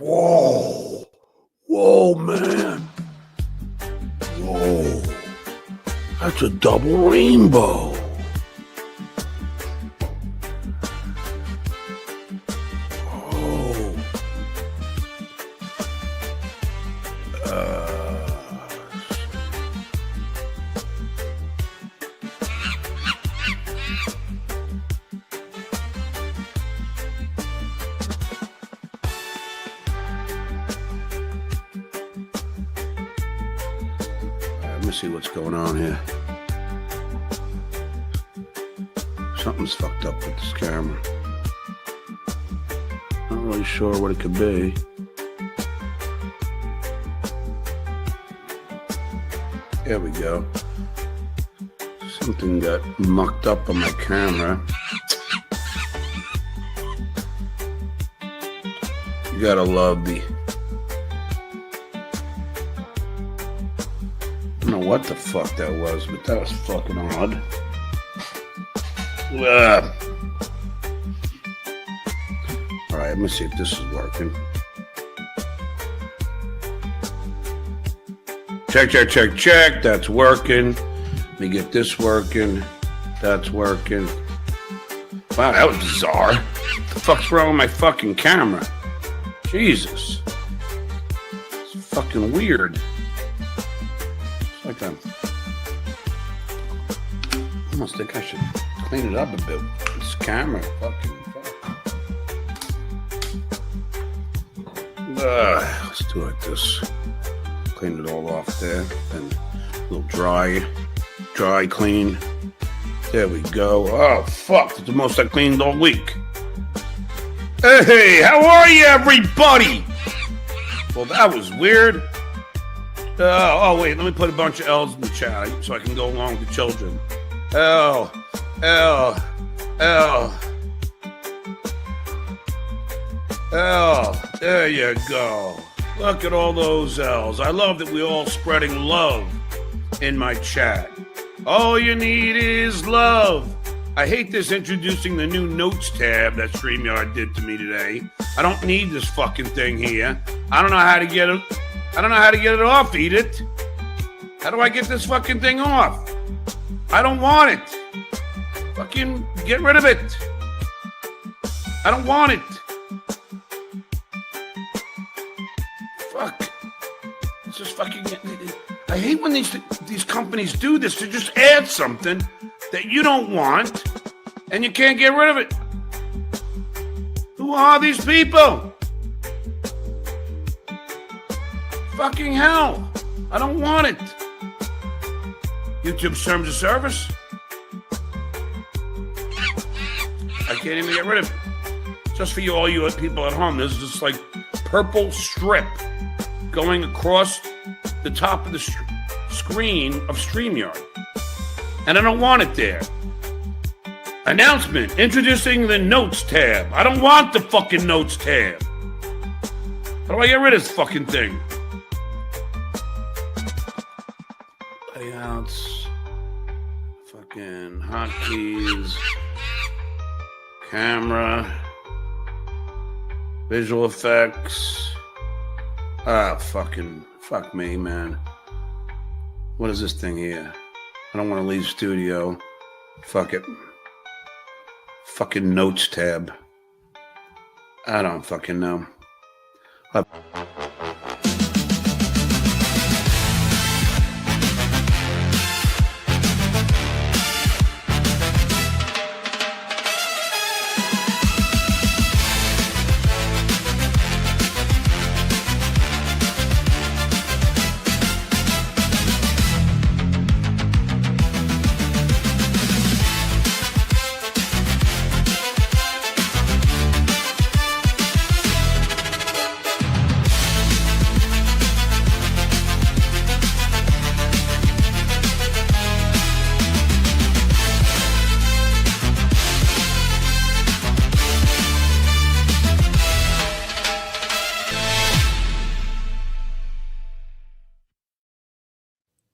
Whoa. Whoa, man. Whoa. That's a double rainbow. See what's going on here. Something's fucked up with this camera. Not really sure what it could be. There we go. Something got mucked up on my camera. You gotta love the... I don't know what the fuck that was, but that was fucking odd. Alright, let me see if this is working. Check. That's working. Let me get this working. That's working. Wow, that was bizarre. What the fuck's wrong with my fucking camera? Jesus. It's fucking weird. Like that. I almost think I should clean it up a bit. This camera, fucking fuck. Let's do it like this. Clean it all off there. And a little dry clean. There we go. Oh, fuck. That's the most I cleaned all week. Hey, how are you, everybody? Well, that was weird. Wait, let me put a bunch of L's in the chat so I can go along with the children. L. There you go. Look at all those L's. I love that we're all spreading love in my chat. All you need is love. I hate this introducing the new notes tab that StreamYard did to me today. I don't need this fucking thing here. I don't know how to get it. I don't know how to get it off, Edith. How do I get this fucking thing off? I don't want it. Fucking get rid of it. I don't want it. Fuck. It's just fucking... I hate when these companies do this to just add something that you don't want and you can't get rid of it. Who are these people? Fucking hell. I don't want it. YouTube terms of service. I can't even get rid of it. Just for all you people at home, there's this like purple strip going across the top of the screen of StreamYard. And I don't want it there. Announcement, introducing the notes tab. I don't want the fucking notes tab. How do I get rid of this fucking thing? Layouts, fucking hotkeys, camera, visual effects. Fuck me, man. What is this thing here? I don't want to leave studio. Fuck it. Fucking notes tab. I don't fucking know.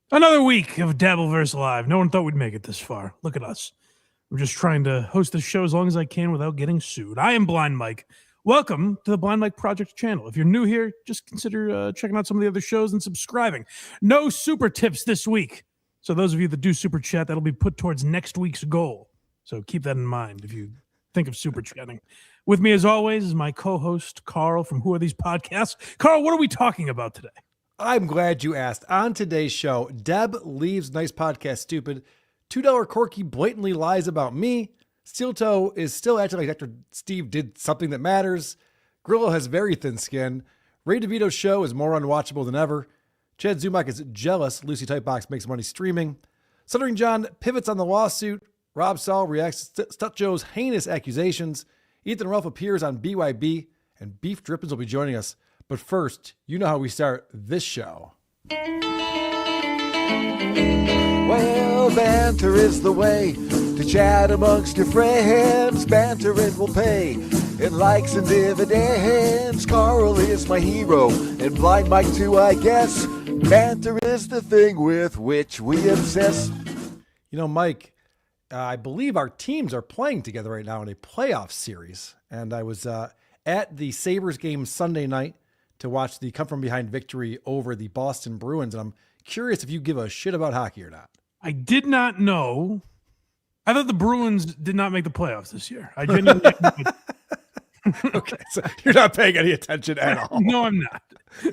Another week of Dabbleverse Live. No one thought we'd make it this far. Look at us. I'm just trying to host the show as long as I can without getting sued. I am Blind Mike. Welcome to the Blind Mike Project channel. If you're new here, just consider checking out some of the other shows and subscribing. No super tips this week. So those of you that do super chat, that'll be put towards next week's goal. So keep that in mind if you think of super chatting. With me, as always, is my co-host, Karl, from Who Are These Podcasts. Karl, what are we talking about today? I'm glad you asked. On today's show, Deb leaves Nice Podcast stupid. $2 Corky blatantly lies about me. StutJo is still acting like Dr. Steve did something that matters. Grillo has very thin skin. Ray DeVito's show is more unwatchable than ever. Chad Zumock is jealous Lucy Tightbox makes money streaming. Stuttering John pivots on the lawsuit. Rob Saul reacts to StutJo's heinous accusations. Ethan Ralph appears on BYB. And Beef Drippins will be joining us. But first, you know how we start this show. Well, banter is the way to chat amongst your friends. Banter it will pay in likes and dividends. Karl is my hero, and Blind Mike too, I guess. Banter is the thing with which we obsess. You know, Mike, I believe our teams are playing together right now in a playoff series. And I was at the Sabres game Sunday night to watch the come from behind victory over the Boston Bruins. And I'm curious if you give a shit about hockey or not. I did not know. I thought the Bruins did not make the playoffs this year. I genuinely Okay, so you're not paying any attention at all. No, I'm not.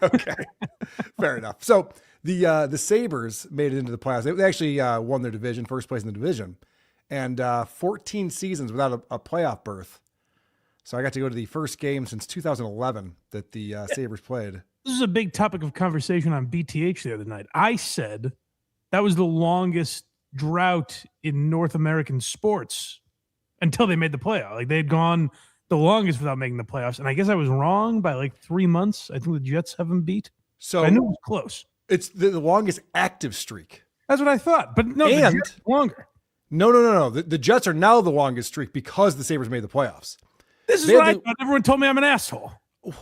Okay, fair enough. So the Sabres made it into the playoffs. They actually won their division, first place in the division, and 14 seasons without a playoff berth. So I got to go to the first game since 2011 that the Sabres played. This is a big topic of conversation on BTH the other night. I said that was the longest drought in North American sports until they made the playoff. Like they had gone the longest without making the playoffs. And I guess I was wrong by like 3 months. I think the Jets haven't beat. So I knew it was close. It's the longest active streak. That's what I thought. But no, the Jets longer. No. The Jets are now the longest streak because the Sabres made the playoffs. This is what I thought. Everyone told me I'm an asshole.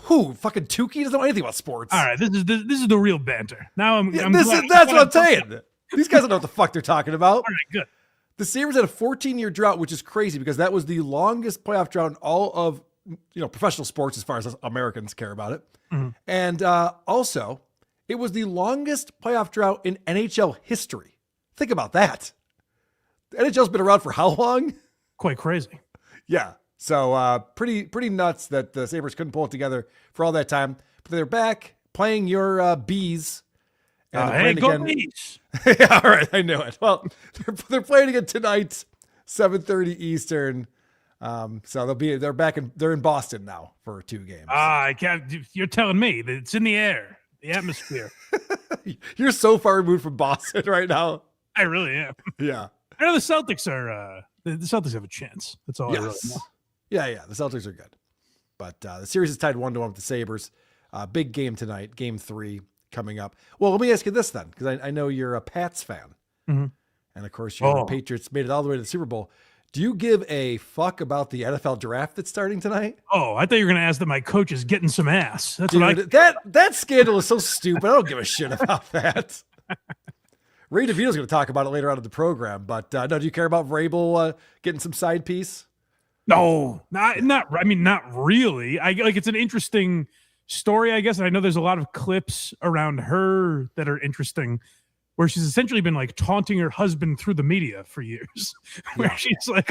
Who? Fucking Tukey doesn't know anything about sports. All right, this is the real banter. Now that's what I'm saying. These guys don't know what the fuck they're talking about. All right, good. The Sabres had a 14-year drought, which is crazy because that was the longest playoff drought in all of professional sports as far as Americans care about it. Mm-hmm. And also, it was the longest playoff drought in NHL history. Think about that. The NHL's been around for how long? Quite crazy. Yeah. So pretty nuts that the Sabres couldn't pull it together for all that time. But they're back playing your bees. And hey, go Bees! Yeah, all right, I knew it. Well, they're playing again tonight, 7:30 Eastern. So they're in Boston now for 2 games. I can't. You're telling me that it's in the air, the atmosphere. You're so far removed from Boston right now. I really am. Yeah. I know the Celtics are. The Celtics have a chance. That's all. Yes. I really know. Yeah. The Celtics are good, but the series is tied 1-1 with the Sabres. Big game tonight, Game 3 coming up. Well, let me ask you this then, because I know you're a Pats fan, and of course your Patriots made it all the way to the Super Bowl. Do you give a fuck about the NFL draft that's starting tonight? Oh, I thought you were going to ask that my coach is getting some ass. That's Dude, that scandal is so stupid. I don't give a shit about that. Ray DeVito's going to talk about it later on in the program, but no, do you care about Vrabel getting some side piece? No, not really. It's an interesting story, I guess. And I know there's a lot of clips around her that are interesting where she's essentially been like taunting her husband through the media for years, where she's like,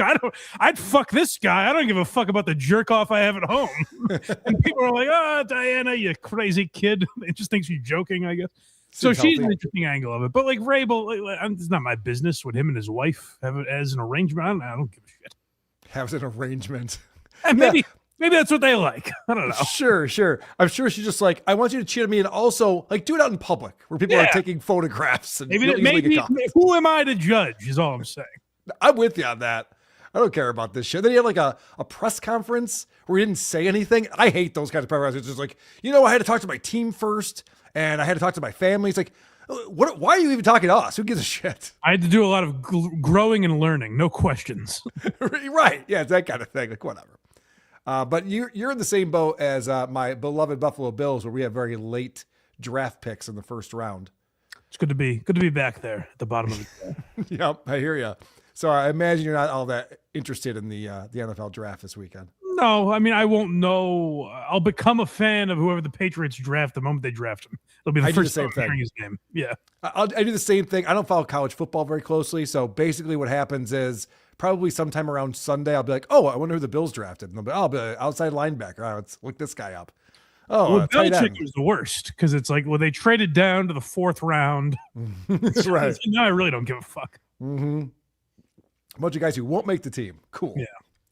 I'd fuck this guy. I don't give a fuck about the jerk off I have at home. And people are like, oh, Diana, you crazy kid. It just thinks you're joking, I guess. So she's an interesting angle of it. But like Vrabel, it's not my business what him and his wife have it as an arrangement. I don't give a shit. Have an arrangement. And maybe that's what they like. I don't know. Sure. I'm sure she's just like, I want you to cheat on me and also like do it out in public where people are taking photographs. And maybe who am I to judge is all I'm saying. I'm with you on that. I don't care about this shit. Then he had like a press conference where he didn't say anything. I hate those kinds of press conferences. It's just like, I had to talk to my team first and I had to talk to my family. It's like, why are you even talking to us? Who gives a shit? I had to do a lot of growing and learning. No questions. Right. Yeah, it's that kind of thing. Like, whatever. But you're in the same boat as my beloved Buffalo Bills, where we have very late draft picks in the first round. It's good to be back there at the bottom of the Yep, I hear you. So I imagine you're not all that interested in the NFL draft this weekend. No, I mean, I won't know. I'll become a fan of whoever the Patriots draft the moment they draft him. It'll be the first time hearing his name. Yeah. I do the same thing. I don't follow college football very closely. So basically what happens is probably sometime around Sunday, I'll be like, oh, I wonder who the Bills drafted. And I'll be like, outside linebacker. All right, let's look this guy up. Oh, well, Belichick was the worst because it's like, well, they traded down to the 4th round. That's right. Now I really don't give a fuck. Mm-hmm. A bunch of guys who won't make the team. Cool. Yeah.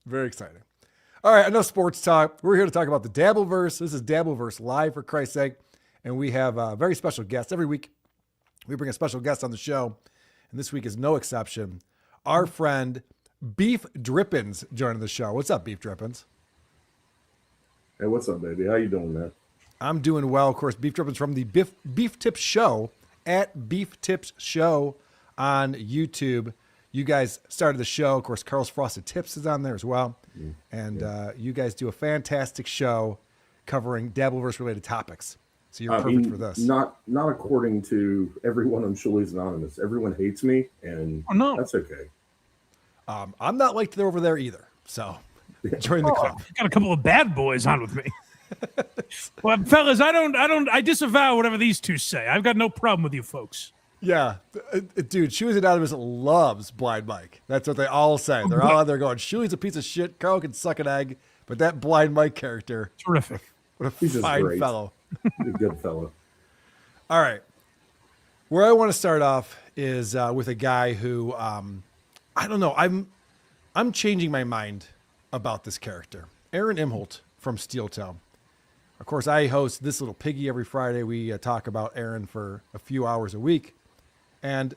Very exciting. All right, enough sports talk. We're here to talk about the Dabbleverse. This is Dabbleverse Live, for Christ's sake. And we have a very special guest. Every week, we bring a special guest on the show. And this week is no exception. Our friend, Beef Drippins, joining the show. What's up, Beef Drippins? Hey, what's up, baby? How you doing, man? I'm doing well. Of course, Beef Drippins from the Beef Tips Show at Beef Tips Show on YouTube. You guys started the show. Of course, Carl's Frosted Tips is on there as well. And you guys do a fantastic show covering Dabbleverse-related topics. So you're perfect for this. Not according to everyone on Shuley's Anonymous. Everyone hates me, and that's okay. I'm not liked there over there either. So join the club. Got a couple of bad boys on with me. Well, fellas, I disavow whatever these two say. I've got no problem with you folks. Yeah, dude, Shuley's Anonymous loves Blind Mike. That's what they all say. They're all out there going, Shuley's a piece of shit. Carl can suck an egg, but that Blind Mike character, terrific. What a fine fellow. He's a good fellow. All right. Where I want to start off is with a guy who, I don't know. I'm changing my mind about this character. Aaron Imholt from StutJo. Of course, I host This Little Piggy every Friday. We talk about Aaron for a few hours a week. And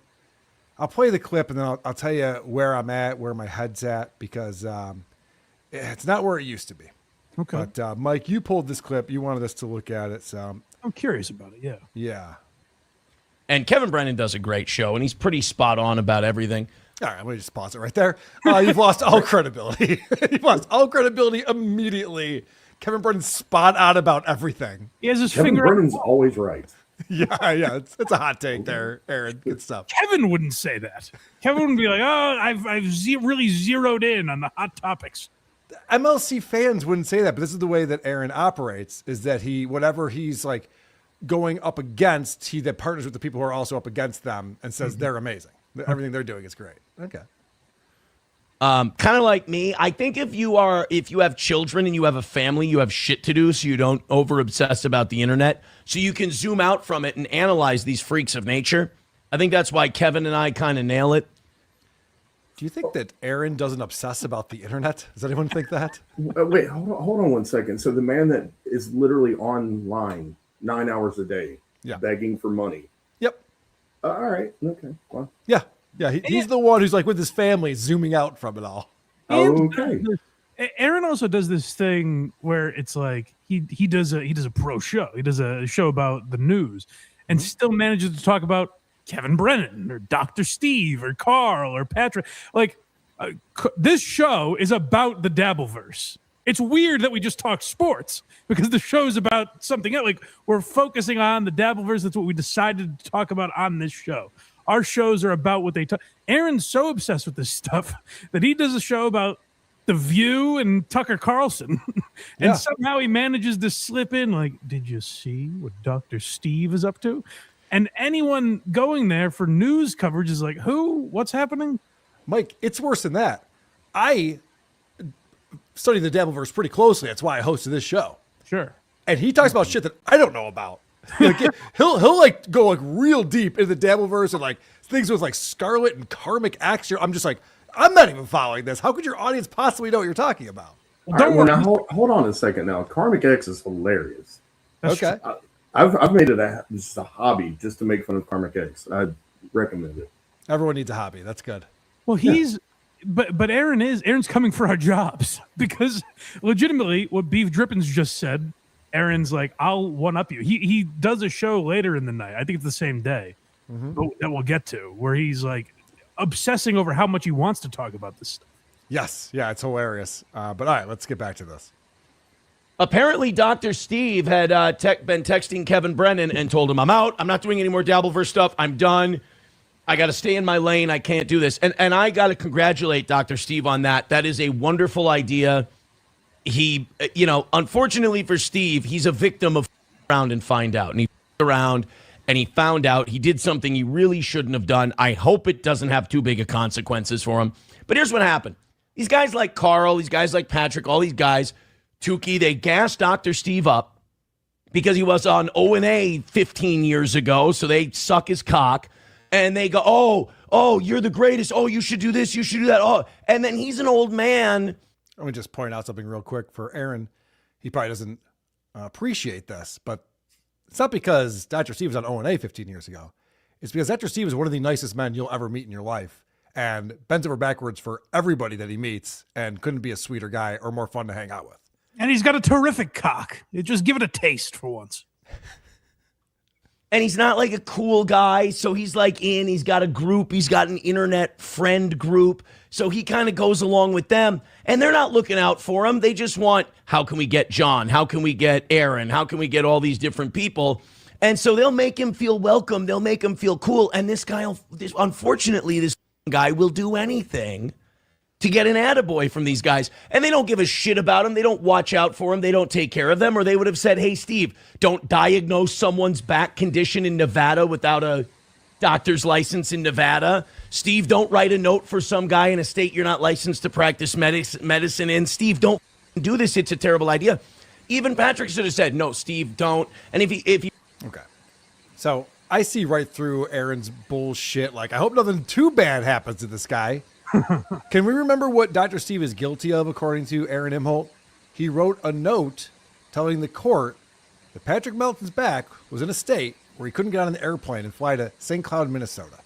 I'll play the clip and then I'll tell you where I'm at, where my head's at, because it's not where it used to be. Okay. But Mike, you pulled this clip. You wanted us to look at it. So I'm curious about it. Yeah. Yeah. And Kevin Brennan does a great show, and he's pretty spot on about everything. All right, I'm going to just pause it right there. You've lost all credibility. You've lost all credibility immediately. Kevin Brennan's spot on about everything. He has his Kevin finger. Brennan's always right. Yeah, it's a hot take there, Aaron. Good stuff. Kevin wouldn't say that. Kevin would be like, "Oh, I've really zeroed in on the hot topics." MLC fans wouldn't say that, but this is the way that Aaron operates: is that whatever he's like going up against, he then partners with the people who are also up against them and says they're amazing. Everything they're doing is great. Okay. Kind of like me. I think if you have children and you have a family, you have shit to do, so you don't over obsess about the internet, so you can zoom out from it and analyze these freaks of nature. I think that's why Kevin and I kind of nail it. Do you think that Aaron doesn't obsess about the internet? Does anyone think that? Wait, hold on 1 second. So the man that is literally online 9 hours a day, begging for money. Yep. All right. Okay. Well. Yeah. Yeah, he's the one who's like with his family zooming out from it all. Okay. Aaron also does this thing where it's like he does a pro show. He does a show about the news and still manages to talk about Kevin Brennan or Dr. Steve or Karl or Patrick. Like this show is about the Dabbleverse. It's weird that we just talk sports because the show's about something else. Like we're focusing on the Dabbleverse. That's what we decided to talk about on this show. Our shows are about what they talk. Aaron's so obsessed with this stuff that he does a show about The View and Tucker Carlson. And somehow he manages to slip in like, did you see what Dr. Steve is up to? And anyone going there for news coverage is like, who? What's happening? Mike, it's worse than that. I study the Dabbleverse pretty closely. That's why I hosted this show. Sure. And he talks about shit that I don't know about. Like, he'll like go like real deep into the Dabbleverse and like things with like Scarlet and Karmic X. I'm just like, I'm not even following this. How could your audience possibly know what you're talking about? Well, don't worry. Now, hold on a second. Now, Karmic X is hilarious. Okay. I've made it just a hobby just to make fun of Karmic X. I recommend it. Everyone needs a hobby. That's good. Well, but Aaron's coming for our jobs because legitimately what Beef Drippins just said, Aaron's like, I'll one up you. He does a show later in the night. I think it's the same day that we'll get to where he's like obsessing over how much he wants to talk about this stuff. Yes. Yeah, it's hilarious. But all right, let's get back to this. Apparently, Dr. Steve had been texting Kevin Brennan and told him, I'm out. I'm not doing any more Dabbleverse stuff. I'm done. I got to stay in my lane. I can't do this. And I got to congratulate Dr. Steve on that. That is a wonderful idea. he, unfortunately for Steve, he's a victim of around and find out. And he around and he found out he did something he really shouldn't have done. I hope it doesn't have too big of consequences for him. But here's what happened. These guys like Karl, these guys like Patrick, all these guys, Tukey, they gassed Dr. Steve up because he was on O&A 15 years ago, so they suck his cock. And they go, oh, you're the greatest. Oh, you should do this. You should do that. Oh, and then he's an old man. Let me just point out something real quick for Aaron. He probably doesn't appreciate this, but it's not because Dr. Steve was on O&A 15 years ago. It's because Dr. Steve is one of the nicest men you'll ever meet in your life and bends over backwards for everybody that he meets and couldn't be a sweeter guy or more fun to hang out with. And he's got a terrific cock. Just give it a taste for once. And he's not like a cool guy, so he's he's got a group, he's got an internet friend group, so he kind of goes along with them, and they're not looking out for him. They just want, how can we get John? How can we get Aaron? How can we get all these different people? And so they'll make him feel welcome, they'll make him feel cool, and unfortunately, this guy will do anything to get an attaboy from these guys. And they don't give a shit about him. They don't watch out for him. They don't take care of them. Or they would have said, hey, Steve, don't diagnose someone's back condition in Nevada without a doctor's license in Nevada. Steve, don't write a note for some guy in a state you're not licensed to practice medicine in. Steve, don't do this. It's a terrible idea. Even Patrick should have said, no, Steve, don't. And if he Okay. So I see right through Aaron's bullshit. Like, I hope nothing too bad happens to this guy. Can we remember what Dr. Steve is guilty of, according to Aaron Imholt? He wrote a note telling the court that Patrick Melton's back was in a state where he couldn't get on an airplane and fly to St. Cloud, Minnesota.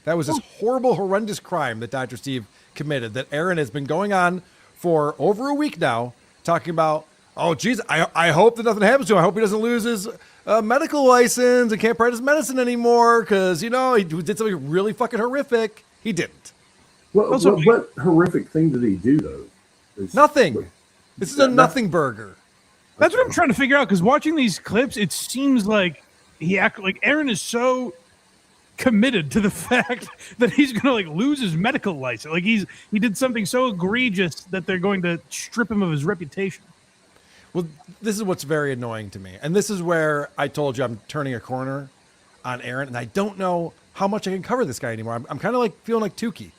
That was this horrible, horrendous crime that Dr. Steve committed that Aaron has been going on for over a week now, talking about, oh, geez, I hope that nothing happens to him. I hope he doesn't lose his medical license and can't practice medicine anymore because, he did something really fucking horrific. He didn't. What horrific thing did he do, though? Nothing. This is a nothing burger. That's what I'm trying to figure out, because watching these clips, it seems like Aaron is so committed to the fact that he's going to lose his medical license. Like he did something so egregious that they're going to strip him of his reputation. Well, this is what's very annoying to me. And this is where I told you I'm turning a corner on Aaron, and I don't know how much I can cover this guy anymore. I'm kind of feeling like Tukey.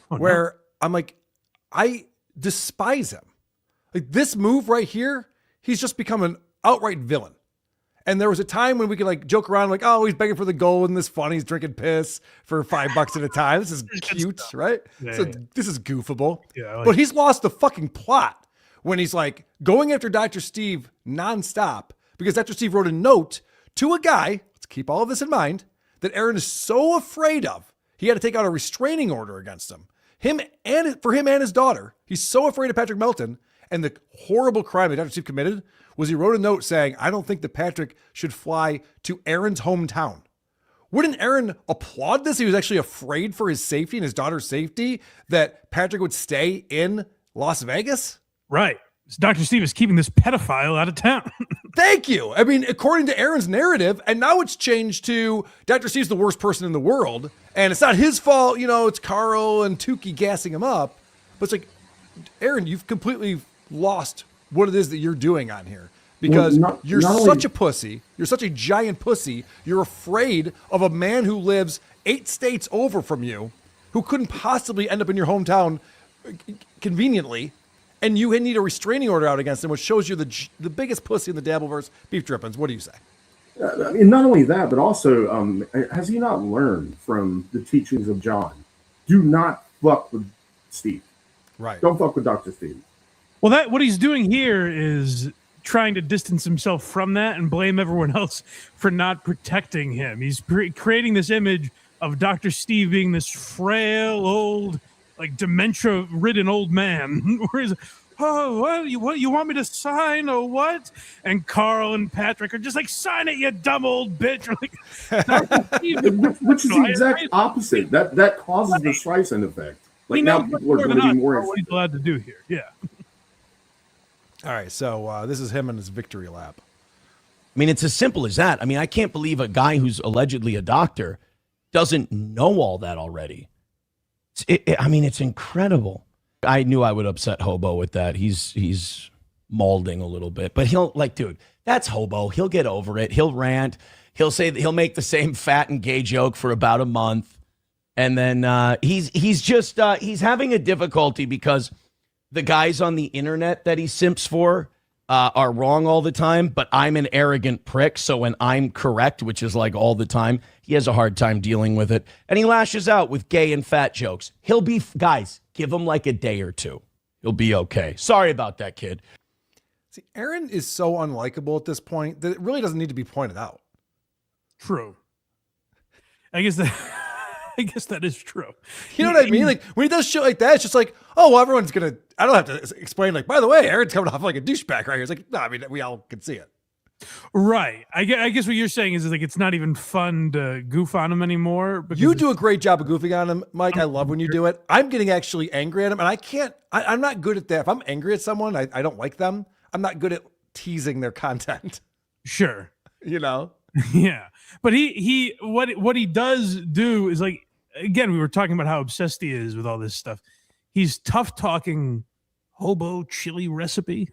Where I'm like, I despise him. Like this move right here, he's just become an outright villain. And there was a time when we could joke around oh, he's begging for the gold and this fun. He's drinking piss for $5 at a time. This is cute, right? Yeah, so this is goofable. Yeah, but he's lost the fucking plot when he's going after Dr. Steve nonstop because Dr. Steve wrote a note to a guy, let's keep all of this in mind, that Aaron is so afraid of, he had to take out a restraining order against him. For him and his daughter. He's so afraid of Patrick Melton, and the horrible crime that Dr. Steve committed was he wrote a note saying, I don't think that Patrick should fly to Aaron's hometown. Wouldn't Aaron applaud this? He was actually afraid for his safety and his daughter's safety that Patrick would stay in Las Vegas? Right. Dr. Steve is keeping this pedophile out of town. Thank you. I mean, according to Aaron's narrative, and now it's changed to Dr. Steve's the worst person in the world, and it's not his fault, it's Karl and Tukey gassing him up. But it's Aaron, you've completely lost what it is that you're doing on here. Because you're such a pussy. You're such a giant pussy. You're afraid of a man who lives 8 states over from you, who couldn't possibly end up in your hometown conveniently. And you need a restraining order out against him, which shows you the biggest pussy in the Dabbleverse. Beef Drippins, what do you say? I mean, not only that, but also, has he not learned from the teachings of John? Do not fuck with Steve. Right. Don't fuck with Dr. Steve. Well, what he's doing here is trying to distance himself from that and blame everyone else for not protecting him. He's creating this image of Dr. Steve being this frail, old, dementia-ridden old man. Whereas, what you want me to sign or what? And Karl and Patrick are just sign it, you dumb old bitch. Which is the exact opposite. That causes the Streisand effect. Now people are believing more. What he's allowed to do here. Yeah. All right, so this is him in his victory lap. I mean, it's as simple as that. I mean, I can't believe a guy who's allegedly a doctor doesn't know all that already. It's incredible. I knew I would upset Hobo with that. He's molding a little bit, but he'll dude, that's Hobo. He'll get over it. He'll rant. He'll say that he'll make the same fat and gay joke for about a month. And then he's having a difficulty because the guys on the internet that he simps for are wrong all the time, but I'm an arrogant prick. So when I'm correct, which is like all the time, he has a hard time dealing with it. And he lashes out with gay and fat jokes. He'll be, guys, give him like a day or two. He'll be okay. Sorry about that, kid. See, Aaron is so unlikable at this point that it really doesn't need to be pointed out. True. I guess that is true. You know what I mean? Like when he does shit like that, it's just like, oh, well, everyone's gonna. I don't have to explain. Like, by the way, Aaron's coming off like a douchebag right here. It's like, no, I mean, we all can see it. Right. I guess what you're saying is like it's not even fun to goof on him anymore. You do a great job of goofing on him, Mike. I love when you do it. I'm getting actually angry at him, and I can't. I'm not good at that. If I'm angry at someone, I don't like them. I'm not good at teasing their content. Sure. You know. Yeah, but what he does do is like, again, we were talking about how obsessed he is with all this stuff. He's tough talking Hobo Chili Recipe.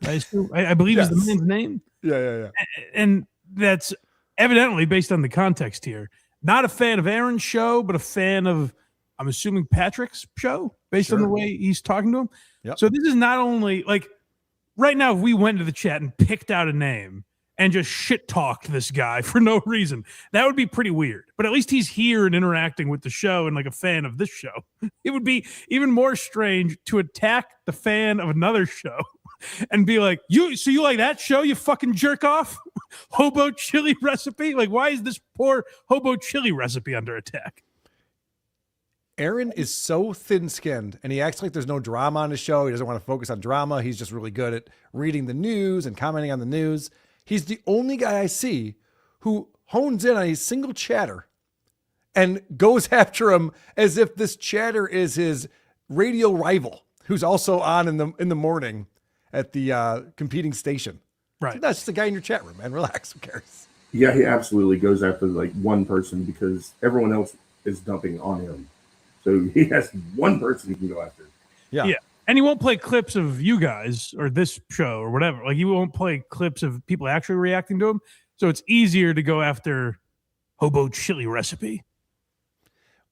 I believe is the man's name. Yeah. And that's evidently based on the context here. Not a fan of Aaron's show, but a fan of, I'm assuming, Patrick's show based on the way he's talking to him. Yep. So this is not only like right now, if we went to the chat and picked out a name and just shit talked this guy for no reason, that would be pretty weird. But at least he's here and interacting with the show and like a fan of this show. It would be even more strange to attack the fan of another show and be like, you like that show, you fucking jerk off? Hobo Chili Recipe? Like, why is this poor Hobo Chili Recipe under attack? Aaron is so thin-skinned, and he acts like there's no drama on his show. He doesn't want to focus on drama. He's just really good at reading the news and commenting on the news. He's the only guy I see who hones in on a single chatter and goes after him as if this chatter is his radio rival, who's also on in the morning at the competing station. Right. That's just a guy in your chat room, man. Relax. Who cares? Yeah, he absolutely goes after like one person because everyone else is dumping on him. So he has one person he can go after. Yeah. And he won't play clips of you guys or this show or whatever. Like, he won't play clips of people actually reacting to him. So it's easier to go after Hobo Chili Recipe.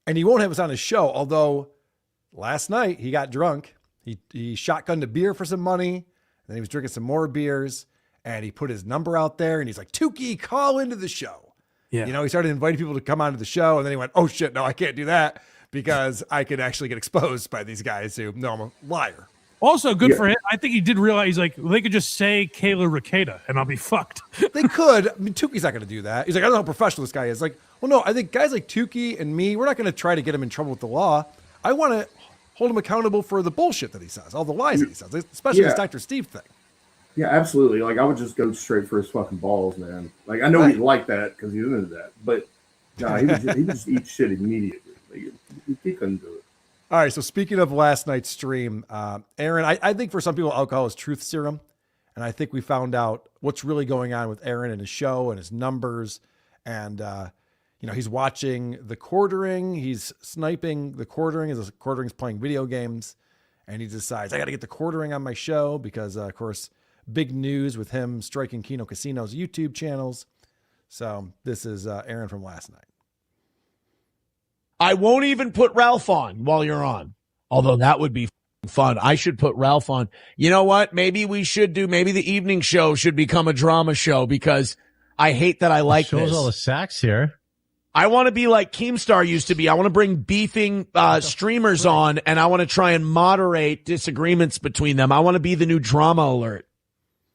And he won't have us on his show, although last night he got drunk. He shotgunned a beer for some money, and then he was drinking some more beers, and he put his number out there, and he's like, Tukey, call into the show. Yeah. You know, he started inviting people to come onto the show, and then he went, oh, shit, no, I can't do that, because I could actually get exposed by these guys who know I'm a liar. Also, good for him. I think he did realize, like, they could just say Kayla Ricada, and I'll be fucked. They could. I mean, Tukey's not going to do that. He's like, I don't know how professional this guy is. Like, well, no, I think guys like Tukey and me, we're not going to try to get him in trouble with the law. I want to hold him accountable for the bullshit that he says, all the lies that he says, especially this Dr. Steve thing. Yeah, absolutely. Like, I would just go straight for his fucking balls, man. Like, I know he'd like that because he's into that, but nah, he would just eat shit immediately. Like, he couldn't do it. All right, so speaking of last night's stream, Aaron, I think for some people, alcohol is truth serum. And I think we found out what's really going on with Aaron and his show and his numbers. And, he's watching the quartering. He's sniping the quartering as the quartering's playing video games. And he decides, I got to get the quartering on my show because, of course, big news with him striking Kino Casino's YouTube channels. So this is Aaron from last night. I won't even put Ralph on while you're on, although that would be fun. I should put Ralph on. You know what? Maybe the evening show should become a drama show because I hate that I like this. Shows all the sacks here. I want to be like Keemstar used to be. I want to bring beefing streamers on, and I want to try and moderate disagreements between them. I want to be the new drama alert.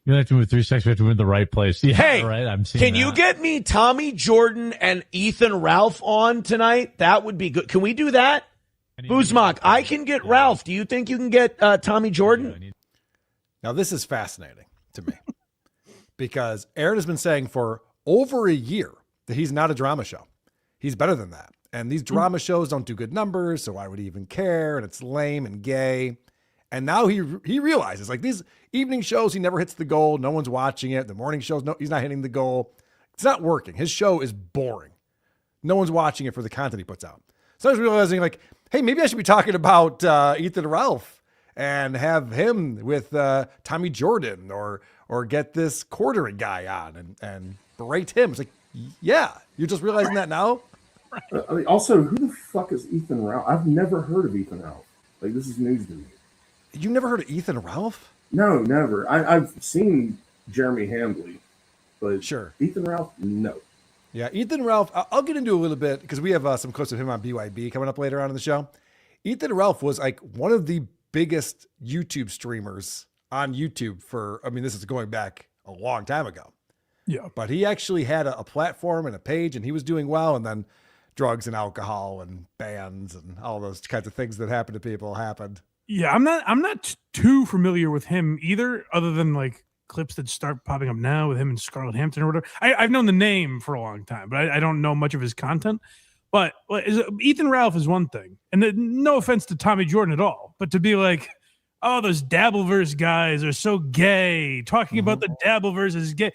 You don't have to move 3 seconds. We have to move in the right place. Yeah, hey, right. I'm seeing can you get me Tommy Jordan and Ethan Ralph on tonight? That would be good. Can we do that? Zumock, I can get Ralph. Do you think you can get Tommy Jordan? Now, this is fascinating to me because Aaron has been saying for over a year that he's not a drama show. He's better than that. And these drama shows don't do good numbers, so why would he even care? And it's lame and gay. And now he realizes, like, these evening shows, he never hits the goal. No one's watching it. The morning shows, no, he's not hitting the goal. It's not working. His show is boring. No one's watching it for the content he puts out. So I was realizing, like, hey, maybe I should be talking about Ethan and Ralph and have him with Tommy Jordan or get this quartering guy on and berate him. It's like, yeah, you're just realizing that now? I mean, also, who the fuck is Ethan Ralph? I've never heard of Ethan Ralph. Like, this is news to me. You never heard of Ethan Ralph? No, never. I've seen Jeremy Hambley, but Sure. Ethan Ralph, no. Yeah, Ethan Ralph, I'll get into a little bit because we have some clips of him on BYB coming up later on in the show. Ethan Ralph was like one of the biggest YouTube streamers on YouTube this is going back a long time ago. Yeah. But he actually had a platform and a page, and he was doing well, and then drugs and alcohol and bans and all those kinds of things that happen to people happened. Yeah, I'm not too familiar with him either, other than like clips that start popping up now with him and Scarlett Hampton or whatever. I've known the name for a long time, but I don't know much of his content. But Ethan Ralph is one thing, and no offense to Tommy Jordan at all, but to be like, oh, those Dabbleverse guys are so gay, talking about the Dabbleverse is gay.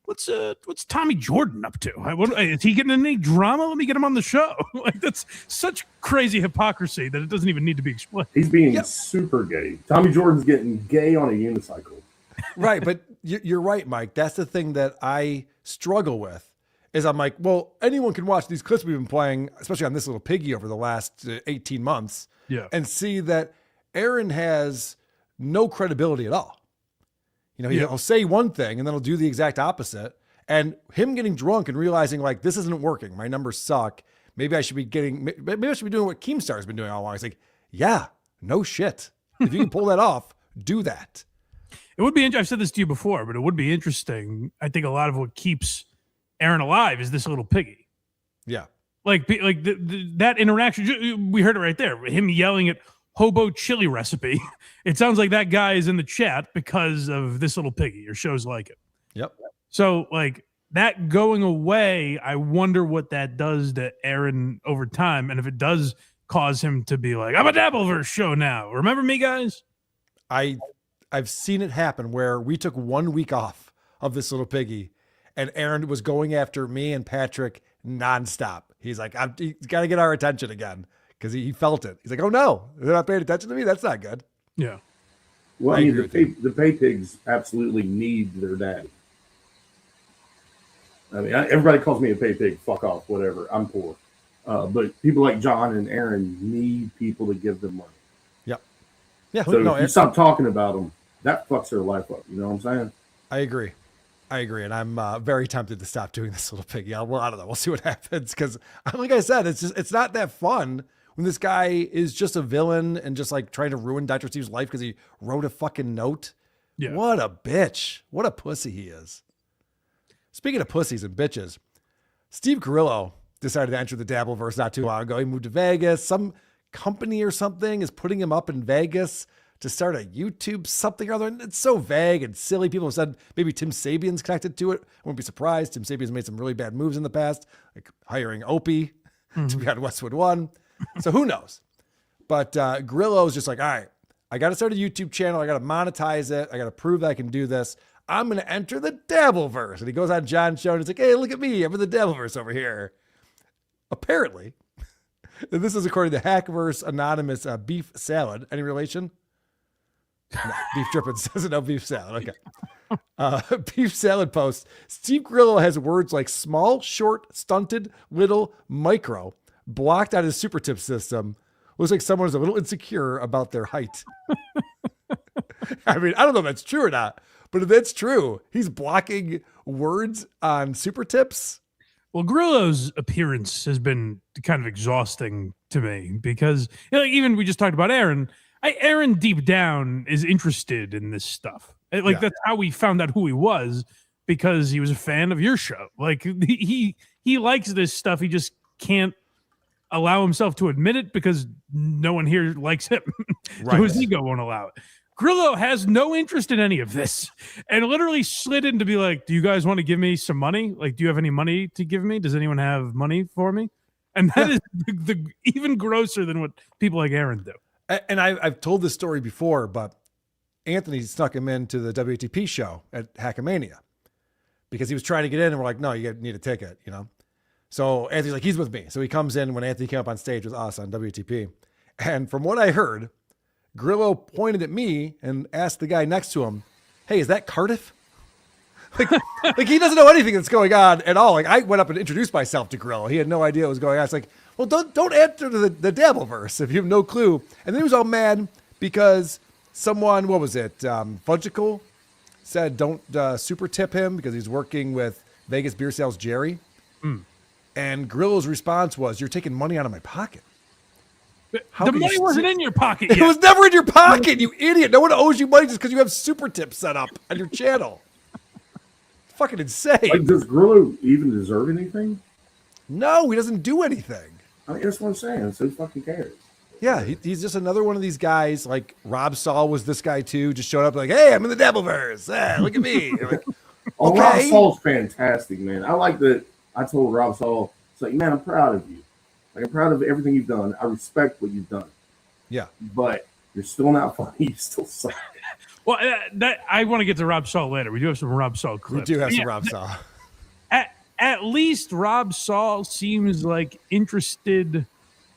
What's Tommy Jordan up to? Is he getting any drama? Let me get him on the show. Like, that's such crazy hypocrisy that it doesn't even need to be explained. He's being super gay. Tommy Jordan's getting gay on a unicycle. Right, but you're right, Mike. That's the thing that I struggle with. Is I'm like, well, anyone can watch these clips we've been playing, especially on this little piggy over the last 18 months, and see that Aaron has no credibility at all. You know, he'll say one thing and then he'll do the exact opposite. And him getting drunk and realizing like, this isn't working. My numbers suck. Maybe I should be doing what Keemstar's been doing all along. It's like, yeah, no shit. If you can pull that off, do that. It would be interesting. I've said this to you before, but it would be interesting. I think a lot of what keeps Aaron alive is this little piggy. Yeah. Like that interaction. We heard it right there. Him yelling at hobo chili recipe. It sounds like that guy is in the chat because of this little piggy or shows like it. Yep. So like that going away, I wonder what that does to Aaron over time. And if it does cause him to be like, I'm a Dabbleverse show now. Remember me, guys? I've seen it happen where we took 1 week off of this little piggy and Aaron was going after me and Patrick nonstop. He's like, he's got to get our attention again. Because he felt it. He's like, oh no, they're not paying attention to me. That's not good. Yeah. Well, I mean, the pay pigs absolutely need their daddy. I mean, everybody calls me a pay pig. Fuck off, whatever. I'm poor. But people like John and Aaron need people to give them money. Yep. Yeah. So if you stop talking about them, that fucks their life up. You know what I'm saying? I agree. And I'm very tempted to stop doing this little piggy. Well, I don't know. We'll see what happens. Because like I said, it's not that fun when this guy is just a villain and just like trying to ruin Dr. Steve's life because he wrote a fucking note. Yeah. What a bitch. What a pussy he is. Speaking of pussies and bitches, Steve Grillo decided to enter the Dabbleverse not too long ago. He moved to Vegas. Some company or something is putting him up in Vegas to start a YouTube something or other. And it's so vague and silly. People have said maybe Tim Sabian's connected to it. I wouldn't be surprised. Tim Sabian's made some really bad moves in the past, like hiring Opie to be on Westwood One. So who knows? But Grillo's just like, all right, I got to start a YouTube channel. I got to monetize it. I got to prove that I can do this. I'm going to enter the Dabbleverse. And he goes on John's show and he's like, hey, look at me. I'm in the Dabbleverse over here. Apparently, and this is according to Hackverse Anonymous Beef Salad. Any relation? No, Beef Drippins doesn't know beef salad. Okay. Beef Salad post. Steve Grillo has words like small, short, stunted, little, micro blocked out his super tip system. Looks like someone is a little insecure about their height. I mean, I don't know if that's true or not, but if that's true, he's blocking words on super tips. Well, Grillo's appearance has been kind of exhausting to me because even we just talked about Aaron. Aaron deep down is interested in this stuff. That's how we found out who he was, because he was a fan of your show. Like he likes this stuff. He just can't allow himself to admit it because no one here likes him. Right. So his ego won't allow it. Grillo has no interest in any of this and literally slid in to be like, do you guys want to give me some money? Like, do you have any money to give me? Does anyone have money for me? And that is the even grosser than what people like Aaron do. And I've told this story before, but Anthony snuck him into the WATP show at Hackamania because he was trying to get in and we're like, no, you need a ticket, you know? So Anthony's like, he's with me. So he comes in when Anthony came up on stage with us on WATP. And from what I heard, Grillo pointed at me and asked the guy next to him, "Hey, is that Cardiff?" Like he doesn't know anything that's going on at all. Like I went up and introduced myself to Grillo. He had no idea what was going on. It's like, well, don't enter the Dabbleverse if you have no clue. And then he was all mad because someone, what was it, Fudgical, said don't super tip him because he's working with Vegas Beer Sales Jerry. And Grillo's response was, "You're taking money out of my pocket." How the can money you wasn't st- in your pocket It yet. was never in your pocket, you idiot. No one owes you money just because you have super tips set up on your channel. Fucking insane. Like, does Grillo even deserve anything? No, he doesn't do anything. I mean, that's what I'm saying. So who fucking cares? Yeah, he's just another one of these guys. Like Rob Saul was this guy too. Just showed up like, "Hey, I'm in the Dabbleverse. Look at me." Like, Oh, Rob okay. Saul's fantastic, man. I like that. I told Rob Saul, it's like, man, I'm proud of you. Like, I'm proud of everything you've done. I respect what you've done. Yeah. But you're still not funny. You still suck. Well, I want to get to Rob Saul later. We do have some Rob Saul We clips. do have some Yeah, Rob Saul. At least Rob Saul seems like interested.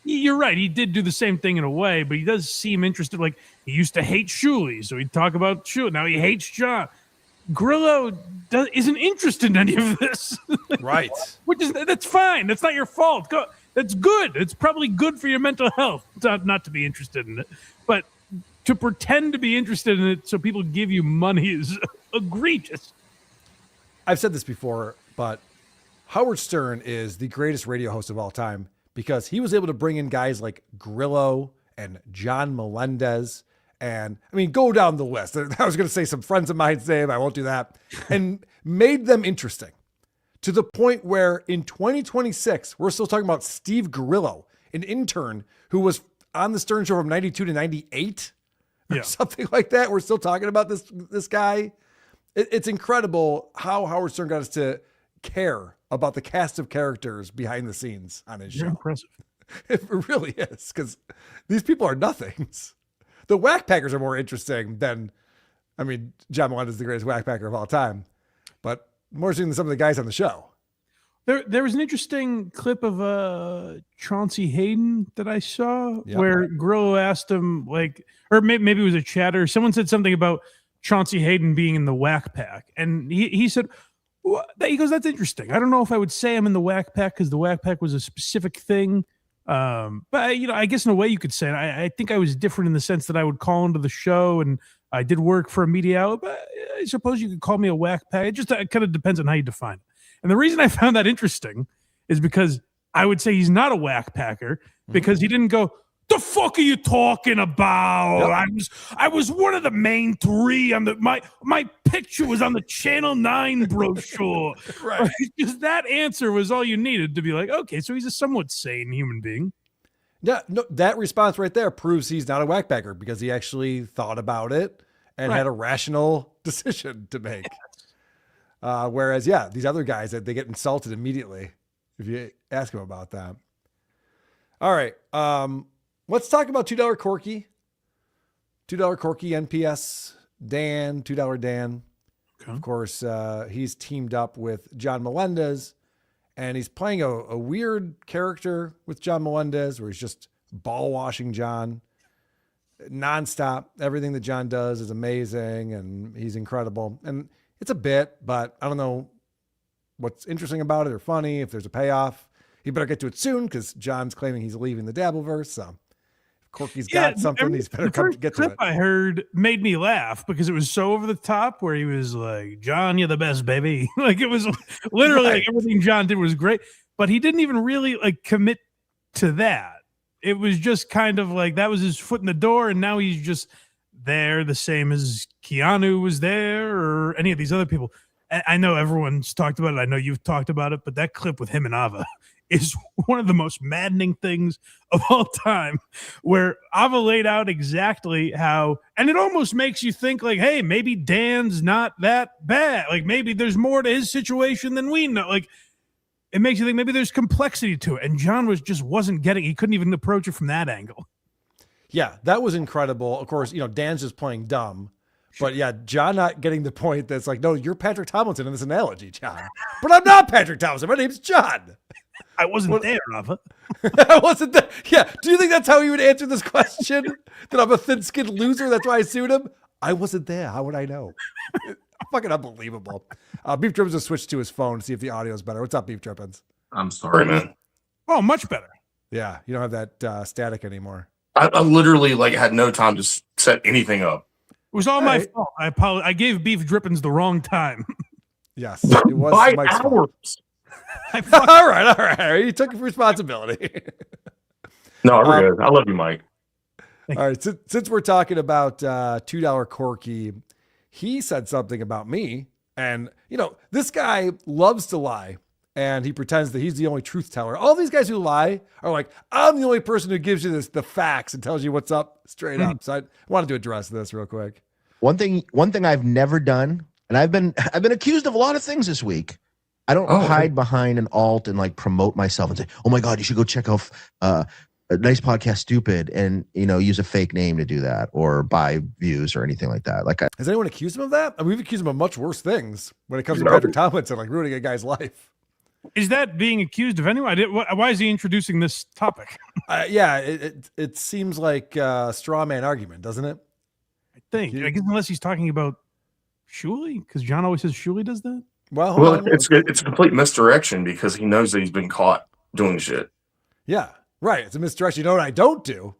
You're right. He did do the same thing in a way, but he does seem interested. Like he used to hate Shuley, so he'd talk about Shuley. Now he hates John. Grillo isn't interested in any of this. Right. That's fine. That's not your fault. That's good. It's probably good for your mental health not to be interested in it. But to pretend to be interested in it so people give you money is egregious. I've said this before, but Howard Stern is the greatest radio host of all time because he was able to bring in guys like Grillo and John Melendez. And I mean, go down the list. I was going to say some friends of mine's name. I won't do that. And made them interesting to the point where in 2026, we're still talking about Steve Grillo, an intern who was on the Stern Show from 92 to 98 or something like that. We're still talking about this guy. It's incredible how Howard Stern got us to care about the cast of characters behind the scenes on his show. Impressive. It really is, because these people are nothings. The Whack Packers are more interesting than, I mean, John Melendez is the greatest Whack Packer of all time, but more interesting than some of the guys on the show. There was an interesting clip of Chauncey Hayden that I saw where Grillo asked him, like, or maybe it was a chatter. Someone said something about Chauncey Hayden being in the Whack Pack, and he said, he goes, "That's interesting. I don't know if I would say I'm in the Whack Pack because the Whack Pack was a specific thing." But you know, I guess in a way you could say it. I think I was different in the sense that I would call into the show and I did work for a media outlet, but I suppose you could call me a Whack Pack. It just kind of depends on how you define it. And the reason I found that interesting is because I would say he's not a Whack Packer because he didn't go, "The fuck are you talking about? I was one of the main three on my picture was on the Channel 9 brochure." Right. Just that answer was all you needed to be like, okay, so he's a somewhat sane human being. Yeah, no, that response right there proves he's not a Whack Packer because he actually thought about it and had a rational decision to make. Whereas, these other guys, they get insulted immediately if you ask them about that. All right. Let's talk about $2 Corky. $2 Corky, NPS, Dan, $2 Dan. Okay. Of course, he's teamed up with John Melendez, and he's playing a weird character with John Melendez where he's just ball washing John nonstop. Everything that John does is amazing, and he's incredible. And it's a bit, but I don't know what's interesting about it or funny, if there's a payoff. He better get to it soon because John's claiming he's leaving the Dabbleverse, so Corky's got something. He's better come get to it. I heard made me laugh because it was so over the top where he was like, "John, you're the best, baby." Like it was literally like everything John did was great, but he didn't even really like commit to that. It was just kind of like that was his foot in the door, and now he's just there, the same as Keanu was there or any of these other people. I know everyone's talked about it. I know you've talked about it, but that clip with him and Ava is one of the most maddening things of all time, where Ava laid out exactly how, and it almost makes you think like, hey, maybe Dan's not that bad. Like maybe there's more to his situation than we know. Like it makes you think maybe there's complexity to it. And John wasn't getting, he couldn't even approach it from that angle. Yeah, that was incredible. Of course, Dan's just playing dumb. But yeah, John not getting the point that's like, no, you're Patrick Tomlinson in this analogy, John. But I'm not Patrick Tomlinson. My name's John. I wasn't there, Rafa. I wasn't there. Yeah. Do you think that's how he would answer this question? That I'm a thin-skinned loser? That's why I sued him? I wasn't there. How would I know? Fucking unbelievable. Beef Drippins has switched to his phone to see if the audio is better. What's up, Beef Drippins? I'm sorry, man. Oh, much better. Yeah. You don't have that static anymore. I literally had no time to set anything up. It was all my fault. I apologize. I gave Beef Drippins the wrong time. Yes. It was By Mike's fault. hours. All right. You took responsibility. No, we're good. I love you, Mike. All right. Since we're talking about $2 Corky, he said something about me. And, this guy loves to lie. And he pretends that he's the only truth teller. All these guys who lie are like, I'm the only person who gives you the facts and tells you what's up straight up. So I wanted to address this real quick. One thing I've never done, and I've been accused of a lot of things this week. I don't hide behind an alt and promote myself and say, oh my God, you should go check out a nice podcast, Stupid, and use a fake name to do that or buy views or anything like that. Has anyone accused him of that? I mean, we've accused him of much worse things when it comes to Patrick Tomlinson, ruining a guy's life. Is that being accused of anyone? Why is he introducing this topic? Yeah, it seems like a straw man argument, doesn't it? I think. I guess unless he's talking about Shuley, because John always says Shuley does that. Well, it's a complete misdirection because he knows that he's been caught doing shit. Yeah, right. It's a misdirection. You know what I don't do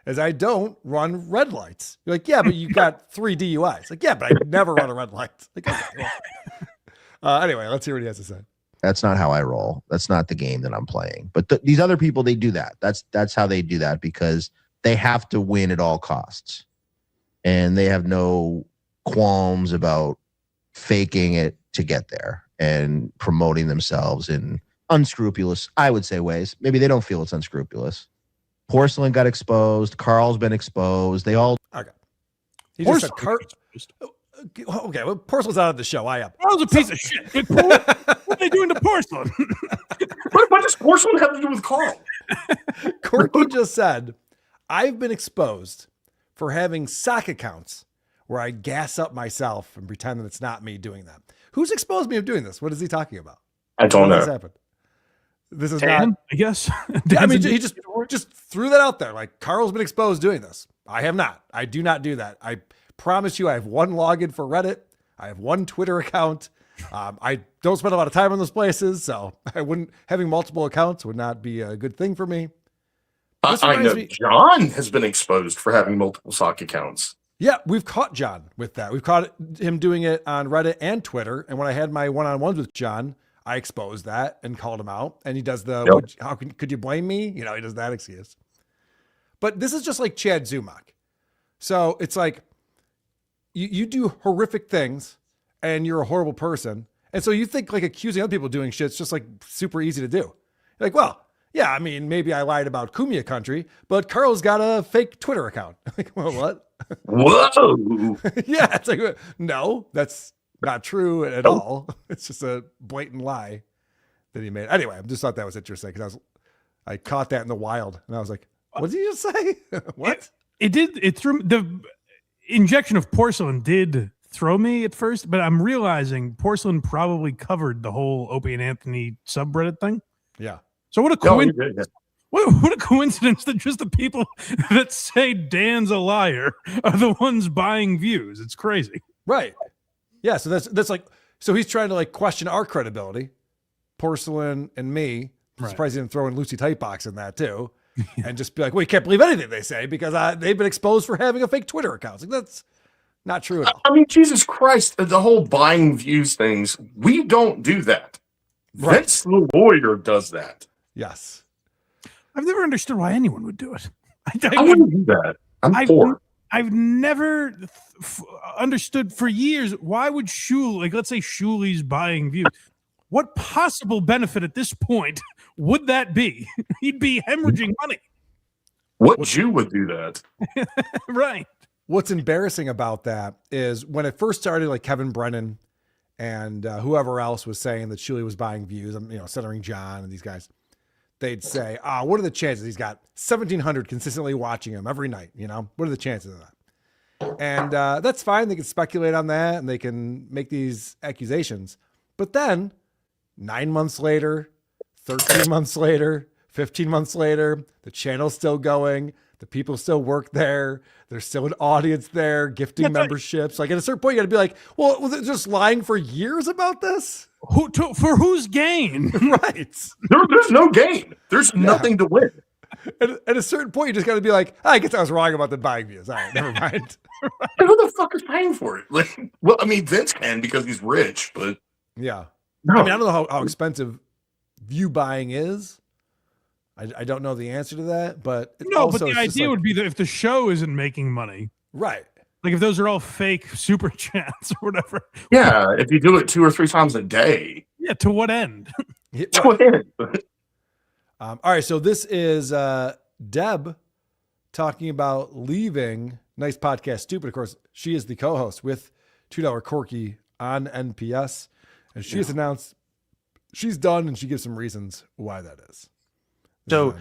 is I don't run red lights. You're like, yeah, but you got 3 DUIs. Like, yeah, but I never run a red light. Like, okay, well. Anyway, let's hear what he has to say. That's not how I roll. That's not the game that I'm playing. But these other people, they do that. That's how they do that because they have to win at all costs. And they have no qualms about faking it to get there and promoting themselves in unscrupulous, I would say, ways. Maybe they don't feel it's unscrupulous. Porcelain got exposed. Carl's been exposed. They all... Okay. He just said okay, well, Porcelain's out of the show. I am. Carl's a piece of shit. What are they doing to Porcelain? What does Porcelain have to do with Karl? Corky just said, I've been exposed for having sock accounts where I gas up myself and pretend that it's not me doing that. Who's exposed me of doing this? What is he talking about? I don't know. What has happened? This is Dan, not. I guess. Yeah, I mean, he just threw that out there. Like, Karl's been exposed doing this. I have not. I do not do that. I promise you, I have one login for Reddit. I have one Twitter account. I don't spend a lot of time on those places, so having multiple accounts would not be a good thing for me. I know John has been exposed for having multiple sock accounts. Yeah, we've caught John with that. We've caught him doing it on Reddit and Twitter. And when I had my one-on-ones with John, I exposed that and called him out. And he does could you blame me? He does that excuse. But this is just like Chad Zumock. So it's like you do horrific things and you're a horrible person. And so you think accusing other people of doing shit is just super easy to do. You're like, well, yeah, I mean, maybe I lied about Kumia country, but Karl's got a fake Twitter account. Like, well, what? Whoa. Yeah, it's like, no, that's not true at all. It's just a blatant lie that he made. Anyway, I just thought that was interesting because I caught that in the wild and I was like, what did he just say? What? It threw the injection of Porcelain did throw me at first, but I'm realizing Porcelain probably covered the whole Opie and Anthony subreddit thing. Yeah. So what a coincidence. What a coincidence that just the people that say Dan's a liar are the ones buying views. It's crazy. Right. Yeah. So that's so he's trying to question our credibility, Porcelain and me. I'm surprised he didn't throw in Lucy Tightbox in that too. And just be like, well, you can't believe anything they say because they've been exposed for having a fake Twitter account. Like, that's not true at all. I mean, Jesus Christ, the whole buying views things, we don't do that. Right. Vince the lawyer does that. Yes. I've never understood why anyone would do it. I wouldn't do that. I'm poor. I've never understood for years why would let's say Shuley's buying views. What possible benefit at this point would that be? He'd be hemorrhaging money. What Jew would do that? Right. What's embarrassing about that is when it first started, Kevin Brennan and whoever else was saying that Shuley was buying views, Stuttering John and these guys, they'd say, what are the chances he's got 1,700 consistently watching him every night? What are the chances of that? And that's fine. They can speculate on that and they can make these accusations. But then 9 months later, 13 months later, 15 months later, the channel's still going. The people still work there. There's still an audience there, gifting memberships. Like at a certain point, you got to be like, well, was it just lying for years about this? For whose gain? Right. There's no gain. There's nothing to win. At a certain point, you just got to be like, I guess I was wrong about the buying views. All right, never mind. And who the fuck is paying for it? Like, well, I mean, Vince can because he's rich, but Yeah. no. I mean, I don't know how expensive view buying is. I don't know the answer to that, but but the idea would be that if the show isn't making money, right? Like if those are all fake super chats or whatever. Yeah, if you do it 2 or 3 times a day. Yeah, to what end? To what end? All right, so this is Deb talking about leaving Nice Podcast Stupid. Of course, she is the co-host with $2 Corky on NPS, and she has announced she's done, and she gives some reasons why that is. So,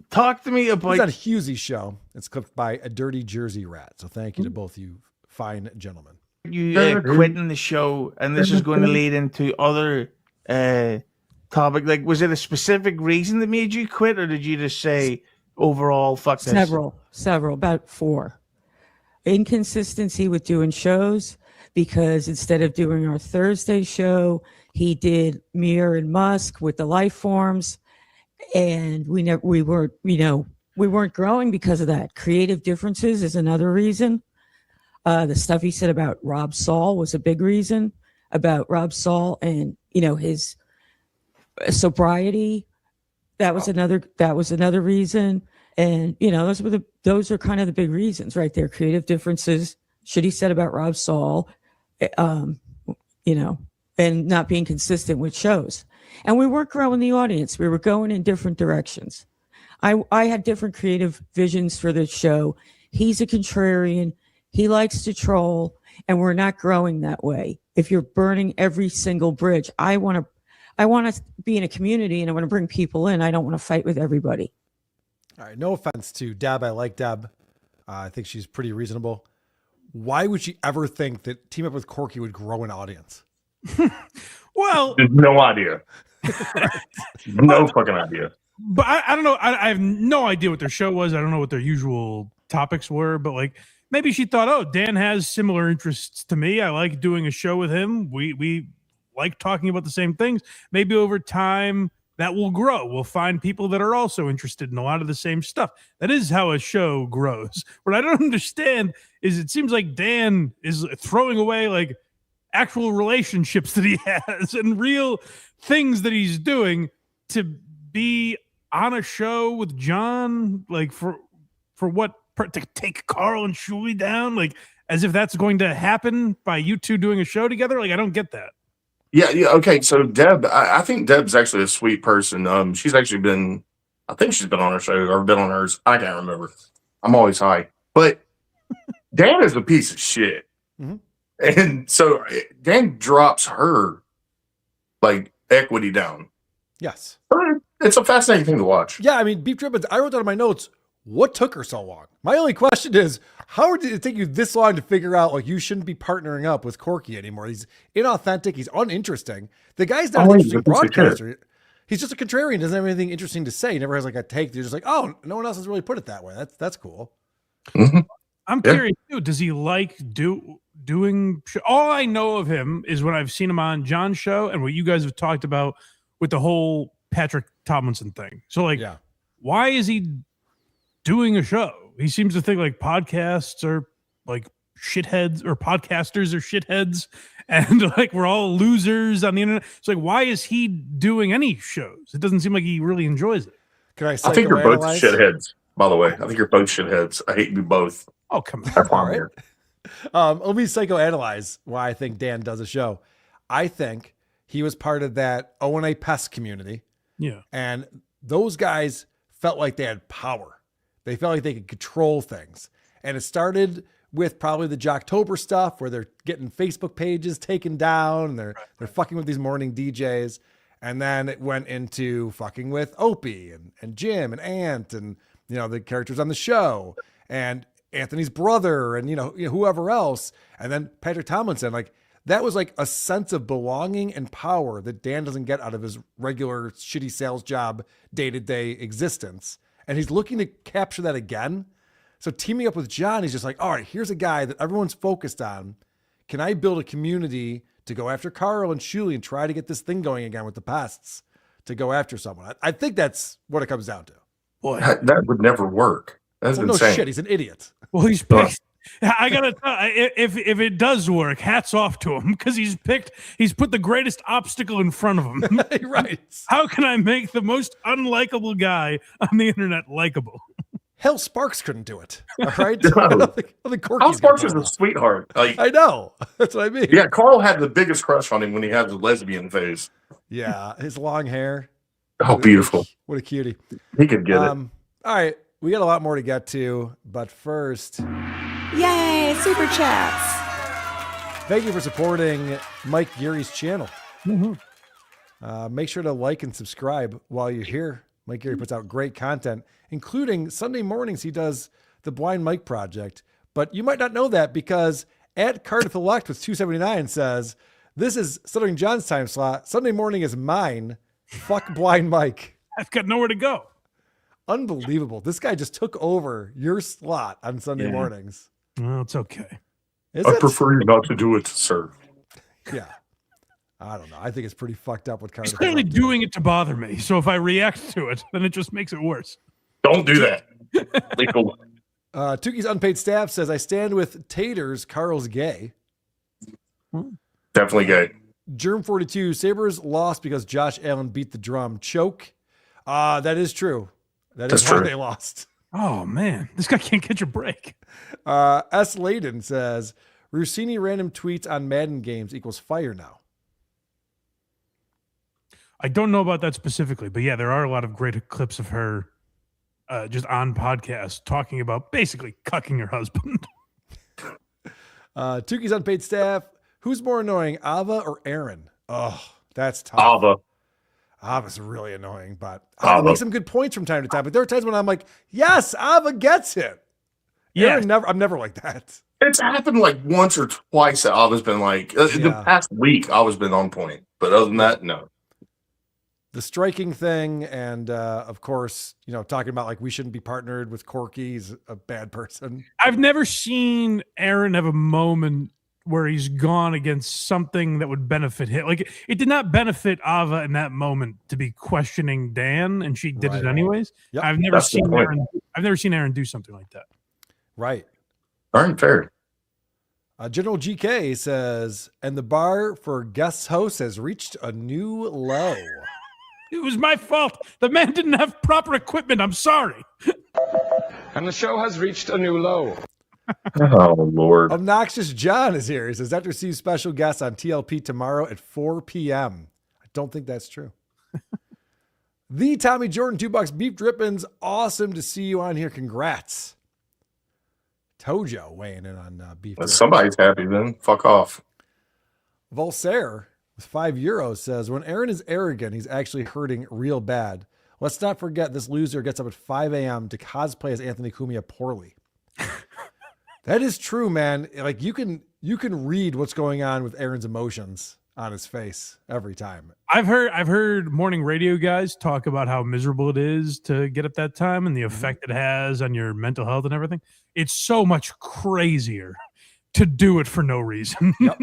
talk to me about... It's on Hughesy's show. It's clipped by a dirty Jersey rat. So thank you to both you fine gentlemen. You quitting the show, and this is going to lead into other topic. Like, was it a specific reason that made you quit, or did you just say overall, fuck this? Several, about 4. Inconsistency with doing shows, because instead of doing our Thursday show, he did Mir and Musk with the life forms. And we weren't growing because of that. Creative differences is another reason. The stuff he said about Rob Saul was a big reason, about Rob Saul and his sobriety. That was another reason. And those are kind of the big reasons right there. Creative differences, shit he said about Rob Saul, and not being consistent with shows. And we weren't growing the audience. We were going in different directions. I had different creative visions for the show. He's a contrarian. He likes to troll, and we're not growing that way. If you're burning every single bridge, I want to be in a community, and I want to bring people in. I don't want to fight with everybody. All right. No offense to Deb. I like Deb. I think she's pretty reasonable. Why would she ever think that team up with Corky would grow an audience? Well, no idea. No fucking idea. But I don't know. I have no idea what their show was. I don't know what their usual topics were. But like maybe she thought, oh, Dan has similar interests to me. I like doing a show with him. We like talking about the same things. Maybe over time that will grow. We'll find people that are also interested in a lot of the same stuff. That is how a show grows. What I don't understand is it seems like Dan is throwing away like actual relationships that he has and real things that he's doing to be on a show with John, like for what, to take Karl and Shui down, like as if that's going to happen by you two doing a show together. Like, I don't get that. Yeah. Okay. So Deb, I think Deb's actually a sweet person. She's actually been, I think she's been on her show or been on hers. I can't remember. I'm always high, but Dan is a piece of shit. Mm-hmm. And so Dan drops her like equity down. Yes. It's a fascinating thing to watch. Yeah. I mean, Beef Drippins, I wrote down in my notes, what took her so long? My only question is, how did it take you this long to figure out like you shouldn't be partnering up with Corky anymore? He's inauthentic. He's uninteresting. The guy's not an interesting broadcaster. He's just a contrarian. Doesn't have anything interesting to say. He never has like a take. They're just like, oh, no one else has really put it that way. That's cool. Mm-hmm. I'm curious too. Does he like doing? All I know of him is when I've seen him on John's show and what you guys have talked about with the whole Patrick Tomlinson thing. So like, why is he doing a show? He seems to think like podcasts are like shitheads, or podcasters are shitheads, and like we're all losers on the internet. It's like, why is he doing any shows? It doesn't seem like he really enjoys it. Can I think you're both shitheads, by the way. I think you're both shitheads. I hate you both. Oh, come on. That's why I'm here. Let me psychoanalyze why I think Dan does a show. I think he was part of that O&A Pest community. Yeah. And those guys felt like they had power. They felt like they could control things. And it started with probably the Jocktober stuff where they're getting Facebook pages taken down and they're fucking with these morning DJs. And then it went into fucking with Opie and Jim and Ant and, the characters on the show and Anthony's brother and, whoever else. And then Patrick Tomlinson, like that was like a sense of belonging and power that Dan doesn't get out of his regular shitty sales job, day-to-day existence. And he's looking to capture that again. So teaming up with John, he's just like, all right, here's a guy that everyone's focused on. Can I build a community to go after Karl and Shuli and try to get this thing going again with the pests to go after someone? I think that's what it comes down to. Boy, that would never work. That's well, no insane. shit. He's an idiot. well, he's picked. I gotta tell, if it does work, hats off to him because he's put the greatest obstacle in front of him. Right. How can I make the most unlikable guy on the internet likable? Hell, Sparks couldn't do it. All right. No. I don't think Corky's Al Sparks gonna is do a it. sweetheart. Like, I know. That's what I mean. yeah, Karl had the biggest crush on him when he had the lesbian face. Yeah. His long hair. Oh, beautiful. What a cutie. He could get it. All right. We got a lot more to get to, but first, Yay, super chats. thank you for supporting Mike Geary's channel. Mm-hmm. Make sure to like and subscribe while you're here. Mike Geary puts out great content, including Sunday mornings. He does the Blind Mike Project, but you might not know that because at Cardiff Elect with 279 says, this is Stuttering John's time slot. Sunday morning is mine. Fuck Blind Mike. I've got nowhere to go. Unbelievable. This guy just took over your slot on Sunday mornings. Well, it's okay. Is I it? prefer you not to do it, sir. Yeah. I don't know. I think it's pretty fucked up with Cardiff. He's clearly Elect. doing it to bother me. So if I react to it, then it just makes it worse. Don't do that. Legal. Tuki's unpaid staff says, I stand with Taters. Carl's gay. Definitely gay. Germ 42, Sabres lost because Josh Allen beat the drum. Choke. That is true. That is That's why true. they lost. Oh, man. This guy can't catch a break. S. Layden says, Rossini random tweets on Madden games equals fire now. I don't know about that specifically, but yeah, there are a lot of great clips of her just on podcasts talking about basically cucking her husband. Tuki's unpaid staff. Who's more annoying, Ava or Aaron? Oh, that's tough. Ava. Ava's really annoying, but Ava. Ava makes some good points from time to time. But there are times when I'm like, yes, Ava gets it. Yeah. Aaron I'm never like that. It's happened like once or twice that Ava's been like, the past week, Ava's been on point. But other than that, no. The striking thing, and of course, talking about like we shouldn't be partnered with Corky. He's a bad person. I've never seen Aaron have a moment where he's gone against something that would benefit him. Like it did not benefit Ava in that moment to be questioning Dan, and she did it anyways. Yep. I've never That's the seen point. Aaron. I've never seen Aaron do something like that. Right. All right, fair. General GK says, and the bar for guest hosts has reached a new low. It was my fault. The man didn't have proper equipment. I'm sorry. And the show has reached a new low. Oh, Lord. Obnoxious John is here. He says, Dr. C's special guest on TLP tomorrow at 4 p.m. I don't think that's true. The Tommy Jordan 2 Beef Drippins. Awesome to see you on here. Congrats. Tojo weighing in on Beef Drippins. Somebody's happy then. Fuck off. Volsaire with €5 says, when Aaron is arrogant, he's actually hurting real bad. Let's not forget this loser gets up at 5 a.m. to cosplay as Anthony Cumia poorly. That is true, man. Like you can read what's going on with Aaron's emotions on his face every time. I've heard morning radio guys talk about how miserable it is to get up that time and the effect it has on your mental health and everything. It's so much crazier to do it for no reason. Yep.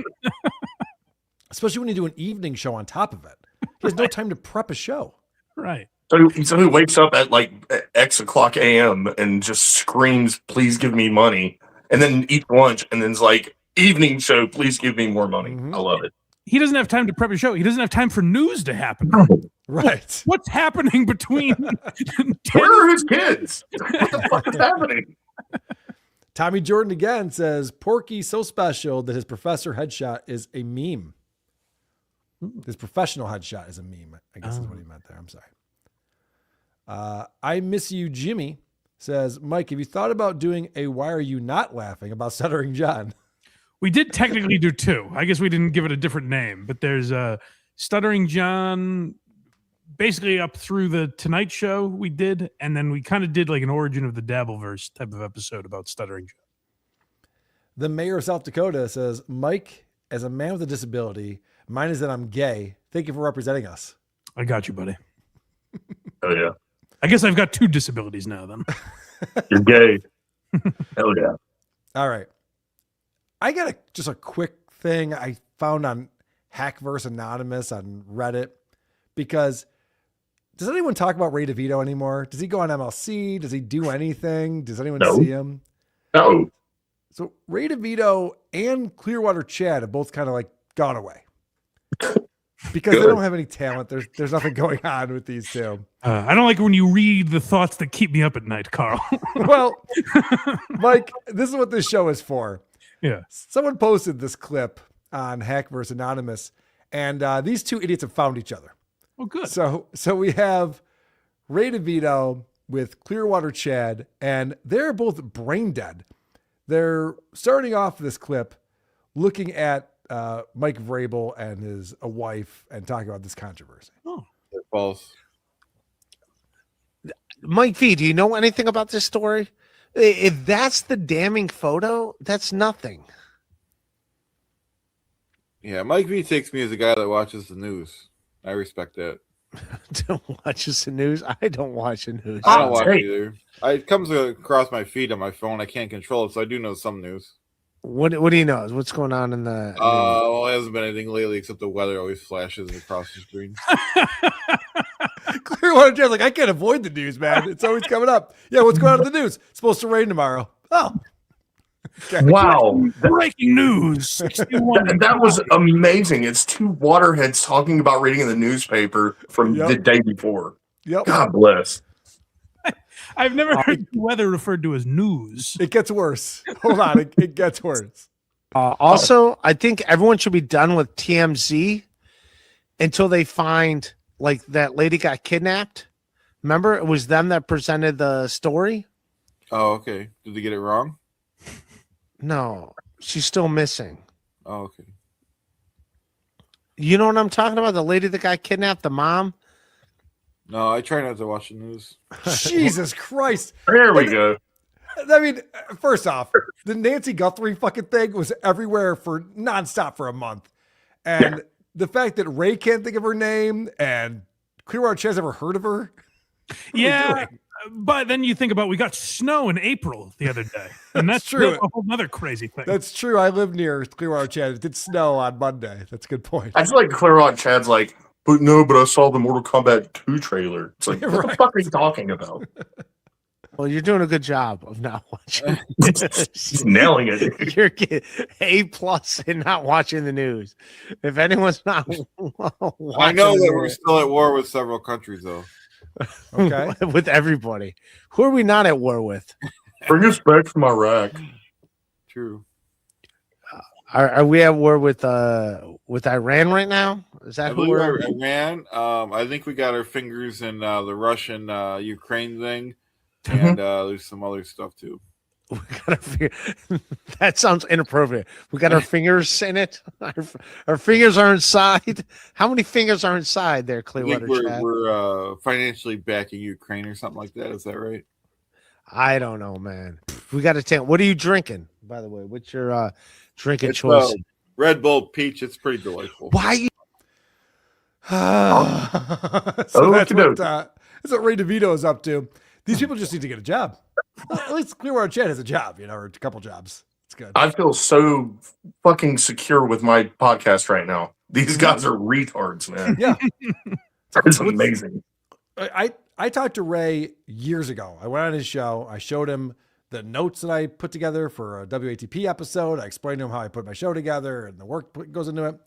Especially when you do an evening show on top of it. He has no time to prep a show. Right. So he wakes up at like X o'clock a.m. and just screams, please give me money. And then eats lunch and then's like, evening show, please give me more money. I love it. He doesn't have time to prep a show. He doesn't have time for news to happen. Right. What's happening between? Where are his kids? What the fuck is happening? Tommy Jordan again says, Porky so special that his professor headshot is a meme. His professional headshot is a meme, I guess is what he meant there. I'm sorry. I miss you, Jimmy says, Mike, have you thought about doing a Why Are You Not Laughing about Stuttering John? We did technically do two. I guess we didn't give it a different name, but there's Stuttering John, basically up through the Tonight Show we did, and then we kind of did like an origin of the Dabbleverse type of episode about Stuttering John. The mayor of South Dakota says, Mike, as a man with a disability, mine is that I'm gay. Thank you for representing us. I got you, buddy. Oh yeah, I guess I've got 2 disabilities now then. you're gay. Hell yeah. All right. I got just a quick thing I found on Hackverse Anonymous on Reddit, because does anyone talk about Ray DeVito anymore? Does he go on MLC? Does he do anything? Does anyone see him? No. So Ray DeVito and Clearwater Chad have both kind of like gone away because they don't have any talent. There's nothing going on with these two. I don't like when you read the thoughts that keep me up at night, Carl. Well, Mike, this is what this show is for. Yeah. Someone posted this clip on Hackverse Anonymous, and these 2 idiots have found each other. Oh, good. So we have Ray DeVito with Clearwater Chad, and they're both brain dead. They're starting off this clip looking at Mike Vrabel and his wife and talking about this controversy. Oh, false. Mike V, do you know anything about this story? If that's the damning photo, that's nothing. Yeah, Mike V takes me as a guy that watches the news. I respect that. Don't watch the news. I don't watch the news. I don't watch it either. It comes across my feed on my phone. I can't control it, so I do know some news. What do you know? What's going on in the? Well, it hasn't been anything lately except the weather always flashes across the screen. Clearwater Chad's like, I can't avoid the news, man. It's always coming up. Yeah, what's going on in the news? It's supposed to rain tomorrow. Oh. Okay. Wow. Breaking news. That was amazing. It's 2 waterheads talking about reading in the newspaper from the day before. Yep. God bless. I've never heard the weather referred to as news. It gets worse. Hold on. It gets worse. Also, I think everyone should be done with TMZ until they find like that lady got kidnapped. Remember, it was them that presented the story. Oh, okay. Did they get it wrong? No, she's still missing. Oh, okay. You know what I'm talking about? The lady that got kidnapped, the mom? No, I try not to watch the news. Jesus Christ. There we go. I mean, first off, the Nancy Guthrie fucking thing was everywhere for nonstop for a month. And the fact that Ray can't think of her name and Clearwater Chad's ever heard of her. Yeah. But then you think about we got snow in April the other day. And that's true. A whole other crazy thing. That's true. I live near Clearwater Chad. It did snow on Monday. That's a good point. I feel like Clearwater Chad's like, but I saw the Mortal Kombat 2 trailer. It's like, what the fuck are you talking about? Well, you're doing a good job of not watching. He's nailing it. You're getting A+ in not watching the news. If anyone's not watching, I know that we're still at war with several countries, though. Okay. With everybody. Who are we not at war with? Bring us back from Iraq. True. Are we at war with Iran right now? Is that who we're at? Iran? I think we got our fingers in the Russian Ukraine thing, and there's some other stuff too. We got that sounds inappropriate. We got our fingers in it. Our fingers are inside. How many fingers are inside there, Clearwater Chad? We're financially backing Ukraine or something like that. Is that right? I don't know, man. We got to take. What are you drinking, by the way? What's your drinking choice? Red Bull Peach. It's pretty delightful. Why you? So that's what Ray DeVito is up to. These people just need to get a job. At least Clearwater Chad has a job, or a couple jobs. It's good. I feel so fucking secure with my podcast right now. These guys are retards, man. Yeah. It's amazing. I talked to Ray years ago. I went on his show. I showed him the notes that I put together for a WATP episode. I explained to him how I put my show together and the work that goes into it.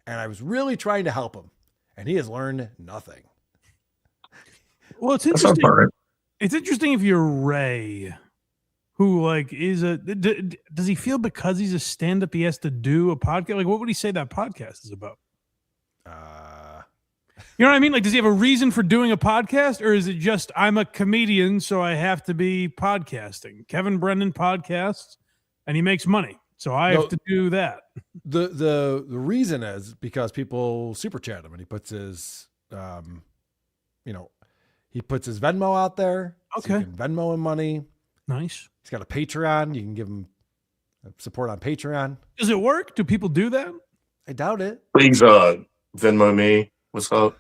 And I was really trying to help him. And he has learned nothing. Well, it's interesting. It's interesting if you're Ray, who does he feel because he's a stand-up he has to do a podcast? Like, what would he say that podcast is about? You know what I mean? Like, does he have a reason for doing a podcast, or is it just I'm a comedian, so I have to be podcasting? Kevin Brennan podcasts, and he makes money, so I have to do that. The reason is because people super chat him, and he puts his he puts his Venmo out there. Okay. So you can Venmo him money. Nice. He's got a Patreon. You can give him Support on Patreon. Does it work? Do people do that? I doubt it. Please Venmo me. What's up?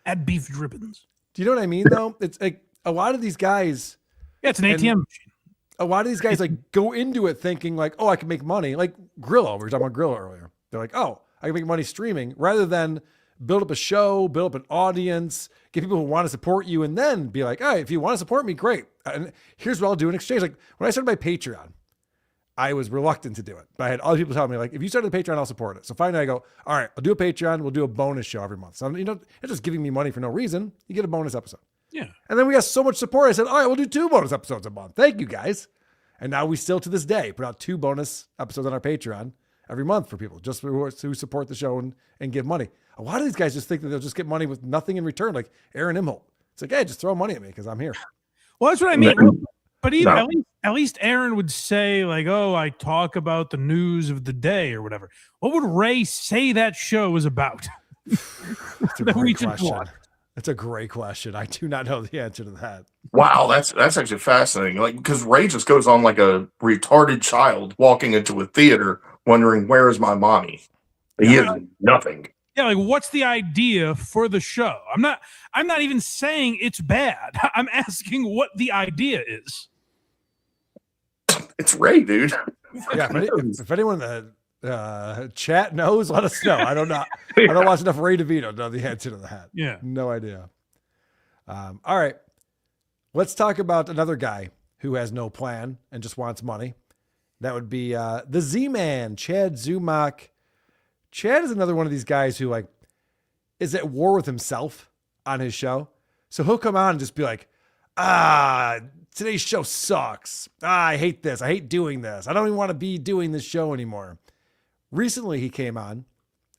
At Beef Drippins. Do you know what I mean, though? It's like a lot of these guys. Yeah, it's an ATM machine. A lot of these guys like go into it thinking like, oh, I can make money. Like Grillo. We were talking about Grillo earlier. They're like, oh, I can make money streaming, rather than build up a show, build up an audience, get people who want to support you, and then be like, all right, if you want to support me, great. And here's what I'll do in exchange. Like when I started my Patreon, I was reluctant to do it, but I had other people telling me like, if you started a Patreon, I'll support it. So finally I go, all right, I'll do a Patreon. We'll do a bonus show every month. So, it's just giving me money for no reason. You get a bonus episode. Yeah. And then we got so much support. I said, all right, we'll do 2 bonus episodes a month. Thank you guys. And now we still to this day put out 2 bonus episodes on our Patreon every month for people just who support the show and give money. A lot of these guys just think that they'll just get money with nothing in return. Like Aaron Imholt. It's like, hey, just throw money at me because I'm here. Well, that's what I mean. But even at least Aaron would say like, "Oh, I talk about the news of the day or whatever." What would Ray say that show was about? That's a great question. That's a great question. I do not know the answer to that. Wow, that's actually fascinating. Like, because Ray just goes on like a retarded child walking into a theater, wondering where is my mommy. He has nothing. Yeah, like what's the idea for the show? I'm not even saying it's bad. I'm asking what the idea is. It's Ray, dude. Yeah, if anyone in the chat knows, let us know. I don't know. I don't watch enough Ray DeVito to know the answer to that. Yeah. No idea. All right. Let's talk about another guy who has no plan and just wants money. That would be the Z-Man, Chad Zumock. Chad is another one of these guys who like is at war with himself on his show. So he'll come on and just be like, today's show sucks. I hate this. I hate doing this. I don't even want to be doing this show anymore. Recently, he came on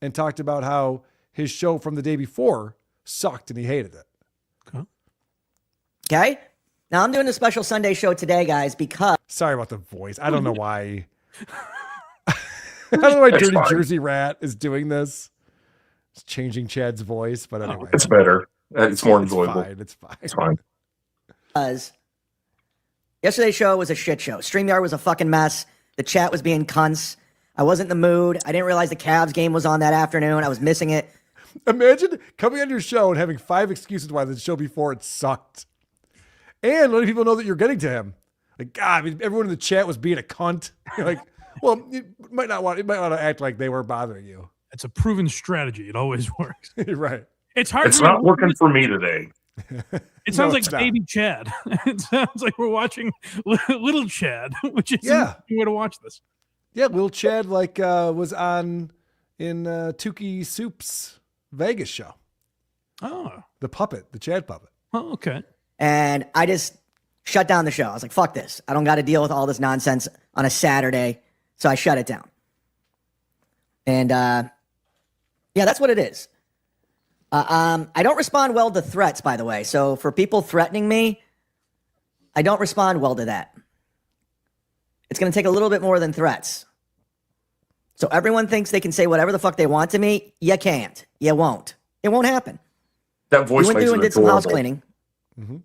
and talked about how his show from the day before sucked and he hated it. Okay. Now I'm doing a special Sunday show today, guys, because... Sorry about the voice. I don't know why. I don't know why Dirty Jersey Rat is doing this. It's changing Chad's voice, but anyway. It's better. It's more enjoyable. It's fine. It's fine. Because yesterday's show was a shit show. StreamYard was a fucking mess. The chat was being cunts. I wasn't in the mood. I didn't realize the Cavs game was on that afternoon. I was missing it. Imagine coming on your show and having 5 excuses why the show before it sucked. And letting people know that you're getting to him. Like, God, I mean, everyone in the chat was being a cunt. You're like, well, you might not want to act like they were bothering you. It's a proven strategy. It always works. Right. It's hard. It's not working for me today. It sounds like baby Chad. It sounds like we're watching little Chad, which is a way to watch this. Yeah, little Chad was on in Tukey Soup's Vegas show. Oh. The puppet, the Chad puppet. Oh, okay. And I just shut down the show. I was like, fuck this. I don't got to deal with all this nonsense on a Saturday. So I shut it down. And yeah, that's what it is. I don't respond well to threats, by the way. So for people threatening me, I don't respond well to that. It's going to take a little bit more than threats. So everyone thinks they can say whatever the fuck they want to me. You can't. You won't. It won't happen. That voice you went through and did some house cleaning. Mm-hmm.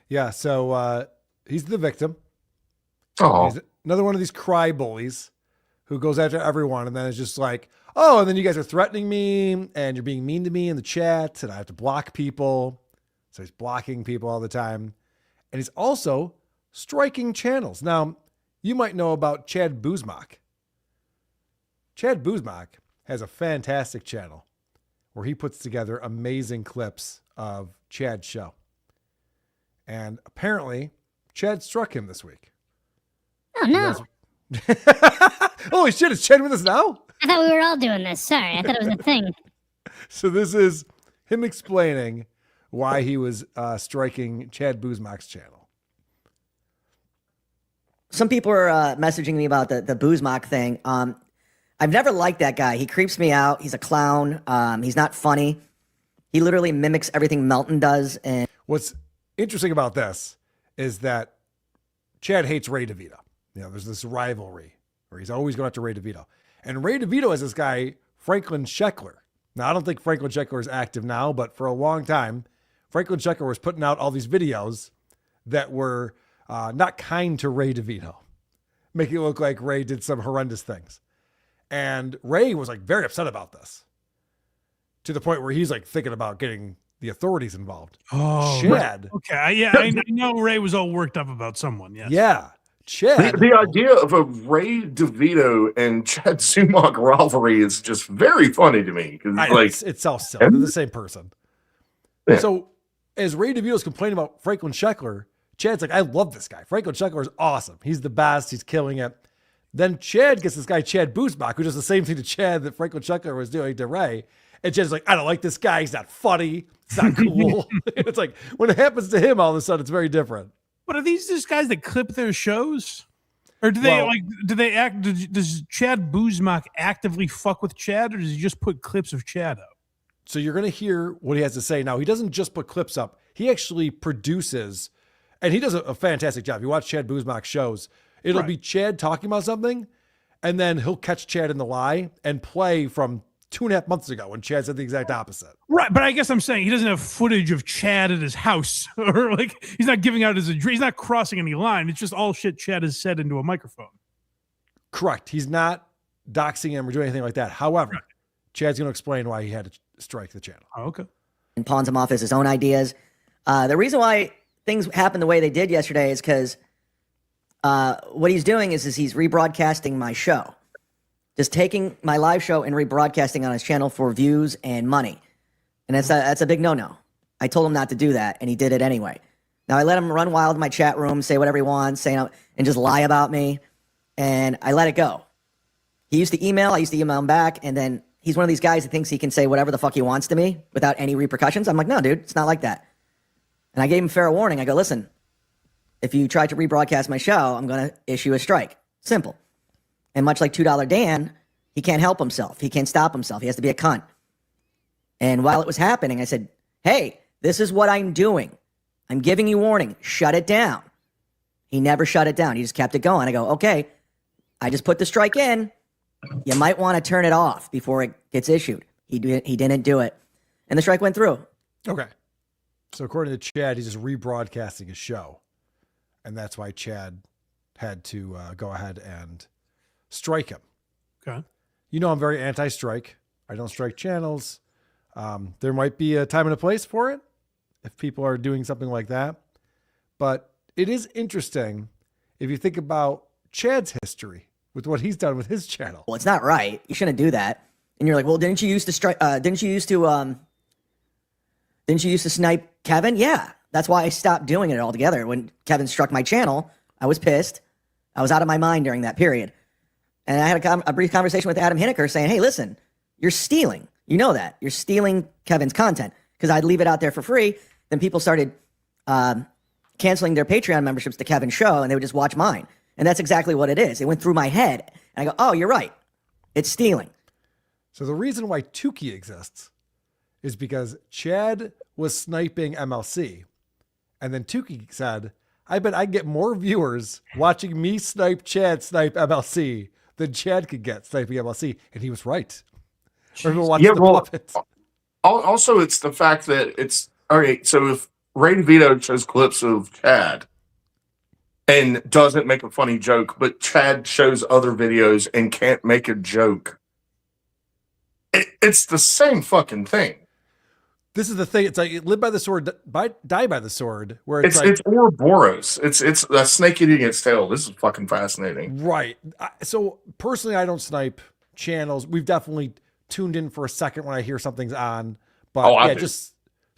Yeah, so he's the victim. Oh, he's another one of these cry bullies who goes after everyone and then is just like, oh, and then you guys are threatening me and you're being mean to me in the chat and I have to block people. So he's blocking people all the time. And he's also striking channels. Now, you might know about Chad Zumock. Chad Zumock has a fantastic channel where he puts together amazing clips of Chad's show. And apparently, Chad struck him this week. Oh, no. Holy shit, is Chad with us now? I thought we were all doing this. Sorry, I thought it was a thing. So this is him explaining why he was striking Chad Zumock's channel. Some people are messaging me about the Zumock thing. I've never liked that guy. He creeps me out. He's a clown. He's not funny. He literally mimics everything Melton does. And what's interesting about this is that Chad hates Ray DeVito. You know, there's this rivalry where he's always going after Ray DeVito. And Ray DeVito has this guy, Franklin Sheckler. Now, I don't think Franklin Sheckler is active now, but for a long time, Franklin Sheckler was putting out all these videos that were not kind to Ray DeVito, making it look like Ray did some horrendous things. And Ray was like very upset about this, to the point where he's like thinking about getting the authorities involved. Oh, Chad. Okay. Yeah, I know Ray was all worked up about someone. Yes. Yeah. Chad. The idea of a Ray DeVito and Chad Zumock rivalry is just very funny to me. It's all silly. They're the same person. Yeah. So as Ray DeVito's complaining about Franklin Sheckler, Chad's like, I love this guy. Franklin Sheckler is awesome. He's the best. He's killing it. Then Chad gets this guy, Chad Boozbach, who does the same thing to Chad that Franklin Sheckler was doing to Ray. And Chad's like, I don't like this guy. He's not funny. It's not cool. It's like, when it happens to him, all of a sudden, it's very different. But are these just guys that clip their shows? Or does Chad Boozbach actively fuck with Chad, or does he just put clips of Chad up? So you're going to hear what he has to say. Now, he doesn't just put clips up. He actually produces, and he does a fantastic job. You watch Chad Boozbach's shows, it'll be Chad talking about something, and then he'll catch Chad in the lie and play from 2.5 months ago when Chad said the exact opposite. Right, but I guess I'm saying he doesn't have footage of Chad at his house, or like he's not giving out his address. He's not crossing any line. It's just all shit Chad has said into a microphone. Correct. He's not doxing him or doing anything like that. However, Chad's going to explain why he had to strike the channel. Oh, okay. And pawns him off as his own ideas. The reason why things happened the way they did yesterday is because what he's doing is he's rebroadcasting my show. Just taking my live show and rebroadcasting on his channel for views and money. And that's a big no-no. I told him not to do that, and he did it anyway. Now, I let him run wild in my chat room, say whatever he wants, and just lie about me, and I let it go. He used to email, I used to email him back, and then he's one of these guys that thinks he can say whatever the fuck he wants to me without any repercussions. I'm like, no, dude, it's not like that. And I gave him fair warning. I go, listen, if you try to rebroadcast my show, I'm going to issue a strike. Simple. And much like $2 Dan, he can't help himself. He can't stop himself. He has to be a cunt. And while it was happening, I said, hey, this is what I'm doing. I'm giving you warning. Shut it down. He never shut it down. He just kept it going. I go, okay, I just put the strike in. You might want to turn it off before it gets issued. He didn't do it. And the strike went through. Okay. So according to Chad, he's just rebroadcasting his show. And that's why Chad had to go ahead and strike him. Okay. You know, I'm very anti-strike. I don't strike channels. There might be a time and a place for it if people are doing something like that. But it is interesting if you think about Chad's history with what he's done with his channel. Well, it's not right. You shouldn't do that. And you're like, well, didn't you used to strike? Didn't you used to snipe Kevin? Yeah, that's why I stopped doing it altogether. When Kevin struck my channel, I was pissed. I was out of my mind during that period. And I had a brief conversation with Adam Hineker saying, hey, listen, you're stealing. You know that. You're stealing Kevin's content. Because I'd leave it out there for free. Then people started canceling their Patreon memberships to Kevin's show, and they would just watch mine. And that's exactly what it is. It went through my head. And I go, oh, you're right. It's stealing. So the reason why Tukey exists is because Chad was sniping MLC. And then Tukey said, I bet I get more viewers watching me snipe Chad snipe MLC than Chad could get sniping MLC. And he was right. Also, it's the fact that it's all right. So if Ray DeVito shows clips of Chad and doesn't make a funny joke, but Chad shows other videos and can't make a joke, it's the same fucking thing. This is the thing. It's like live by the sword, die by the sword. Where it's Ouroboros. It's a snake eating its tail. This is fucking fascinating. Right. So personally, I don't snipe channels. We've definitely tuned in for a second when I hear something's on. But just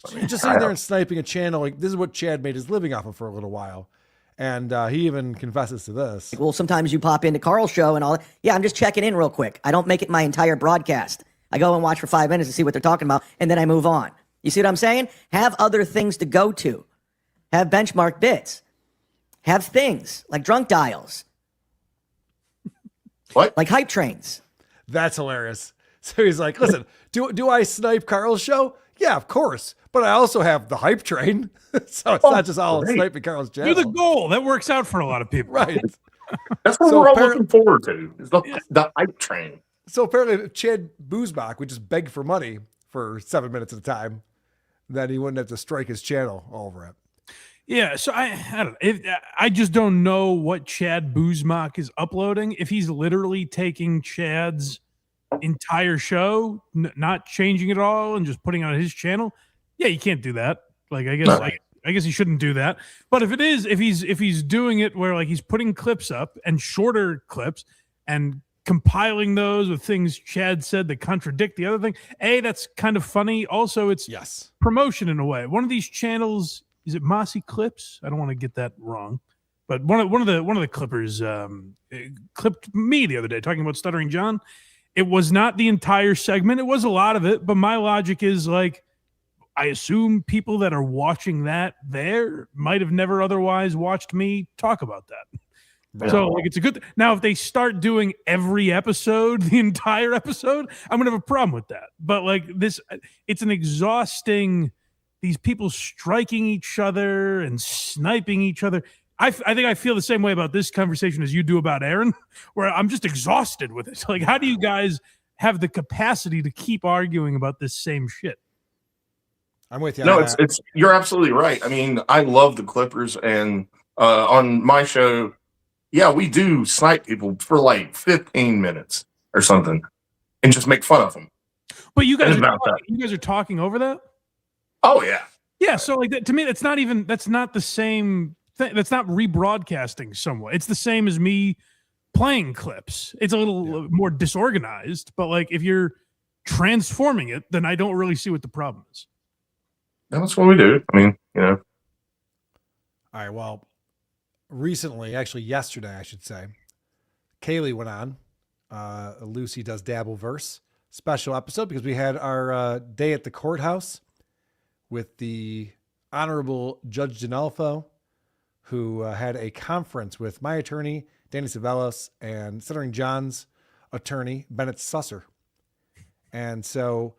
sitting there and sniping a channel. Like this is what Chad made his living off of for a little while. And he even confesses to this. Well, sometimes you pop into Karl's show and all that. Yeah, I'm just checking in real quick. I don't make it my entire broadcast. I go and watch for 5 minutes to see what they're talking about, and then I move on. You see what I'm saying? Have other things to go to. Have benchmark bits. Have things like drunk dials. What? Like hype trains. That's hilarious. So he's like, listen, do I snipe Karl's show? Yeah, of course. But I also have the hype train. So it's not just all sniping Karl's channel. You're the goal. That works out for a lot of people. Right. That's what we're all looking forward to. Is the hype train. So apparently Chad Boozbach would just beg for money for 7 minutes at a time. Then he wouldn't have to strike his channel all over it. Yeah, so I don't know. I just don't know what Chad Zumock is uploading. If he's literally taking Chad's entire show, not changing it all and just putting it on his channel, yeah, you can't do that. Like, I guess he shouldn't do that. But if he's doing it where like he's putting clips up and shorter clips and compiling those with things Chad said that contradict the other thing, that's kind of funny. Also, it's promotion in a way. One of these channels. Is it Mossy Clips? I don't want to get that wrong, but one of the clippers clipped me the other day talking about Stuttering John. It was not the entire segment; it was a lot of it. But my logic is like, I assume people that are watching that there might have never otherwise watched me talk about that. Right. So like, it's a good. Now, if they start doing every episode, the entire episode, I'm gonna have a problem with that. But like this, it's an exhausting. These people striking each other and sniping each other. I think I feel the same way about this conversation as you do about Aaron, where I'm just exhausted with it. Like, how do you guys have the capacity to keep arguing about this same shit? I'm with you. No, it's you're absolutely right. I mean, I love the Clippers, and on my show, yeah, we do snipe people for like 15 minutes or something, and just make fun of them. But you guys are talking over that. Oh yeah, yeah. So like that, to me, that's not the same thing. That's not rebroadcasting somewhat. It's the same as me playing clips. It's a little more disorganized, but like if you're transforming it, then I don't really see what the problem is. That's what we do. I mean, All right. Well, recently, actually yesterday, I should say, Kaylee went on Lucy Does Dabbleverse special episode because we had our day at the courthouse with the Honorable Judge Denalfo, who had a conference with my attorney, Danny Savelos, and Stuttering John's attorney, Bennett Susser. And so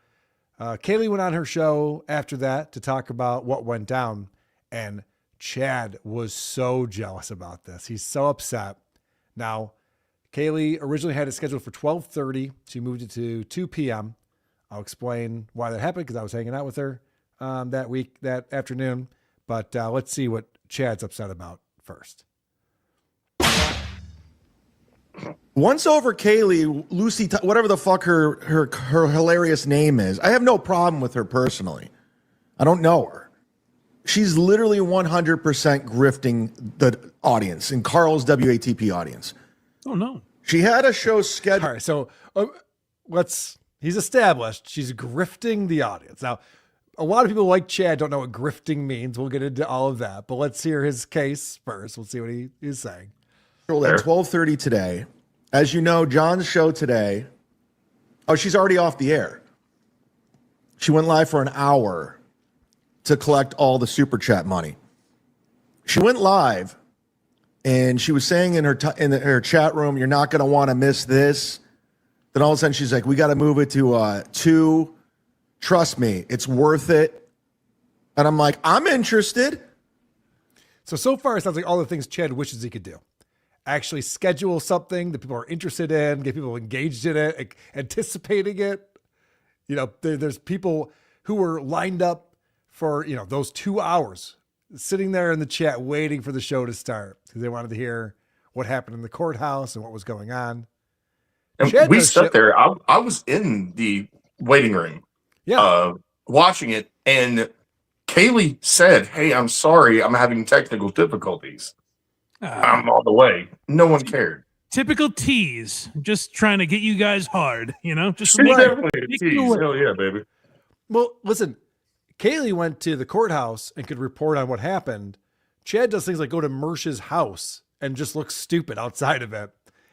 Kaylee went on her show after that to talk about what went down. And Chad was so jealous about this. He's so upset. Now, Kaylee originally had it scheduled for 12:30. She moved it to 2 p.m. I'll explain why that happened because I was hanging out with her that afternoon. But let's see what Chad's upset about first. Once over Kaylee, Lucy, whatever the fuck her hilarious name is, I have no problem with her personally. I don't know her. She's literally 100% grifting the audience and Karl's WATP audience. Oh no. She had a show scheduled. All right, so he's established she's grifting the audience. Now, a lot of people like Chad don't know what grifting means. We'll get into all of that, but let's hear his case first. We'll see what he is saying. At 12:30 today. As you know, John's show today. Oh, she's already off the air. She went live for an hour to collect all the super chat money. She went live, and she was saying in her chat room, "You're not going to want to miss this." Then all of a sudden, she's like, "We got to move it to 2. Trust me, it's worth it." And I'm like, I'm interested. So far, it sounds like all the things Chad wishes he could do. Actually schedule something that people are interested in, get people engaged in it, anticipating it. You know, there's people who were lined up for, those 2 hours sitting there in the chat waiting for the show to start because they wanted to hear what happened in the courthouse and what was going on. And we sat there. I was in the waiting room. Yeah. Watching it, and Kaylee said, "Hey, I'm sorry, I'm having technical difficulties. I'm on the way." No one cared. Typical tease, just trying to get you guys hard, Just definitely a tease. Hell yeah, baby. Well, listen, Kaylee went to the courthouse and could report on what happened. Chad does things like go to Mersh's house and just look stupid outside of it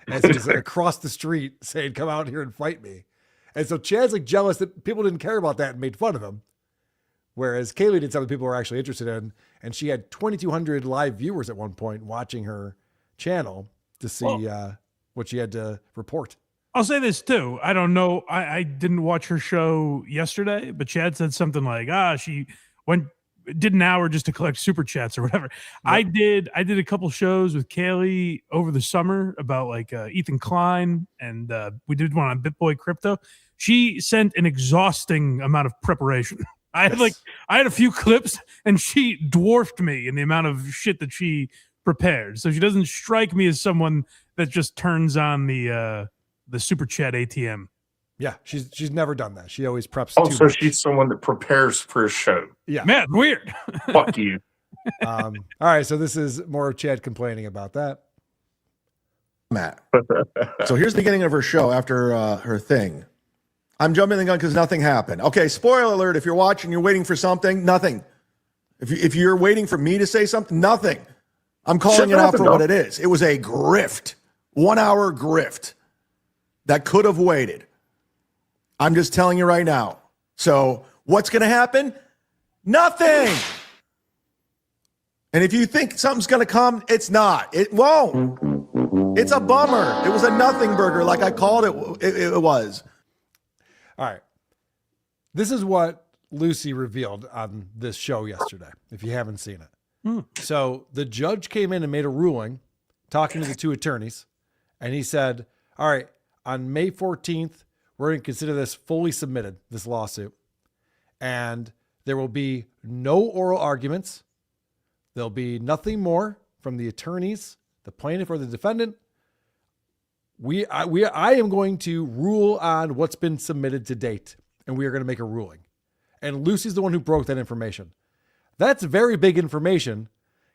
as he's across the street saying, "Come out here and fight me." And so Chad's like jealous that people didn't care about that and made fun of him. Whereas Kaylee did something people were actually interested in. And she had 2,200 live viewers at one point watching her channel to see what she had to report. I'll say this too. I don't know. I didn't watch her show yesterday, but Chad said something like, she did an hour just to collect super chats or whatever. Yep. I did a couple shows with Kaylee over the summer about like Ethan Klein, and we did one on BitBoy Crypto. She sent an exhausting amount of preparation. I had a few clips, and she dwarfed me in the amount of shit that she prepared. So she doesn't strike me as someone that just turns on the super chat ATM. Yeah, she's never done that. She always preps. Oh, too so much. she's someone that prepares for a show. Yeah, man, weird. Fuck you. All right, so this is more of Chad complaining about that. Matt. So here's the beginning of her show after her thing. I'm jumping the gun because nothing happened. Okay, spoiler alert. If you're watching, you're waiting for something, nothing. If you're waiting for me to say something, nothing. I'm calling it out for what it is. It was a grift, 1 hour grift that could have waited. I'm just telling you right now. So what's going to happen? Nothing. And if you think something's going to come, it's not. It won't. It's a bummer. It was a nothing burger like I called it. It was. All right. This is what Lucy revealed on this show yesterday, if you haven't seen it. So the judge came in and made a ruling talking to the two attorneys, and he said, all right, on May 14th, we're going to consider this fully submitted, this lawsuit, and there will be no oral arguments. There'll be nothing more from the attorneys, the plaintiff or the defendant. I am going to rule on what's been submitted to date, and we are going to make a ruling. And Lucy's the one who broke that information. That's very big information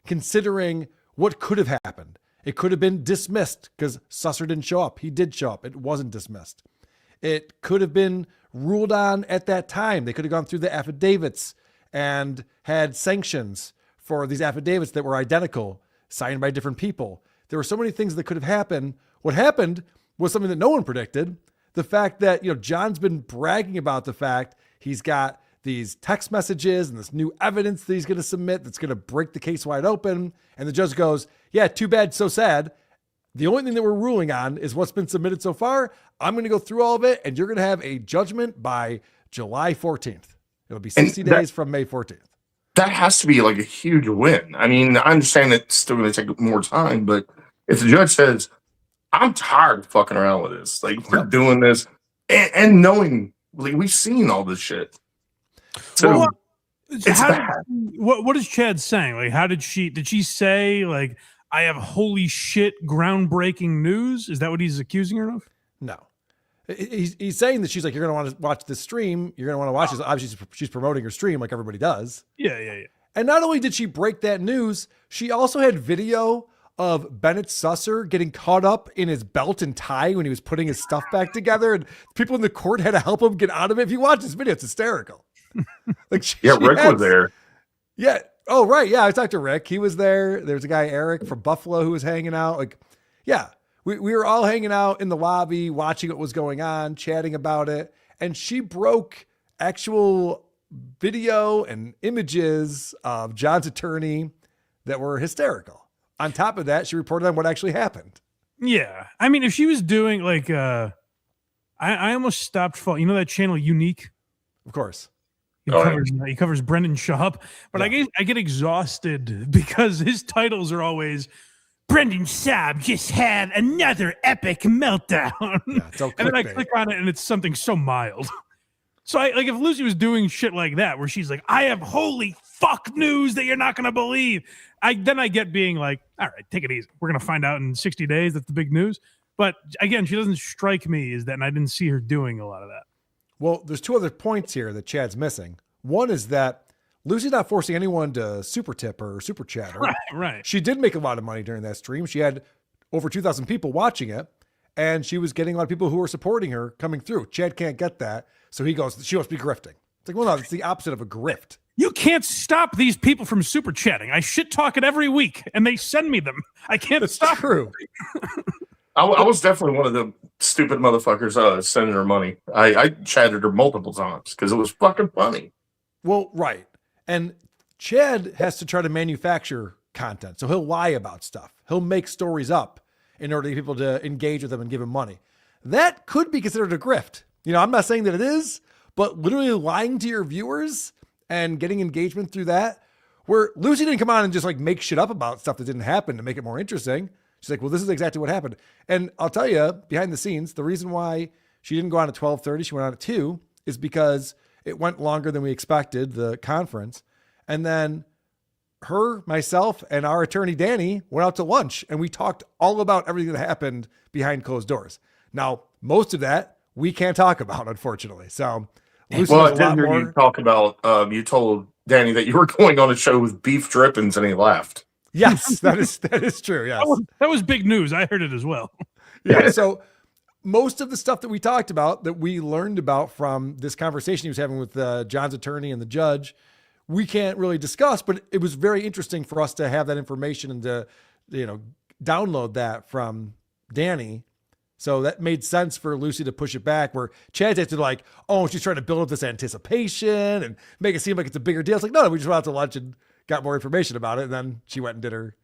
considering what could have happened. It could have been dismissed because Susser didn't show up. He did show up. It wasn't dismissed. It could have been ruled on at that time. They could have gone through the affidavits and had sanctions for these affidavits that were identical, signed by different people. There were so many things that could have happened. What happened was something that no one predicted. The fact that, John's been bragging about the fact he's got these text messages and this new evidence that he's going to submit that's going to break the case wide open. And the judge goes, yeah, too bad, so sad. The only thing that we're ruling on is what's been submitted so far. I'm going to go through all of it, and you're going to have a judgment by July 14th. It'll be 60 days from May 14th. That has to be like a huge win. I mean, I understand it's still going to take more time, but if the judge says, I'm tired of fucking around with this, like we're doing this and knowing, like we've seen all this shit. So what is Chad saying? Like, how did she say, like, I have holy shit groundbreaking news? Is that what he's accusing her of? No. He's saying that she's like, you're going to want to watch this stream. You're going to want to watch this. Obviously, she's promoting her stream like everybody does. Yeah. And not only did she break that news, she also had video of Bennett Susser getting caught up in his belt and tie when he was putting his stuff back together. And people in the court had to help him get out of it. If you watch this video, it's hysterical. Like, Rick was there. Yeah. Oh, right. Yeah. I talked to Rick. He was there. There's a guy, Eric from Buffalo, who was hanging out. Like, yeah, we were all hanging out in the lobby, watching what was going on, chatting about it. And she broke actual video and images of John's attorney that were hysterical. On top of that, she reported on what actually happened. Yeah. I mean, if she was doing like, I almost stopped following, you know, that channel Unique? Of course. He covers Brendan Schaub, but yeah. I get exhausted because his titles are always Brendan Schaub just had another epic meltdown. Yeah, and then I click on it and it's something so mild. So if Lucy was doing shit like that, where she's like, I have holy fuck news that you're not going to believe. I get being like, all right, take it easy. We're going to find out in 60 days. That's the big news. But again, she doesn't strike me as that. And I didn't see her doing a lot of that. Well, there's two other points here that Chad's missing. One is that Lucy's not forcing anyone to super tip her or super chat her. Right. She did make a lot of money during that stream. She had over 2,000 people watching it, and she was getting a lot of people who were supporting her coming through. Chad can't get that, so he goes, she must be grifting. It's like, well, no, it's the opposite of a grift. You can't stop these people from super chatting. I shit talk it every week, and they send me them. I can't stop. True. I was definitely one of the stupid motherfuckers sending her money. I chatted her multiple times because it was fucking funny. Well, right. And Chad has to try to manufacture content. So he'll lie about stuff. He'll make stories up in order to get people to engage with him and give him money. That could be considered a grift. You know, I'm not saying that it is, but literally lying to your viewers and getting engagement through that, where Lucy didn't come on and just like make shit up about stuff that didn't happen to make it more interesting. She's like, well, this is exactly what happened. And I'll tell you, behind the scenes, the reason why she didn't go on at 12:30, she went on at 2, is because It went longer than we expected, the conference. And then her, myself, and our attorney, Danny, went out to lunch and we talked all about everything that happened behind closed doors. Now, most of that we can't talk about, unfortunately. So, Lucy Well, I has a did lot hear more. you talk about, you told Danny that you were going on a show with Beef Drippins and he laughed. Yes, that is true. Yes. That was big news. I heard it as well. Yeah. So most of the stuff that we talked about, that we learned about from this conversation he was having with John's attorney and the judge, we can't really discuss, but it was very interesting for us to have that information and to, download that from Danny. So that made sense for Lucy to push it back, where Chad's acted like, oh, she's trying to build up this anticipation and make it seem like it's a bigger deal. It's like, no, we just went out to lunch and got more information about it. And then she went and did her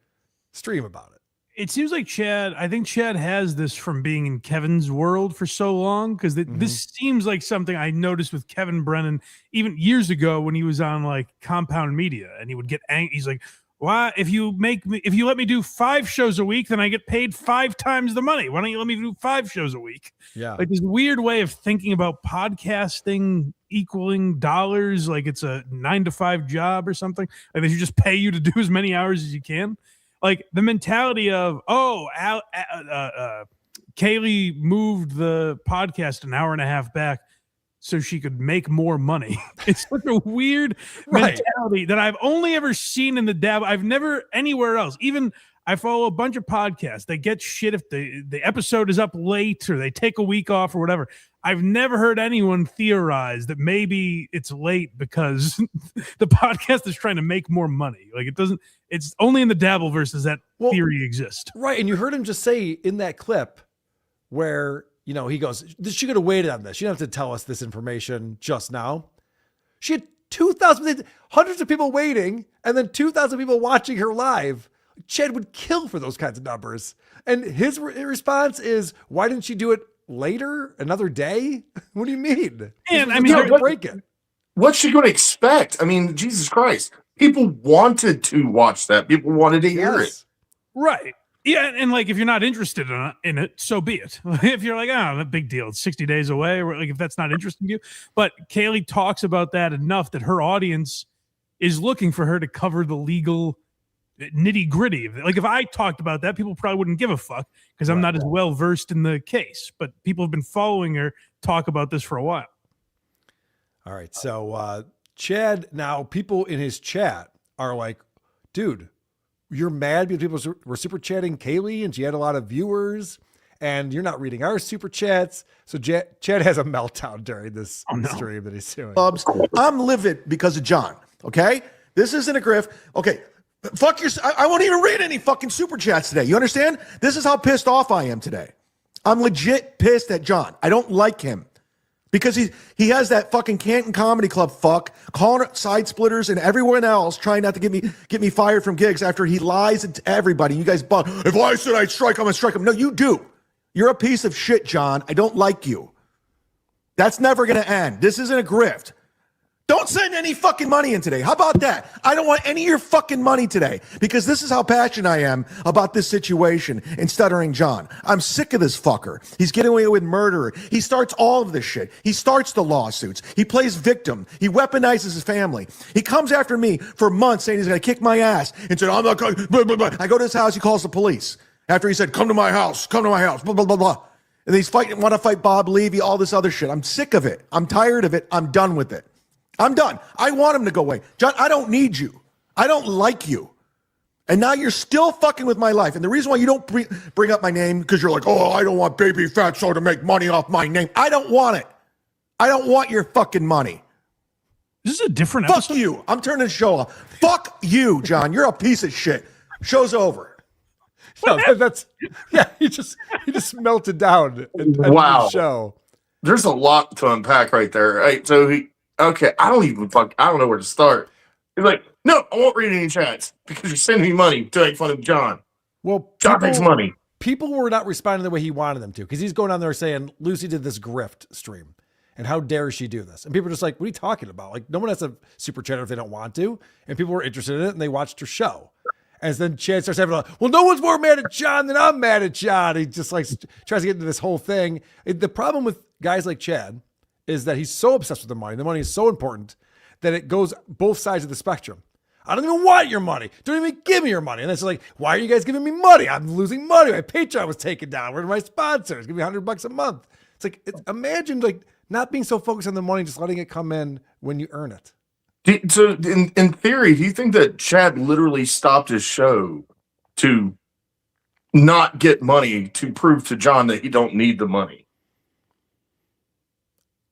stream about it. It seems like I think Chad has this from being in Kevin's world for so long, because this seems like something I noticed with Kevin Brennan even years ago when he was on like Compound Media, and he would get angry. He's like, why, if you let me do 5 shows a week, then I get paid 5 times the money. Why don't you let me do 5 shows a week? Yeah. Like this weird way of thinking about podcasting equaling dollars, like it's a 9-to-5 job or something. Like they should just pay you to do as many hours as you can. Like the mentality of, Kaylee moved the podcast an hour and a half back so she could make more money. It's such a weird mentality that I've only ever seen in the dab. I've never anywhere else. Even I follow a bunch of podcasts. They get shit if the episode is up late or they take a week off or whatever. I've never heard anyone theorize that maybe it's late because the podcast is trying to make more money. Like it's only in the Dabbleverse does that theory exist. Right. And you heard him just say in that clip where, he goes, she could have waited on this. She didn't have to tell us this information just now. She had 2,000, hundreds of people waiting, and then 2,000 people watching her live. Chad would kill for those kinds of numbers. And his response is, why didn't she do it later, another day? What do you mean? And break it. What's she going to expect? I mean, Jesus Christ. People wanted to watch that. People wanted to hear it. Right. Yeah, and like if you're not interested in it, so be it. If you're like, oh, that big deal, it's 60 days away, or like if that's not interesting to you. But Kaylee talks about that enough that her audience is looking for her to cover the legal nitty gritty. Like if I talked about that, people probably wouldn't give a fuck because I'm not as well versed in the case. But people have been following her talk about this for a while. All right, so Chad, now people in his chat are like, dude, you're mad because people were super chatting Kaylee and she had a lot of viewers and you're not reading our super chats. So Chad has a meltdown during this stream that he's doing. I'm livid because of John. Okay. This isn't a grift. Okay. Fuck your, I won't even read any fucking super chats today. You understand? This is how pissed off I am today. I'm legit pissed at John. I don't like him. Because he has that fucking Canton Comedy Club fuck calling it side splitters and everyone else trying not to get me fired from gigs after he lies to everybody. You guys, if I said I'd strike him, I'd strike him. No, you do. You're a piece of shit, John. I don't like you. That's never going to end. This isn't a grift. Don't send any fucking money in today. How about that? I don't want any of your fucking money today because this is how passionate I am about this situation in Stuttering John. I'm sick of this fucker. He's getting away with murder. He starts all of this shit. He starts the lawsuits. He plays victim. He weaponizes his family. He comes after me for months saying he's going to kick my ass and said, I'm not going to. I go to his house. He calls the police after he said, come to my house, blah, blah, blah, blah. And he's want to fight Bob Levy, all this other shit. I'm sick of it. I'm tired of it. I'm done with it. I'm done. I want him to go away. John, I don't need you. I don't like you. And now you're still fucking with my life. And the reason why you don't bring up my name, because you're like, oh, I don't want Baby Fatso to make money off my name. I don't want it. I don't want your fucking money. This is a different Fuck episode. you. I'm turning the show off. Fuck you, John. You're a piece of shit. Show's over. No, he just melted down. Wow. The show. There's a lot to unpack right there. Right? So I don't know where to start. He's like, no, I won't read any chats because you're sending me money to make fun of John. Well, John makes money. People were not responding the way he wanted them to because he's going on there saying Lucy did this grift stream and how dare she do this? And people are just like, what are you talking about? Like, no one has a super chat if they don't want to. And people were interested in it and they watched her show. And then Chad starts having well, no one's more mad at John than I'm mad at John. He just like tries to get into this whole thing. The problem with guys like Chad is that he's so obsessed with the money. The money is so important that it goes both sides of the spectrum. I don't even want your money. Don't even give me your money. And it's like, why are you guys giving me money? I'm losing money. My Patreon was taken down. Where are my sponsors? Give me $100 a month. It's like, imagine like not being so focused on the money, just letting it come in when you earn it. So, in theory, do you think that Chad literally stopped his show to not get money to prove to John that he don't need the money?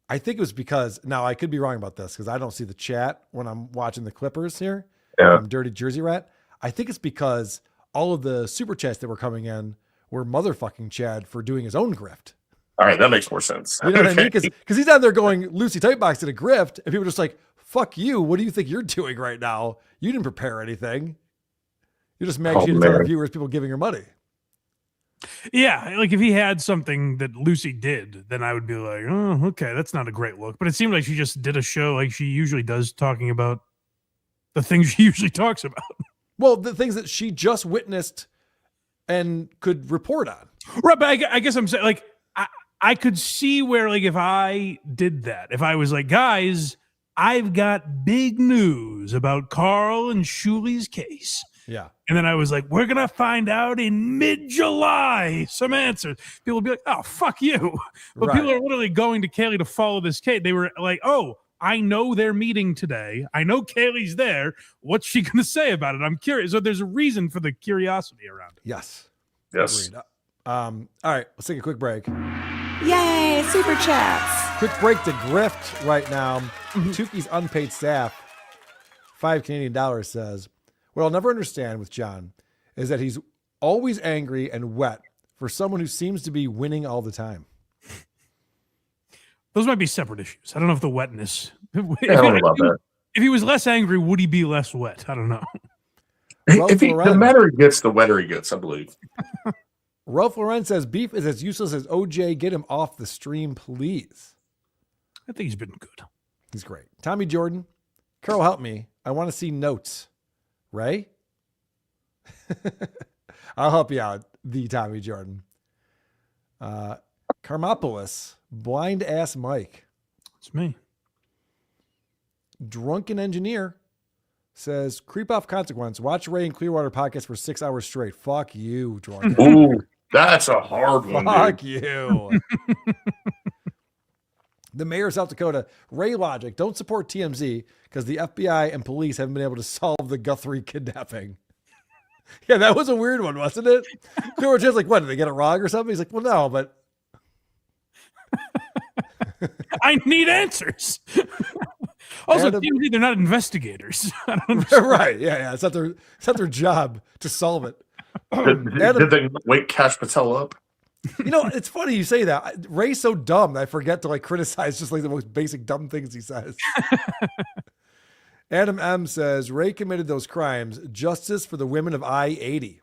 I think it was because, now I could be wrong about this because I don't see the chat when I'm watching the Clippers here. Yeah. From Dirty Jersey Rat. I think it's because all of the super chats that were coming in were motherfucking Chad for doing his own grift. All right, that makes more sense. You know what I mean? Because he's out there going, Lucy Tightbox did a grift, and people are just like, fuck you. What do you think you're doing right now? You didn't prepare anything. You're just mad you didn't tell the viewers people giving her money. Yeah, like if he had something that Lucy did, then I would be like, oh, okay, that's not a great look. But it seemed like she just did a show like she usually does, talking about the things she usually talks about. Well, the things that she just witnessed and could report on. Right, but I guess I'm saying, like, I could see where, like, if I did that, if I was like, guys, I've got big news about Karl and Shuli's case. Yeah. And then I was like, we're going to find out in mid-July some answers. People would be like, oh, fuck you. But people are literally going to Kaylee to follow this case. They were like, oh, I know they're meeting today. I know Kaylee's there. What's she going to say about it? I'm curious. So there's a reason for the curiosity around it. Yes. Yes. Agreed. All right, let's take a quick break. Yay, super chats. Quick break to grift right now. Tuki's unpaid staff, $5 Canadian says, what I'll never understand with John is that he's always angry and wet for someone who seems to be winning all the time. Those might be separate issues. I don't know if the wetness. I don't know about that. If he was less angry, would he be less wet? I don't know. The madder he gets, the wetter he gets, I believe. Ralph Lauren says Beef is as useless as OJ. Get him off the stream, please. I think he's been good. He's great. Tommy Jordan, Carol, help me. I want to see notes. Ray? I'll help you out, the Tommy Jordan. Carmopolis, blind ass Mike. It's me. Drunken Engineer says, creep off consequence. Watch Ray and Clearwater podcast for 6 hours straight. Fuck you, Drunken. Ooh, that's a hard one. Fuck dude. you. The mayor of South Dakota, Ray Logic, don't support TMZ because the FBI and police haven't been able to solve the Guthrie kidnapping. Yeah, that was a weird one, wasn't it? They were just like, what, did they get it wrong or something? He's like, well, no, but I need answers. Also, Adam, TMZ, they're not investigators. right? Yeah. It's not their job to solve it. Did they wake Cash Patel up? You know, it's funny you say that. Ray's so dumb that I forget to like criticize just like the most basic dumb things he says. Adam M says Ray committed those crimes. Justice for the women of I-80.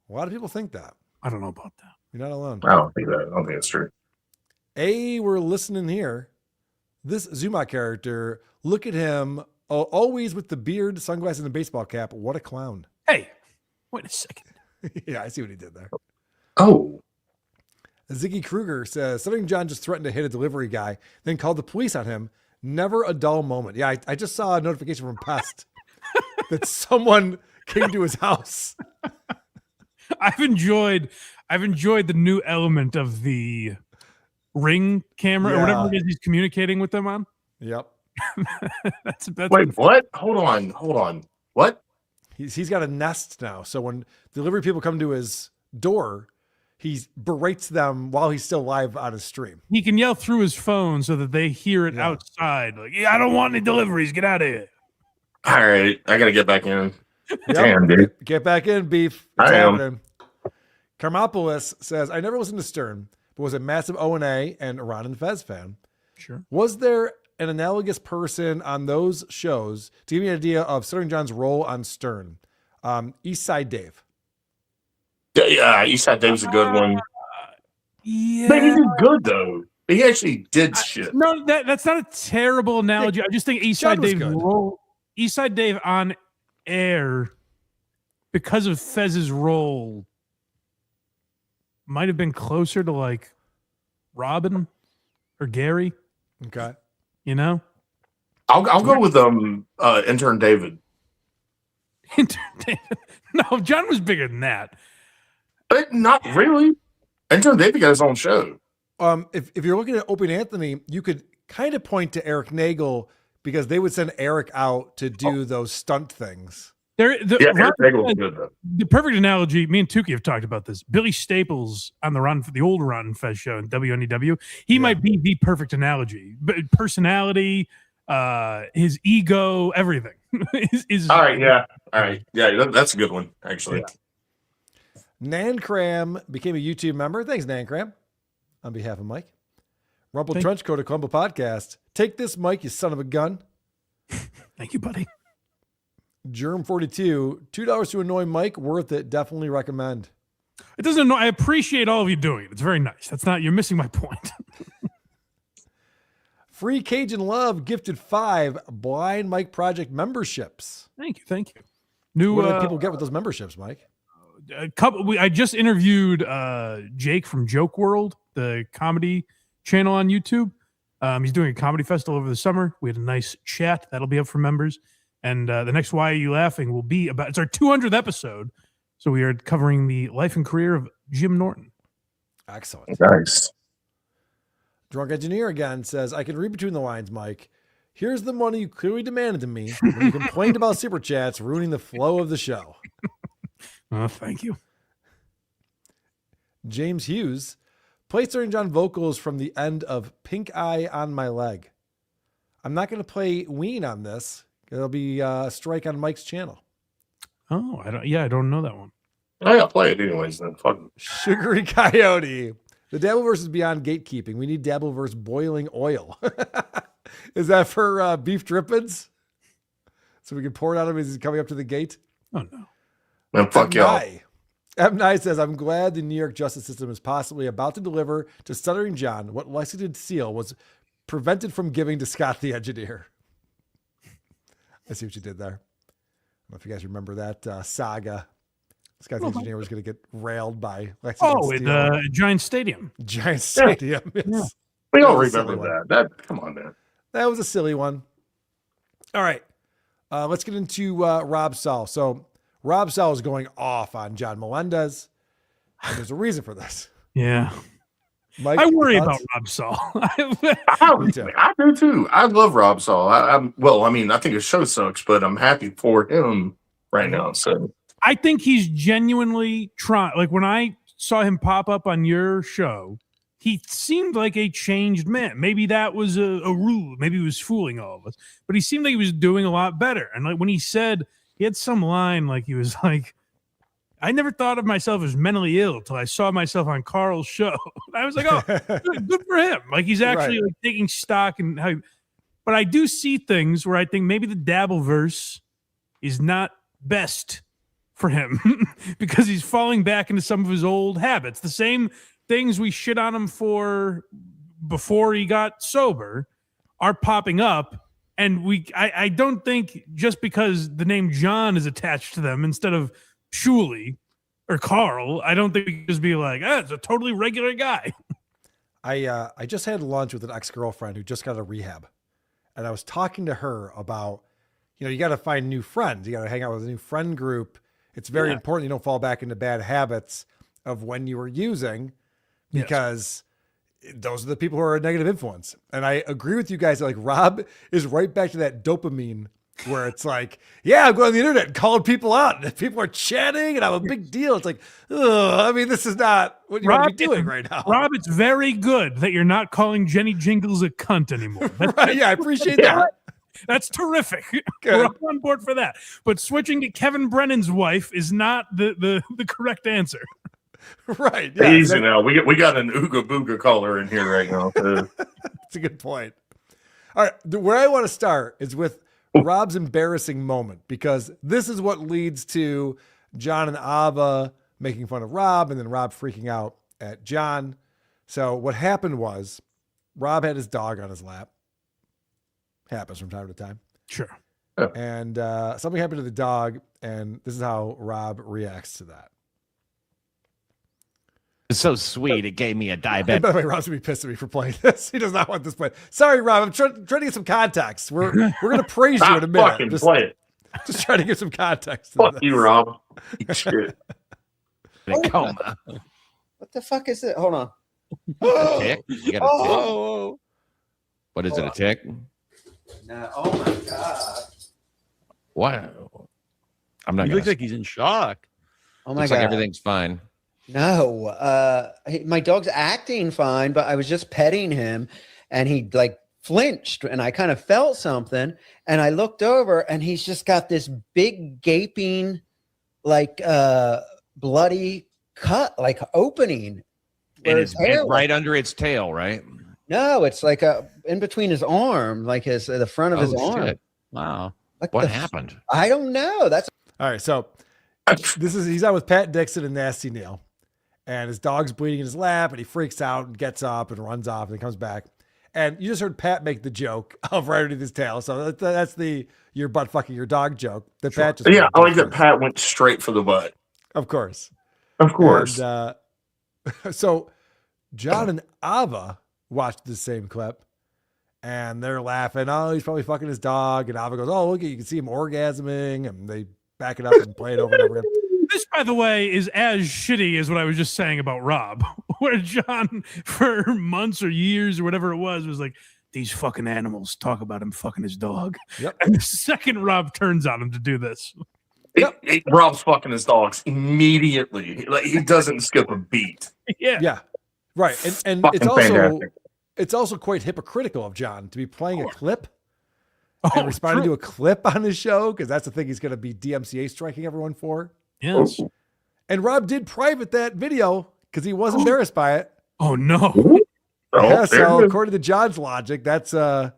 A lot of people think that. I don't know about that. You're not alone. I don't think that's true. We're listening here. This Zumach character, look at him, always with the beard, sunglasses, and a baseball cap. What a clown. Hey, wait a second. Yeah, I see what he did there. Oh. Ziggy Kruger says, Stuttering John just threatened to hit a delivery guy, then called the police on him. Never a dull moment. Yeah, I just saw a notification from Pest that someone came to his house. I've enjoyed the new element of the Ring camera or whatever it is he's communicating with them on. Yep. that's Wait, what? Hold on. What? He's got a Nest now. So when delivery people come to his door, he berates them while he's still live on his stream. He can yell through his phone so that they hear it outside. Like, I don't want any deliveries. Get out of here. All right. I got to get back in. Yep. Damn, dude. Get back in, Beef. I am. Carmopolis says, I never listened to Stern, but was a massive O&A and Ron and Fez fan. Sure. Was there an analogous person on those shows to give me an idea of Stuttering John's role on Stern? East Side Dave. Yeah, East Side Dave's a good one. Yeah. But he did good, though. He actually did shit. No, that's not a terrible analogy. I just think East Side Dave's role, East Side Dave on air, because of Fez's role, might have been closer to like Robin or Gary. Okay. You know? I'll go with intern David. No, John was bigger than that. But not really. Intern David got his own show. If you're looking at Opie and Anthony, you could kind of point to Eric Nagel because they would send Eric out to do those stunt things. Eric Nagel was good though. The perfect analogy, me and Tukey have talked about this. Billy Staples on the old Ron Fez show in WNEW, he might be the perfect analogy. But personality, his ego, everything. All right, yeah. All right. Yeah, that's a good one, actually. Yeah. Nancram became a YouTube member. Thanks, Nancram. On behalf of Mike. Rumple Trenchcoat of Columbo Podcast. Take this, Mike, you son of a gun. Thank you, buddy. Germ42, $2 to annoy Mike. Worth it. Definitely recommend. It doesn't annoy. I appreciate all of you doing it. It's very nice. That's not, you're missing my point. Free Cajun Love gifted 5 Blind Mike Project memberships. Thank you. Thank you. New what do people get with those memberships, Mike? I just interviewed Jake from Joke World, the comedy channel on YouTube. He's doing a comedy festival over the summer. We had a nice chat. That'll be up for members. And the next Why Are You Laughing will be about, it's our 200th episode. So we are covering the life and career of Jim Norton. Excellent. Nice. Drunk Engineer again says, I can read between the lines, Mike. Here's the money you clearly demanded to me when you complained about super chats ruining the flow of the show. Oh, thank you. James Hughes, play Stuttering John vocals from the end of Pink Eye on My Leg. I'm not going to play Ween on this. It'll be a strike on Mike's channel. Oh, I don't know that one. Oh, yeah, play it anyways then. Fuck. Sugary Coyote. The Dabbleverse is beyond gatekeeping. We need Dabbleverse boiling oil. Is that for Beef Drippins? So we can pour it on him as he's coming up to the gate? Oh, no. Man, fuck y'all. M9 says, I'm glad the New York justice system is possibly about to deliver to Stuttering John what Lexington Seal was prevented from giving to Scott the Engineer. I see what you did there. I don't know if you guys remember that saga. Scott the Engineer was going to get railed by Lexington Steel. At Giant Stadium. Giant Stadium. Yeah. Yes. We all remember that. Come on, man. That was a silly one. All right. Let's get into Rob Saul. So Rob Saul is going off on John Melendez. And there's a reason for this. Yeah. Mike, I worry about Rob Saul. I do too. I love Rob Saul. I think his show sucks, but I'm happy for him right now. So I think he's genuinely trying. Like when I saw him pop up on your show, he seemed like a changed man. Maybe that was a ruse. Maybe he was fooling all of us. But he seemed like he was doing a lot better. And like when he said, he had some line like he was like, I never thought of myself as mentally ill till I saw myself on Carl's show. I was like, oh, good for him. Like he's actually like taking stock in how. But I do see things where I think maybe the Dabbleverse is not best for him because he's falling back into some of his old habits. The same things we shit on him for before he got sober are popping up. And I don't think just because the name John is attached to them instead of Shuley or Karl, I don't think we can just be like, it's a totally regular guy. I just had lunch with an ex-girlfriend who just got a rehab. And I was talking to her about, you got to find new friends. You got to hang out with a new friend group. It's very important you don't fall back into bad habits of when you were using because those are the people who are a negative influence. And I agree with you guys. Like Rob is right back to that dopamine where it's like, I'm going on the internet and calling people out and people are chatting and I'm a big deal. It's like, this is not what you want to be doing right now. Rob, it's very good that you're not calling Jenny Jingles a cunt anymore. Right, I appreciate that. That's terrific. Good. We're all on board for that. But switching to Kevin Brennan's wife is not the correct answer. Right. Yeah, easy now. We got an Ooga Booga caller in here right now. That's a good point. All right. Where I want to start is with Rob's embarrassing moment, because this is what leads to John and Ava making fun of Rob and then Rob freaking out at John. So what happened was Rob had his dog on his lap. Happens from time to time. Sure. And something happened to the dog, and this is how Rob reacts to that. It's so sweet. It gave me a And diabetic. by the way, Rob's gonna be pissed at me for playing this. He does not want this play. Sorry, Rob. I'm trying to get some context. We're gonna praise you in a minute. Fucking play it. Just trying to get some context. to Fuck this. you, Rob. Eat shit. Coma. What the fuck is it? Hold on. A tick? You got a tick? Oh, What is it? A tick? no. Oh my god. Wow. I'm not. He Gonna looks like he's in shock. Oh my looks god. like everything's fine. No. My dog's acting fine, but I was just petting him, and he like flinched, and I kind of felt something, and I looked over, and he's just got this big gaping, like bloody cut, like opening. And where it's his hair right under its tail, right? No, it's like in between his arm, like the front of his arm. Shit. Wow. What What the happened? I don't know. That's All right, so he's out with Pat Dixon and Nasty Neil, and his dog's bleeding in his lap, and he freaks out and gets up and runs off and comes back. And you just heard Pat make the joke of right underneath his tail, so that's the your butt fucking your dog joke. That Pat just Yeah, I like that Pat went straight for the butt. Of course. Of course. And, so John and Ava watched the same clip, and they're laughing. Oh, he's probably fucking his dog. And Ava goes, oh, look, you can see him orgasming. And they back it up and play it over and over again. This, by the way, is as shitty as what I was just saying about Rob, where John, for months or years or whatever it was like, these fucking animals talk about him fucking his dog. Yep. And the second Rob turns on him to do this. Rob's fucking his dogs immediately. Like, he doesn't skip a beat. Yeah. Right. And Fucking fantastic. it's also quite hypocritical of John to be playing a clip and responding to a clip on his show, because that's the thing he's going to be DMCA striking everyone for. Yes. And Rob did private that video because he was embarrassed by it. Oh, no. Yeah, so according to John's logic, that's a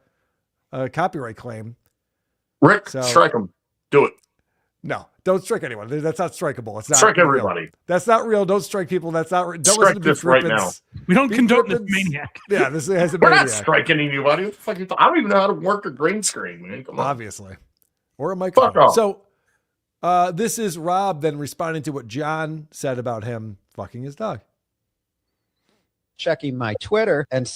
copyright claim. Rick, strike him. Do it. No, don't strike anyone. That's not strikeable. It's not Strike real. everybody. That's not real. Don't strike people. That's not. Don't Strike listen to this Beef right Drippins. now. We don't Beef condone this Drippins- maniac. Yeah, this has a We're maniac. not striking anybody. What the fuck you I don't even know how to work a green screen, man. Come on. Obviously. Or a microphone. Fuck off. So this is Rob then responding to what John said about him fucking his dog. checking my Twitter, and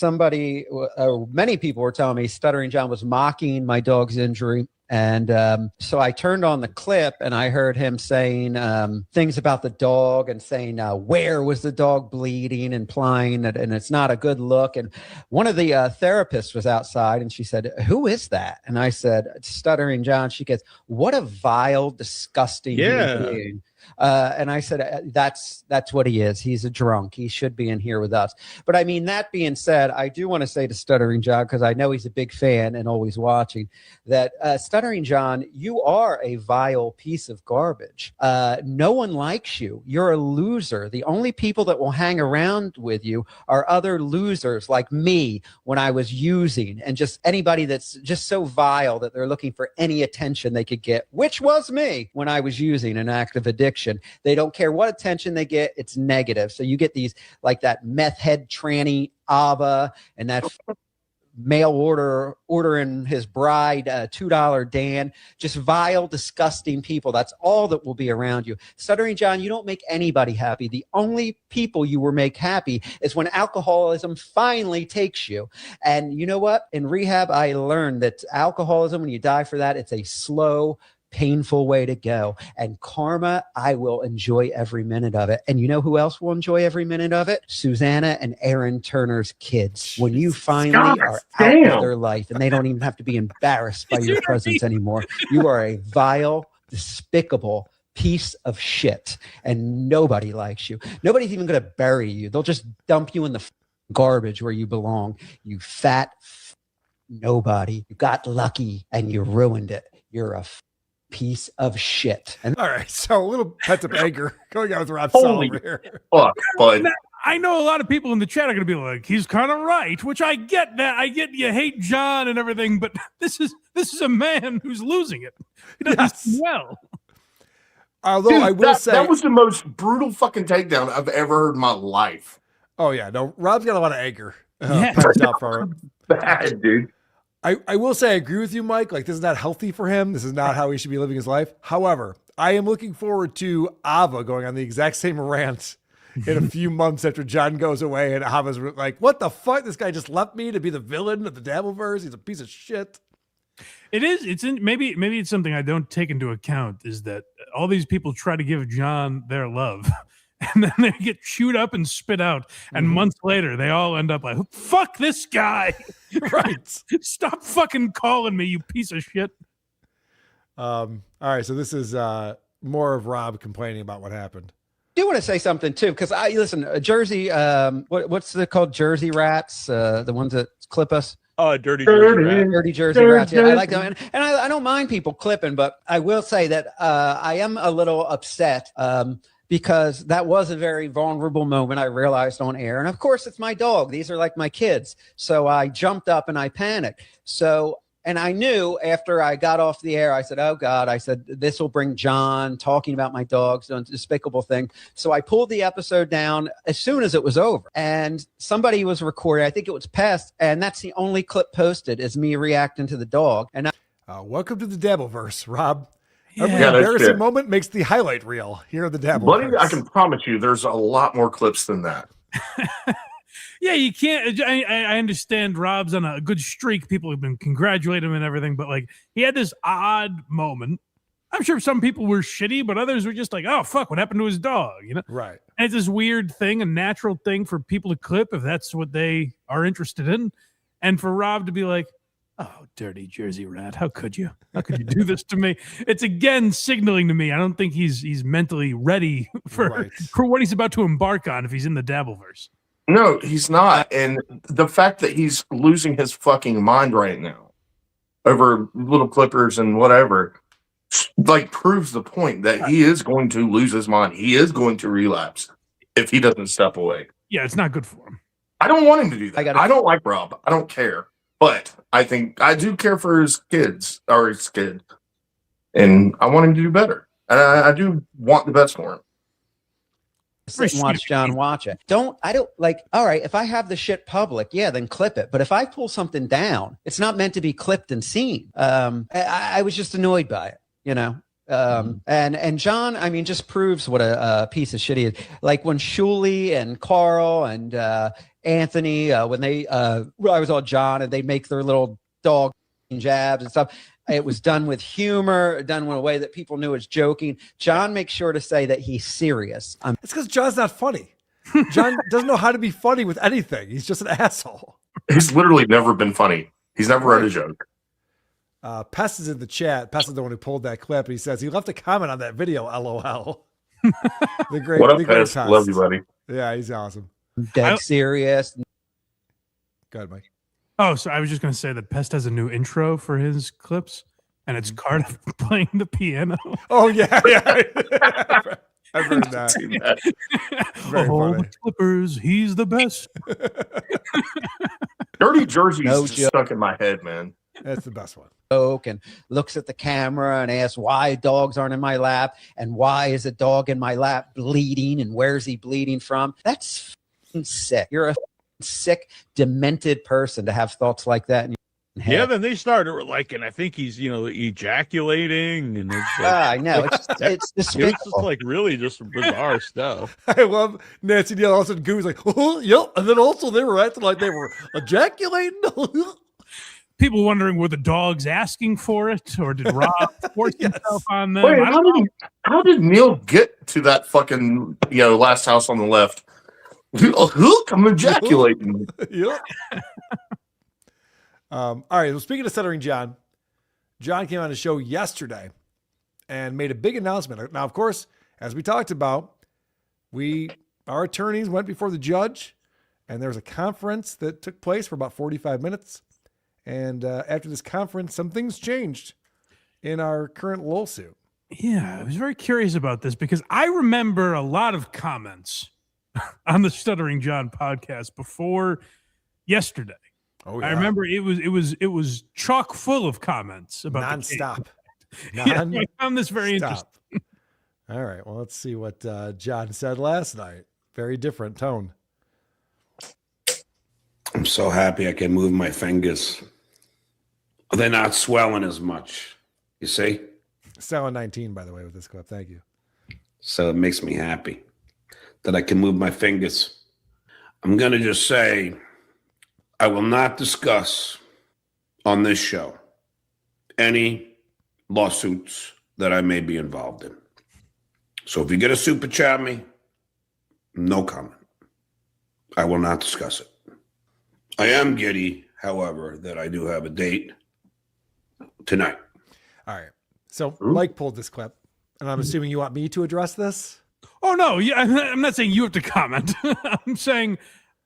many people were telling me Stuttering John was mocking my dog's injury. And so I turned on the clip, and I heard him saying things about the dog and saying, where was the dog bleeding, implying that, and it's not a good look. And one of the therapists was outside, and she said, who is that? And I said, Stuttering John. She gets, what a vile, disgusting human being. And I said, that's what he is. He's a drunk. He should be in here with us. But I mean, that being said, I do want to say to Stuttering John, because I know he's a big fan and always watching, that Stuttering John, you are a vile piece of garbage. No one likes you. You're a loser. The only people that will hang around with you are other losers like me when I was using, and just anybody that's just so vile that they're looking for any attention they could get, which was me when I was using an active addiction. They don't care what attention they get. It's negative. So you get these like that meth head tranny Ava and that mail ordering his bride $2 Dan, just vile, disgusting people. That's all that will be around you. Stuttering John, you don't make anybody happy. The only people you will make happy is when alcoholism finally takes you. And you know what? In rehab, I learned that alcoholism, when you die for that, it's a slow, painful way to go. And karma, I will enjoy every minute of it. And you know who else will enjoy every minute of it? Susanna and Aaron Turner's kids. When you finally are out of their life and they don't even have to be embarrassed by your presence anymore. You are a vile, despicable piece of shit, and nobody likes you. Nobody's even going to bury you. They'll just dump you in the garbage where you belong. You fat nobody. You got lucky and you ruined it. You're a piece of shit. And all right, so a little pent up anger going on with Rob Saul over here. Fuck, bud. I know a lot of people in the chat are going to be like, he's kind of right, which I get that. I get you hate John and everything, but this is a man who's losing it. He does well. Although Dude, I will say that was the most brutal fucking takedown I've ever heard in my life. Oh yeah, no, Rob's got a lot of anger. Pent up for him. Bad, dude. I will say I agree with you, Mike. Like, this is not healthy for him. This is not how he should be living his life. However, I am looking forward to Ava going on the exact same rant in a few months after John goes away, and I was like, "What the fuck? This guy just left me to be the villain of the Dabbleverse. He's a piece of shit." It is. It's in maybe it's something I don't take into account is that all these people try to give John their love, and then they get chewed up and spit out, and months later they all end up like, "Fuck this guy!" Right? Stop fucking calling me, you piece of shit. All right, so this is more of Rob complaining about what happened. I do want to say something too, because I listen. Jersey, what's it called? Jersey rats, the ones that clip us. Oh, dirty Jersey rats. Dirty Jersey rats. Yeah, I like them, and I don't mind people clipping, but I will say that I am a little upset because that was a very vulnerable moment. I realized on air, and of course, it's my dog. These are like my kids, so I jumped up and I panicked. So. And I knew after I got off the air, I said, oh, God, I said, this will bring John talking about my dogs, a despicable thing. So I pulled the episode down as soon as it was over. And somebody was recording, I think it was Pest, and that's the only clip posted is me reacting to the dog. And welcome to the Dabbleverse, Rob. Yeah. Every embarrassing moment makes the highlight reel here at the Dabbleverse. Buddy, I can promise you there's a lot more clips than that. Yeah, you can't. I understand Rob's on a good streak. People have been congratulating him and everything, but like he had this odd moment. I'm sure some people were shitty, but others were just like, "Oh fuck, what happened to his dog?" You know, right? And it's this weird thing, a natural thing for people to clip if that's what they are interested in, and for Rob to be like, "Oh, dirty Jersey rat, how could you? How could you do this to me?" It's again signaling to me I don't think he's mentally ready for what he's about to embark on if he's in the Dabbleverse. No, he's not. And the fact that he's losing his fucking mind right now over little clippers and whatever, like proves the point that he is going to lose his mind. He is going to relapse if he doesn't step away. Yeah, it's not good for him. I don't want him to do that. I don't like Rob. I don't care. But I think I do care for his kids or his kid. And I want him to do better. And I do want the best for him. Sit and watch John watch it. I don't like, all right, if I have the shit public, yeah, then clip it. But if I pull something down, it's not meant to be clipped and seen. I was just annoyed by it, you know? And John, I mean, just proves what a piece of shit he is. Like when Shuley and Karl and Anthony, when they, I was all John and they make their little dog jabs and stuff. It was done with humor, done in a way that people knew was joking. John makes sure to say that he's serious. It's because John's not funny. John doesn't know how to be funny with anything. He's just an asshole. He's literally never been funny. He's never read a joke. Pest is in the chat. Pest is the one who pulled that clip. He says he left a comment on that video. LOL. The great, what up, the great Pest? Love you, buddy. Yeah, he's awesome. Dead serious. Go ahead, Mike. Oh, so I was just going to say that Pest has a new intro for his clips, and it's Cardiff playing the piano. Oh, yeah. I've heard that. Very funny. The Clippers, he's the best. Dirty Jersey's just stuck in my head, man. That's the best one. And looks at the camera and asks why dogs aren't in my lap and why is a dog in my lap bleeding and where's he bleeding from? That's sick. You're a sick, demented person to have thoughts like that in your head. Yeah, then they started like, and I think he's, ejaculating, and it's like, I know it's despicable. It's just like really just bizarre stuff. I love Nancy Neal. All of a sudden, Goo's like, oh, yep. And then also they were acting like they were ejaculating. People wondering were the dogs asking for it, or did Rob force himself on them? Wait, how did Neil get to that fucking last house on the left? Look, I'm ejaculating. Yep. All right. Well, speaking of Stuttering John, John came on the show yesterday and made a big announcement. Now, of course, as we talked about, our attorneys went before the judge, and there was a conference that took place for about 45 minutes. And after this conference, some things changed in our current lawsuit. Yeah, I was very curious about this because I remember a lot of comments on the Stuttering John podcast before yesterday. Oh, yeah. I remember it was chock full of comments about nonstop. I found this very interesting. All right, well, let's see what John said last night. Very different tone. I'm so happy I can move my fingers. They're not swelling as much. You see? Selling 19, by the way, with this clip. Thank you. So it makes me happy. that I can move my fingers. I'm going to just say I will not discuss on this show any lawsuits that I may be involved in. So if you get a super chat me, no comment. I will not discuss it. I am giddy, however, that I do have a date tonight. All right. So Mike pulled this clip, and I'm assuming you want me to address this? Oh no, yeah, I'm not saying you have to comment. I'm saying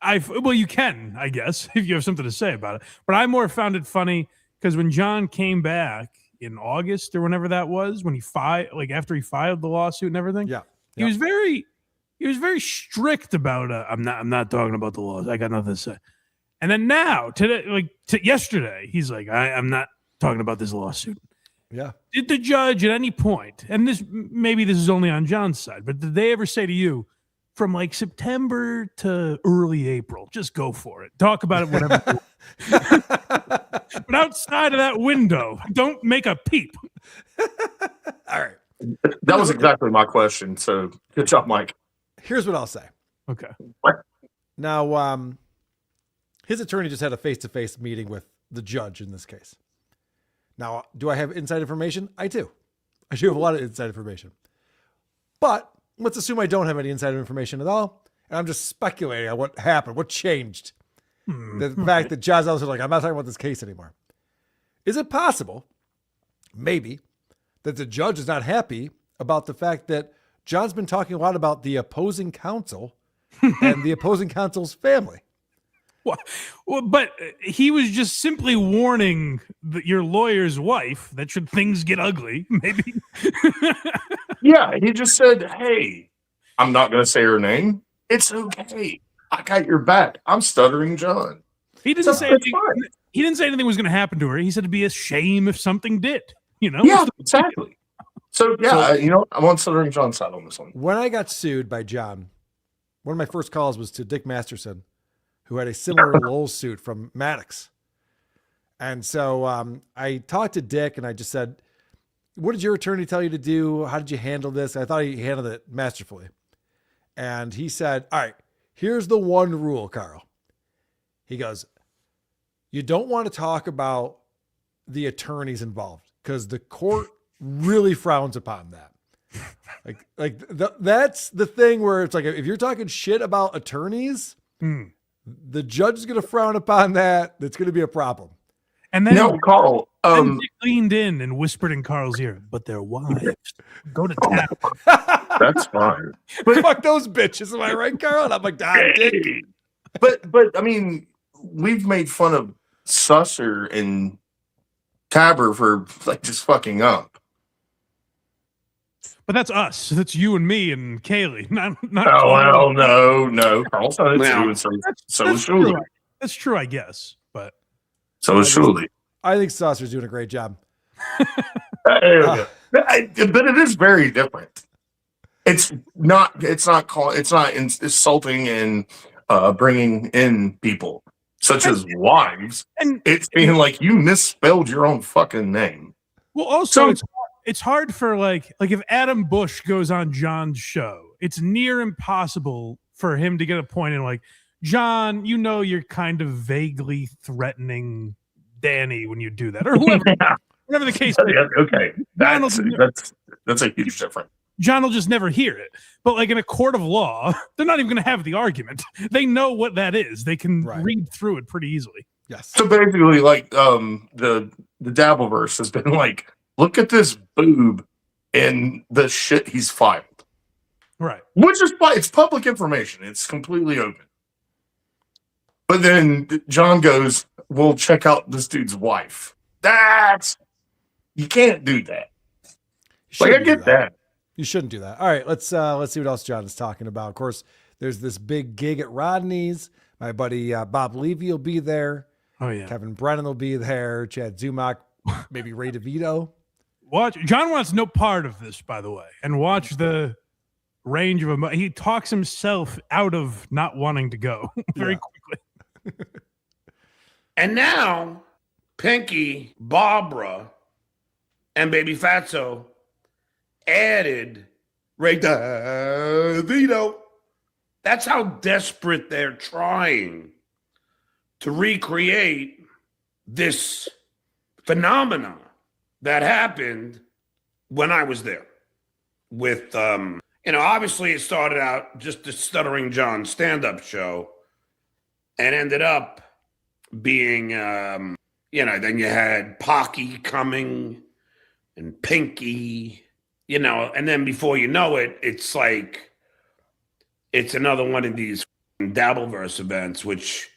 well, you can, I guess, if you have something to say about it. But I more found it funny because when John came back in August or whenever that was, when he after he filed the lawsuit and everything, he was very strict about I'm not talking about the laws. I got nothing to say. And then now, today, yesterday, he's like, I'm not talking about this lawsuit. Yeah. Did the judge at any point, and maybe this is only on John's side, but did they ever say to you, from like September to early April, just go for it. Talk about it whatever. But outside of that window, don't make a peep. All right. That was exactly my question. So good job, Mike. Here's what I'll say. Okay. Now, his attorney just had a face-to-face meeting with the judge in this case. Now, do I have inside information? I do. I do have a lot of inside information. But let's assume I don't have any inside information at all, and I'm just speculating on what happened, what changed. The fact that John's also like, I'm not talking about this case anymore. Is it possible, maybe, that the judge is not happy about the fact that John's been talking a lot about the opposing counsel and the opposing counsel's family? Well, but he was just simply warning your lawyer's wife that should things get ugly, maybe. Yeah, he just said, hey, I'm not going to say her name. It's okay. I got your back. I'm Stuttering John. He didn't say anything. He didn't say anything was going to happen to her. He said it'd be a shame if something did. Yeah, exactly. So, I'm on Stuttering John's side on this one. When I got sued by John, one of my first calls was to Dick Masterson, who had a similar Lowell suit from Maddox. And so I talked to Dick and I just said, what did your attorney tell you to do? How did you handle this? I thought he handled it masterfully. And he said, all right, here's the one rule, Karl. He goes, you don't want to talk about the attorneys involved because the court really frowns upon that. That's the thing where it's like, if you're talking shit about attorneys, the judge is going to frown upon that. That's going to be a problem. And then Karl, Dick leaned in and whispered in Karl's ear, but their wives go to town. That's fine. But fuck those bitches. Am I right, Karl? And I'm like, Dick. But I mean, we've made fun of Susser and Tabber for just fucking up. But that's us. That's you and me and Kaylee. Not oh, well, no. Karl's done it too, and so is Shuli. That's true, I guess. But so is Shuli. I think Saucer's doing a great job. But it is very different. It's not insulting and bringing in people such as wives. And it's being like, you misspelled your own fucking name. Well, also it's hard for like if Adam Bush goes on John's show, it's near impossible for him to get a point in like, John, you're kind of vaguely threatening Danny when you do that, or whoever, whatever the case. Yeah, okay, that's a huge difference. John will just never hear it. But like in a court of law, they're not even going to have the argument. They know what that is. They can read through it pretty easily. Yes. So basically, like the Dabbleverse has been like, look at this boob and the shit he's filed. Right. Which is it's public information. It's completely open. But then John goes, "We'll check out this dude's wife." You can't do that. Like, I get that. You shouldn't do that. All right, let's see what else John is talking about. Of course, there's this big gig at Rodney's. My buddy Bob Levy will be there. Oh yeah. Kevin Brennan will be there. Chad Zumock, maybe Ray DeVito. John wants no part of this, by the way, and watch the range of he talks himself out of not wanting to go very quickly. And now, Pinky, Barbara, and Baby Fatso added Ray DeVito That's how desperate they're trying to recreate this phenomena that happened when I was there. With, obviously it started out just the Stuttering John stand-up show and ended up being, then you had Pocky coming and Pinky, and then before you know it, it's like, it's another one of these Dabbleverse events, which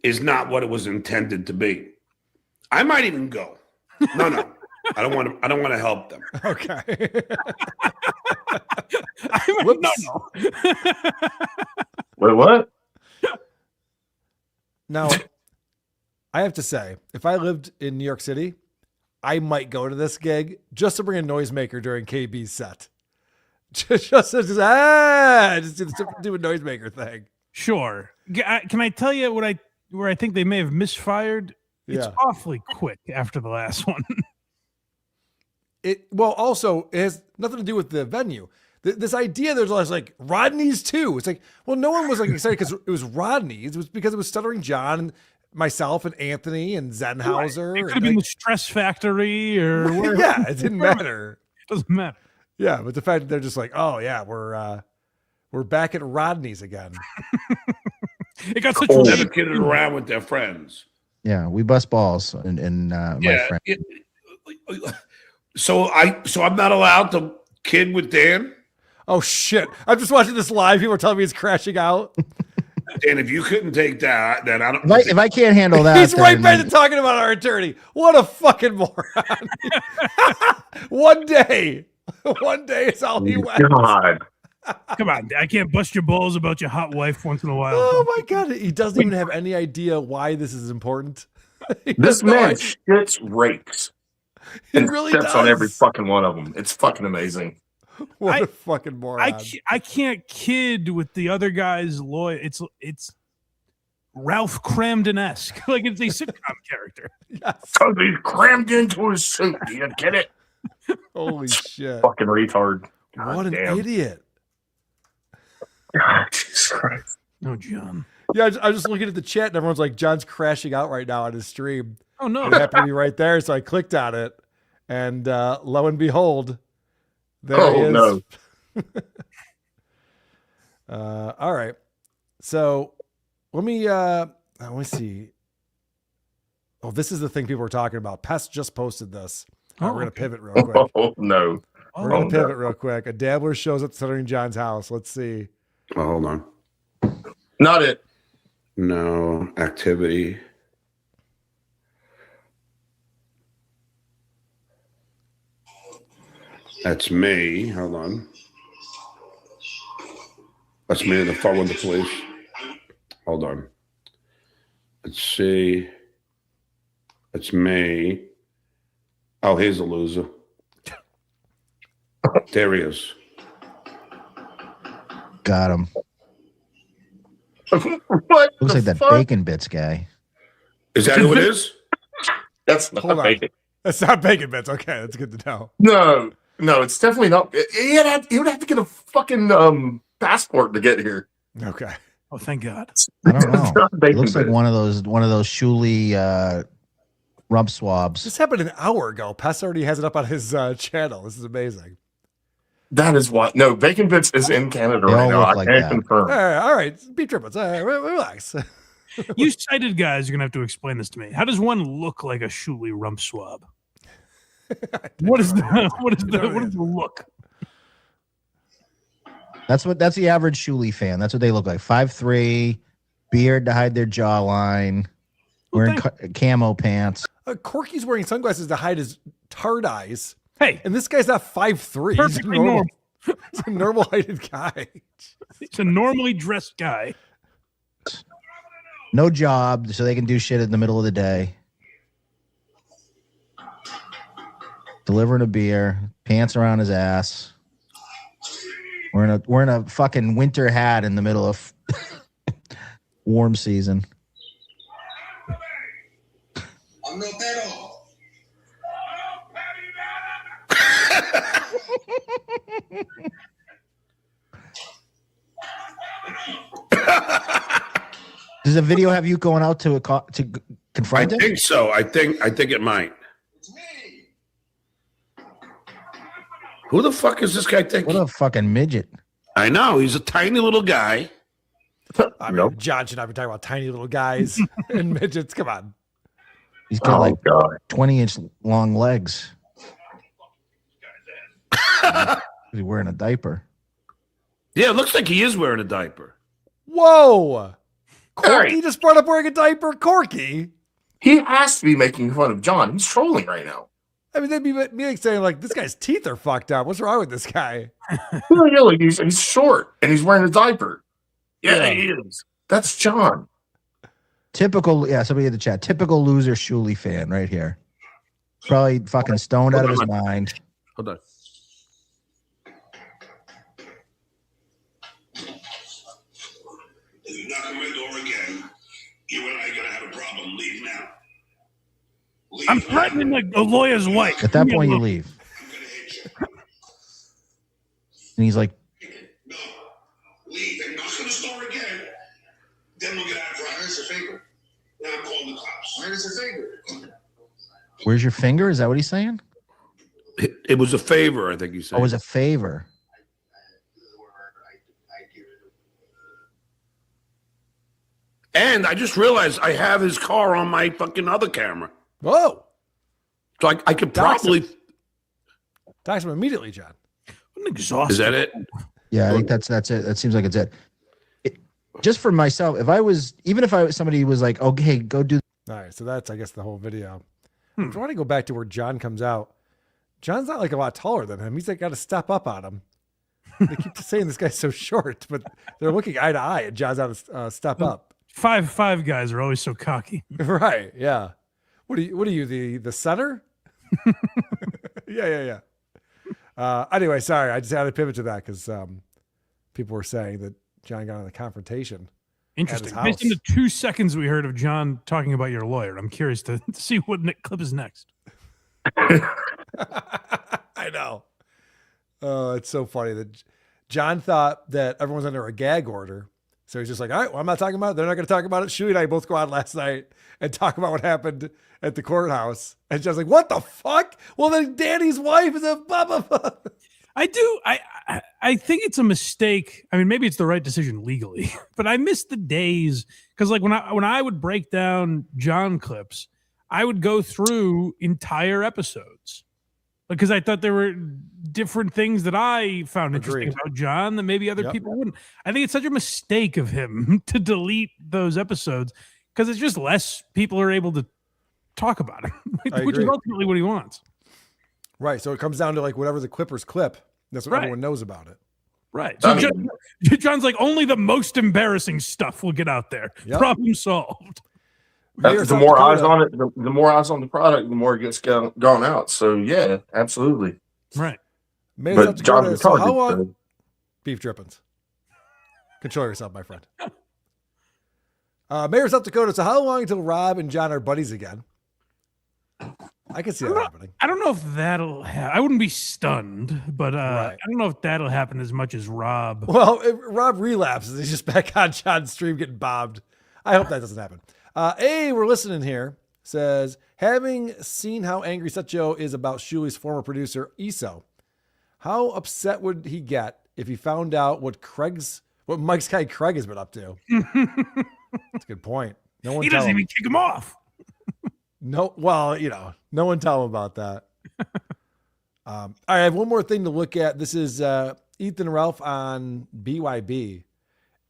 is not what it was intended to be. I might even go. No. I don't want to help them. Okay. No. Wait, what? Now, I have to say, if I lived in New York City, I might go to this gig just to bring a noisemaker during KB's set. Just do a noisemaker thing. Sure. Can I tell you where I think they may have misfired? It's Yeah. awfully quick after the last one. It has nothing to do with the venue. This idea there's always like Rodney's too. It's like, well, no one was like excited because it was Rodney's. It was because it was Stuttering John and myself and Anthony and Zenhauser. It could have been the Stress Factory or where. Yeah, it didn't matter. It doesn't matter. Yeah, but the fact that they're just like, oh yeah, we're back at Rodney's again. It got such Never kidding around with their friends. Yeah, we bust balls, and my friend. So I'm not allowed to kid with Dan? Oh shit! I'm just watching this live. People are telling me he's crashing out. Dan, if you couldn't take that, then I don't. If I can't handle that, He's right then- back to talking about our attorney. What a fucking moron! One day is all he wants. God. Come on, I can't bust your balls about your hot wife once in a while. Oh my god, he doesn't even have any idea why this is important. This man shits rakes. And really steps does. on every fucking one of them. It's fucking amazing. What a fucking moron! I can't kid with the other guy's lawyer. It's Ralph Cramden-esque. Like it's a sitcom character. Yes. So he's crammed into his suit. Do you get it? Holy shit! Fucking retard. God What an damn. idiot! God, Jesus Christ. Oh, John. Yeah, I was just looking at the chat and everyone's like, John's crashing out right now on his stream. Oh no! It happened to be right there, so I clicked on it, and lo and behold, there he is. No. All right, so let me see. Oh, this is the thing people were talking about. Pest just posted this. All right, we're gonna pivot real quick. Oh no. We're gonna pivot real quick. A dabbler shows up at Stuttering John's house. Let's see. Oh, hold on. Not it. No activity. That's me. Hold on. That's me on the phone with the police. Hold on. Let's see. That's me. Oh, here's a loser. There he is. Got him. What? Looks the like that fuck? bacon bits guy. Is that who it is? That's not Hold on. bacon. That's not bacon bits. Okay, that's good to know. No, it's definitely not. He would have to get a fucking passport to get here. Okay. Oh, thank God. I don't know. It's not It bacon looks like bits. one of those Shuli rump swabs. This happened an hour ago. Pest already has it up on his channel. This is amazing. That is what. No, Bacon Bits is in Canada They right all now. look I like can't that. confirm. All right. Beef Drippins. Relax. You sighted guys are gonna have to explain this to me. How does one look like a Shuli rump swab? What is the look? That's the average Shuli fan. That's what they look like. 5'3", beard to hide their jawline, wearing camo pants. Corky's wearing sunglasses to hide his tard eyes. Hey, and this guy's not 5'3". He's a Perfectly normal, he's a normal heighted guy. He's a normally dressed guy. No job, so they can do shit in the middle of the day. Delivering a beer, pants around his ass. Wearing a fucking winter hat in the middle of warm season. Does the video have you going out to confront I him? think so. I think it might. Who the fuck is this guy thinking? What a fucking midget. I know. He's a tiny little guy. I mean, John should not be talking about tiny little guys and midgets. Come on. He's got 20-inch long legs. He's wearing a diaper. Yeah, it looks like he is wearing a diaper. Whoa. Corky just brought up wearing a diaper. Corky. He has to be making fun of John. He's trolling right now. I mean, that'd be me like saying, like, this guy's teeth are fucked up. What's wrong with this guy? Like he's short and he's wearing a diaper. Yeah, he is. That's John. Typical, somebody in the chat. Typical loser Shuley fan right here. Probably fucking stoned out of his mind. Hold on. If you knock on my door again, you and I are gonna have a problem. Leave now. Leave I'm now. threatening the lawyer's wife. At that point, you leave. And he's like, Leave and knock on the store again. Then we'll get out of Heinous a finger. Now I'm calling the cops. Heinous a finger. where's your finger? Is that what he's saying? It was a favor, I think he said. Oh, it was a favor. And I just realized I have his car on my fucking other camera. Whoa. So I could probably... Dox him immediately, John. What an exhausting. Is that it? Yeah, I think that's it. That seems like it's it. Just for myself, if somebody was like, okay, go do. All right, so that's, I guess, the whole video. I want to go back to where John comes out. John's not like a lot taller than him. He's like got to step up on him. They keep saying this guy's so short, but they're looking eye to eye, and John's out to step up. 5'5" guys are always so cocky. Right? Yeah. What are you? The center? Yeah. Anyway, sorry, I just had to pivot to that because people were saying that John got on the confrontation. Interesting. Based on the 2 seconds we heard of John talking about your lawyer, I'm curious to see what clip is next. I know. Oh, it's so funny that John thought that everyone's under a gag order. So he's just like, all right, well, I'm not talking about it. They're not going to talk about it. Shuey and I both go out last night and talk about what happened at the courthouse. And John's like, what the fuck? Well, then Danny's wife is a blah, blah, blah. I think it's a mistake. I mean, maybe it's the right decision legally, but I miss the days because, like, when I would break down John clips, I would go through entire episodes because I thought there were different things that I found interesting about John that maybe other people wouldn't. I think it's such a mistake of him to delete those episodes because it's just less people are able to talk about him, which is ultimately what he wants. Right. So it comes down to like whatever the Clippers clip. That's what everyone knows about it. Right. So John's like, only the most embarrassing stuff will get out there. Yep. Problem solved. The more eyes on it, the more eyes on the product, the more it gets gone out. So yeah, absolutely. Right. But John, so how long? Beef Drippins. Control yourself, my friend. Mayor of South Dakota. So how long until Rob and John are buddies again? I can see that happening. I don't know if that'll happen. I wouldn't be stunned, but I don't know if that'll happen as much as Rob. Well, if Rob relapses, he's just back on John's stream getting bobbed. I hope that doesn't happen. We're listening here. Says, having seen how angry StutJo is about Shuley's former producer, Iso, how upset would he get if he found out what Mike's guy Craig has been up to? That's a good point. No one. He doesn't even kick him off. No, well, no one tell him about that. I have one more thing to look at. This is Ethan Ralph on BYB.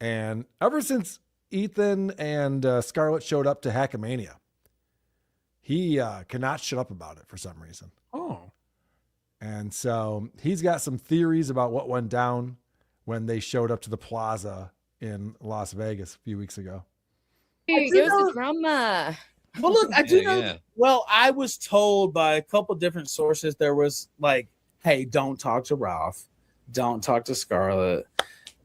And ever since Ethan and Scarlett showed up to Hackamania, he cannot shut up about it for some reason. Oh. And so he's got some theories about what went down when they showed up to the plaza in Las Vegas a few weeks ago. Hey, there's the drama. Well, look, I do know. Yeah. Well, I was told by a couple different sources there was like, hey, don't talk to Ralph. Don't talk to Scarlett.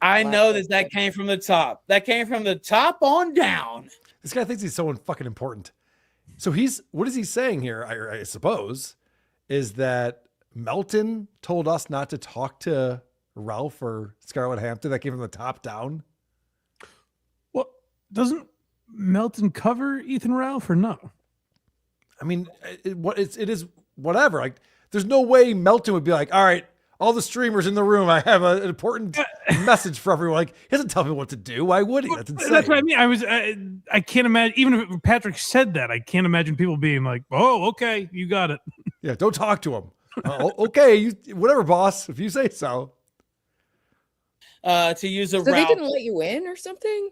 I know that came from the top. That came from the top on down. This guy thinks he's so fucking important. So what is he saying here, I suppose, is that Melton told us not to talk to Ralph or Scarlett Hampton. That came from the top down. Doesn't Melton cover Ethan Ralph or no? I mean, it is whatever. Like, there's no way Melton would be like, all right, all the streamers in the room, I have an important message for everyone. Like, he doesn't tell me what to do. Why would he? That's insane. That's what I mean. I can't imagine, even if Patrick said that, I can't imagine people being like, oh, okay, you got it. Yeah, don't talk to him. Okay, whatever, boss, if you say so. To use a So they Ralph. didn't let you in or something?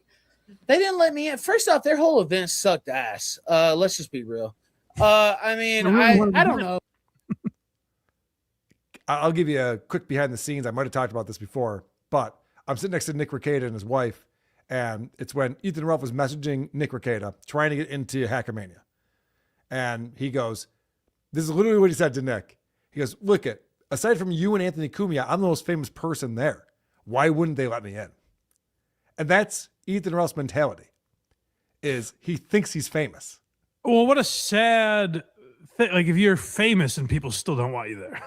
They didn't let me in. First off, their whole event sucked ass. Let's just be real. I mean, I don't know. I'll give you a quick behind the scenes. I might have talked about this before, but I'm sitting next to Nick Rekieta and his wife, and it's when Ethan Ralph was messaging Nick Rekieta trying to get into Hackamania. And he goes, this is literally what he said to Nick. He goes, look it, aside from you and Anthony Cumia, I'm the most famous person there. Why wouldn't they let me in? And that's Ethan Ralph's mentality, is he thinks he's famous. Well, what a sad thing. Like, if you're famous and people still don't want you there.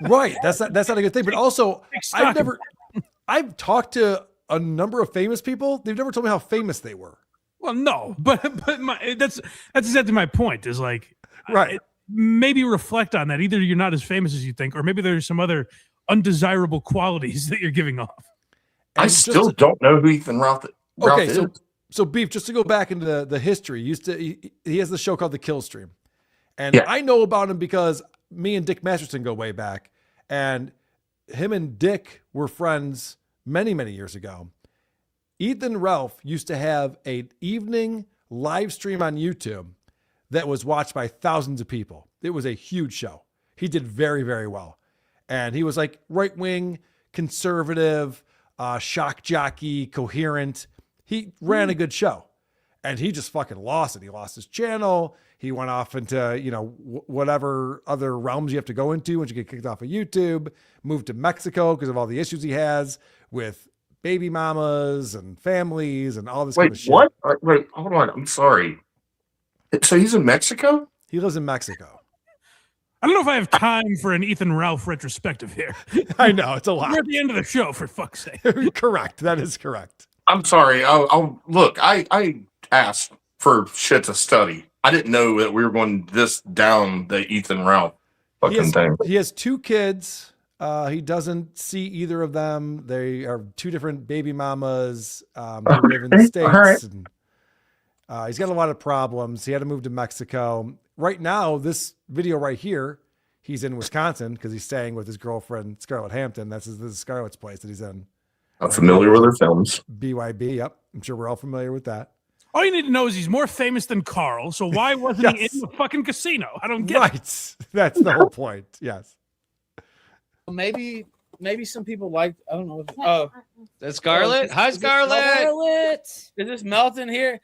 Right. That's not a good thing. But also, I've talked to a number of famous people. They've never told me how famous they were. Well, no, but that's exactly my point. Is like, right? Maybe reflect on that. Either you're not as famous as you think, or maybe there's some other undesirable qualities that you're giving off. I still don't know who Ethan Ralph is. So Beef, just to go back into the history, he has the show called The Kill Stream, and Yeah. I know about him because me and Dick Masterson go way back, and him and Dick were friends many, many years ago. Ethan Ralph used to have an evening live stream on YouTube that was watched by thousands of people. It was a huge show. He did very, very well. And he was like right-wing, conservative, shock jockey, coherent. He ran a good show, and he just fucking lost it. He lost his channel. He went off into, whatever other realms you have to go into once you get kicked off of YouTube, moved to Mexico because of all the issues he has with baby mamas and families and all this kind of shit. What? Wait, hold on. I'm sorry. So he's in Mexico? He lives in Mexico. I don't know if I have time for an Ethan Ralph retrospective here. I know, it's a lot. We're at the end of the show, for fuck's sake. Correct. That is correct. I'm sorry. I'll look. I asked for shit to study. I didn't know that we were going this down the Ethan Ralph fucking thing. He has 2 kids. He doesn't see either of them. They are 2 different baby mamas who live in the States. Right. And, he's got a lot of problems. He had to move to Mexico. Right now, this video right here, he's in Wisconsin because he's staying with his girlfriend, Scarlett Hampton. This is Scarlett's place that he's in. I'm familiar with her films. BYB, yep. I'm sure we're all familiar with that. All you need to know is he's more famous than Karl, so why wasn't he in the fucking casino? I don't get it. Right. That's the whole point. Yes. Maybe some people like, I don't know. Oh, That's Scarlett. Hi, Scarlett. Scarlett. Is this Melton here?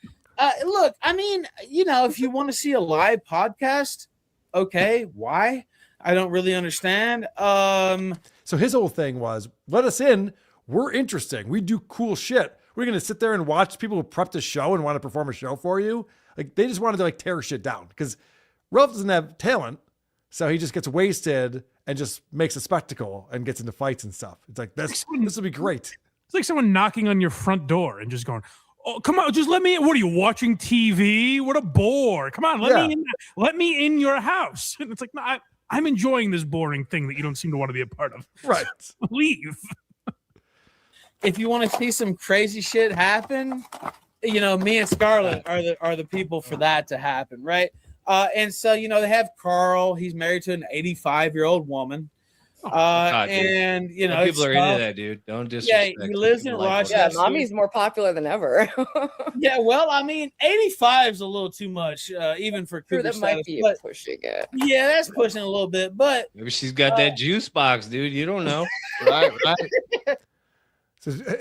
Look, I mean, if you want to see a live podcast, okay, why? I don't really understand. So his whole thing was, let us in. We're interesting. We do cool shit. We're going to sit there and watch people who prepped a show and want to perform a show for you. Like, they just wanted to tear shit down because Ralph doesn't have talent. So he just gets wasted and just makes a spectacle and gets into fights and stuff. It's like, this will be great. It's like someone knocking on your front door and just going, oh, come on, just let me in. What are you watching TV? What a bore. Come on, let me in your house. And it's like, no, I'm enjoying this boring thing that you don't seem to want to be a part of. Right. Leave. If you want to see some crazy shit happen, me and Scarlett are the people for that to happen, right? And so they have Karl. He's married to an 85-year-old woman. God, and people are into that, dude. Don't disrespect. Yeah, he lives in Rochester. Yeah, mommy's more popular than ever. Yeah, well, I mean, 85 is a little too much, even for Cooper. That might be pushing it. Yeah, that's pushing a little bit, but maybe she's got that juice box, dude. You don't know, right?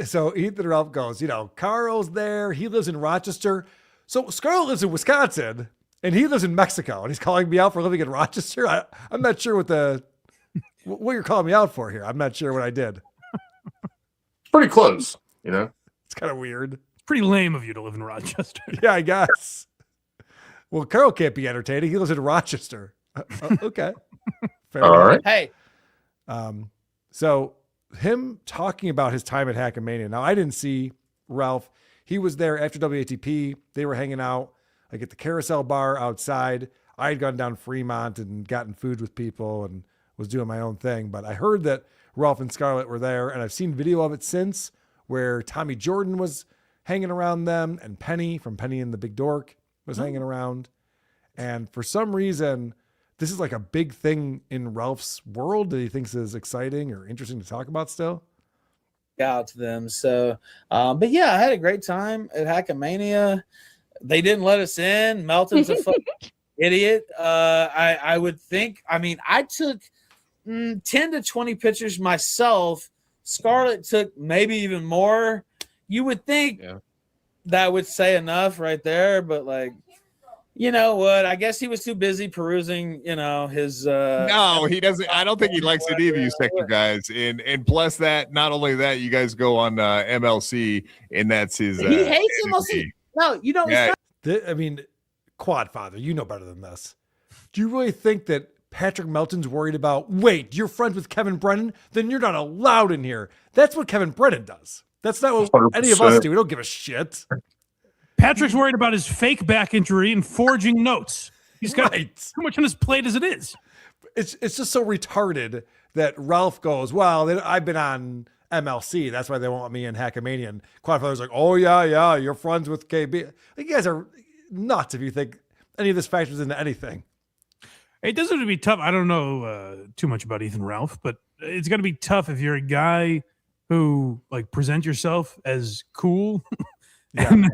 So Ethan Ralph goes, Karl's there. He lives in Rochester. So Scarlett lives in Wisconsin, and he lives in Mexico, and he's calling me out for living in Rochester. I'm not sure what you're calling me out for here. I'm not sure what I did. Pretty close, It's kind of weird. It's pretty lame of you to live in Rochester. Yeah, I guess. Well, Karl can't be entertaining. He lives in Rochester. Okay. Fair All enough. right. Hey. So him talking about his time at Hackamania. Now, I didn't see Ralph. he was there after WATP. They were hanging out like at the Carousel Bar outside. I had gone down Fremont and gotten food with people and was doing my own thing. But I heard that Ralph and Scarlett were there, and I've seen video of it since where Tommy Jordan was hanging around them and Penny from Penny and the Big Dork was hanging around. And for some reason, this is like a big thing in Ralph's world that he thinks is exciting or interesting to talk about still. Out to them. So, but yeah, I had a great time at Hackamania. They didn't let us in. Melton's a fucking idiot. I would think, I mean, I took 10 to 20 pictures myself. Scarlett took maybe even more. You would think that would say enough right there, but like, you know what? I guess he was too busy perusing, his No, he doesn't. I don't think he likes any of you sector guys. And plus that, not only that, you guys go on MLC, and that's his. He hates MLC. No, you don't. Yeah. I mean, Quadfather, you know better than this. Do you really think that Patrick Melton's worried about, wait, you're friends with Kevin Brennan? Then you're not allowed in here. That's what Kevin Brennan does. That's not what 100%. any of us do. We don't give a shit. Patrick's worried about his fake back injury and forging notes. He's got too much on his plate as it is. It's just so retarded that Ralph goes, well, I've been on MLC. That's why they won't let me in Hackamania. And Quadfather's like, oh, yeah, you're friends with KB. Like, you guys are nuts if you think any of this factors into anything. It doesn't have to be tough. I don't know too much about Ethan Ralph, but it's going to be tough if you're a guy who like present yourself as cool and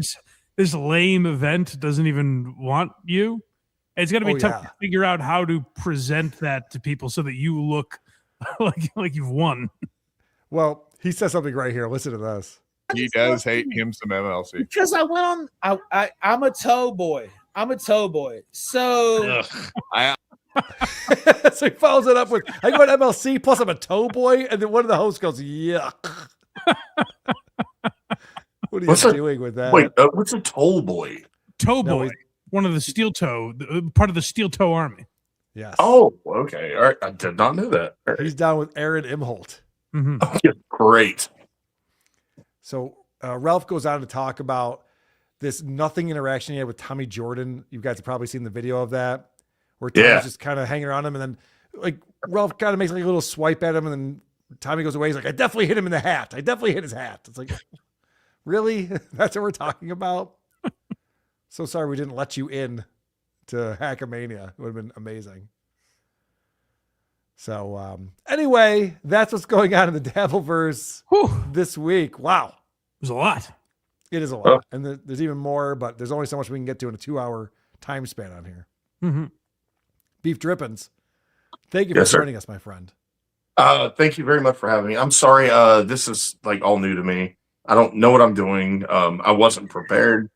this lame event doesn't even want you. It's going to be tough to figure out how to present that to people so that you look like you've won. Well, he says something right here. Listen to this. He does hate him some MLC. Because I went on, I'm a toe boy. So so he follows it up with, I go to MLC, plus I'm a toe boy. And then one of the hosts goes, yuck. What are you doing with that? Wait, what's a toe boy? Toe boy, one of the steel toe, part of the steel toe army. Yes. Oh, okay. All right. I did not know that. He's down with Aaron Imholt. Mm-hmm. Okay, great. So Ralph goes on to talk about this nothing interaction he had with Tommy Jordan. You guys have probably seen the video of that, where Tommy's just kind of hanging around him, and then like Ralph kind of makes like a little swipe at him, and then Tommy goes away. He's like, I definitely hit him in the hat. I definitely hit his hat. It's like, really? That's what we're talking about? So sorry we didn't let you in to Hackamania. It would have been amazing. So anyway, that's what's going on in the Dabbleverse this week. Wow. There's a lot. It is a lot. And there's even more, but there's only so much we can get to in a 2-hour time span on here. Mm-hmm. Beef Drippins, thank you for joining us, my friend. Thank you very much for having me. I'm sorry. This is like all new to me. I don't know what I'm doing. I wasn't prepared.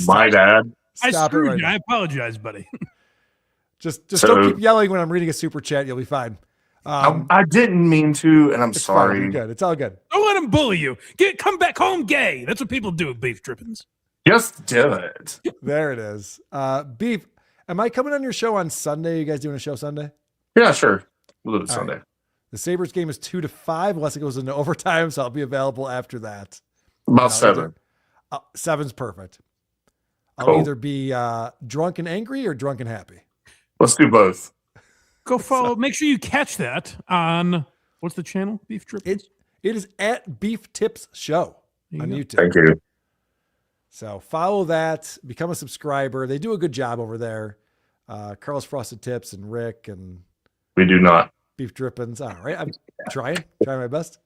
My bad. I screwed you. I apologize, buddy. Just don't keep yelling when I'm reading a super chat. You'll be fine. I didn't mean to, and I'm sorry. Fine. You're good. It's all good. Don't let him bully you. Come back home gay. That's what people do with Beef Drippins. Just do it. There it is. Beef, am I coming on your show on Sunday? You guys doing a show Sunday? Yeah, sure. We'll do it Sunday. Right. The Sabres game is 2 to 5, unless it goes into overtime, so I'll be available after that. About 7. 7's perfect. Cool. I'll either be drunk and angry or drunk and happy. Let's do both. Go follow. Make sure you catch that on what's the channel? Beef Drippins. It is at Beef Tips Show on YouTube. Thank you. So follow that. Become a subscriber. They do a good job over there. Carl's Frosted Tips and Rick and we do not. Beef Drippins. All right, I'm trying my best.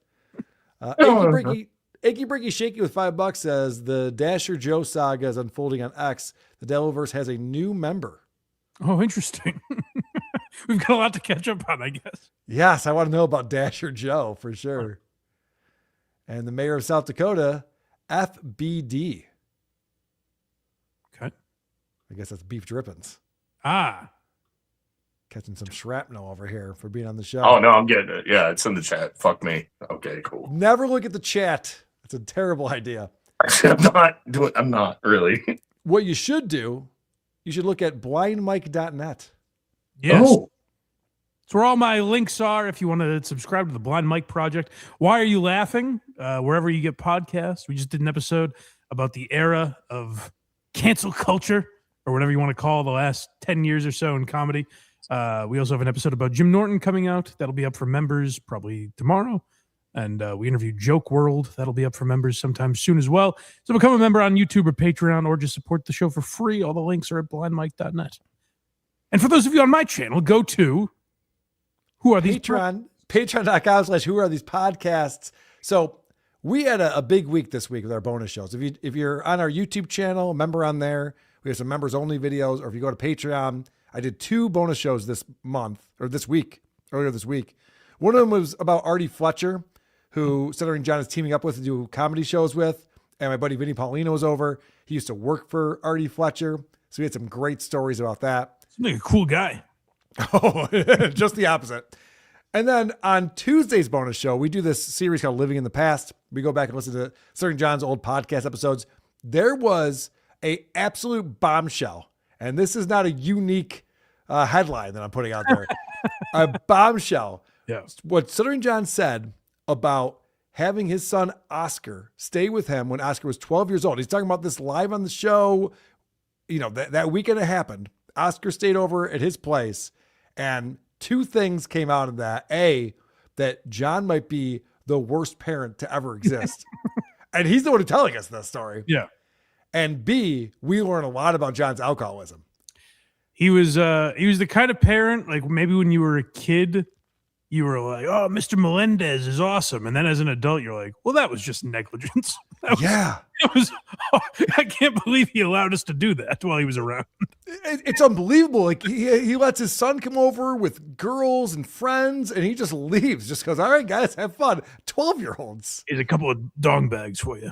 Achy Breaky Shaky with $5 says the Dasher Joe saga is unfolding on X. The Dabbleverse has a new member. Oh, interesting. We've got a lot to catch up on, I guess. Yes, I want to know about Dasher Joe for sure. And the mayor of South Dakota, FBD. Okay. I guess that's Beef Drippins. Catching some shrapnel over here for being on the show. Oh, no, I'm getting it. Yeah, it's in the chat. Fuck me. Okay, cool. Never look at the chat. It's a terrible idea. I'm not really. What you should do, you should look at blindmike.net. Yes. Oh. It's where all my links are if you want to subscribe to the Blind Mike Project. Why Are You Laughing? Wherever you get podcasts. We just did an episode about the era of cancel culture, or whatever you want to call the last 10 years or so in comedy. We also have an episode about Jim Norton coming out. That'll be up for members probably tomorrow. And we interview Joke World. That'll be up for members sometime soon as well. So become a member on YouTube or Patreon, or just support the show for free. All the links are at blindmike.net. And for those of you on my channel, go to Who Are These Patreon.com/Who Are These Podcasts. So we had a big week this week with our bonus shows. If you're on our YouTube channel, member on there, we have some members only videos. Or if you go to Patreon, I did 2 bonus shows this month, or this week, earlier this week. One of them was about Artie Fletcher, who Stuttering John is teaming up with to do comedy shows with. And my buddy Vinny Paulino was over. He used to work for Artie Fletcher. So we had some great stories about that. Seems like a cool guy. Oh, just the opposite. And then on Tuesday's bonus show, we do this series called Living in the Past. We go back and listen to Stuttering John's old podcast episodes. There was a absolute bombshell. And this is not a unique headline that I'm putting out there. A bombshell. Yeah. What Stuttering John said about having his son Oscar stay with him when Oscar was 12 years old. He's talking about this live on the show. You know, that weekend it happened. Oscar stayed over at his place, and 2 things came out of that. A, that John might be the worst parent to ever exist. And he's the one who's telling us this story. Yeah. And B, we learn a lot about John's alcoholism. He was the kind of parent, like maybe when you were a kid, you were like, oh, Mr. Melendez is awesome. And then as an adult, you're like, well, that was just negligence. I can't believe he allowed us to do that while he was around. It's unbelievable. Like he lets his son come over with girls and friends, and he just leaves. Just goes, all right, guys, have fun. 12-year-olds. Here's a couple of dong bags for you.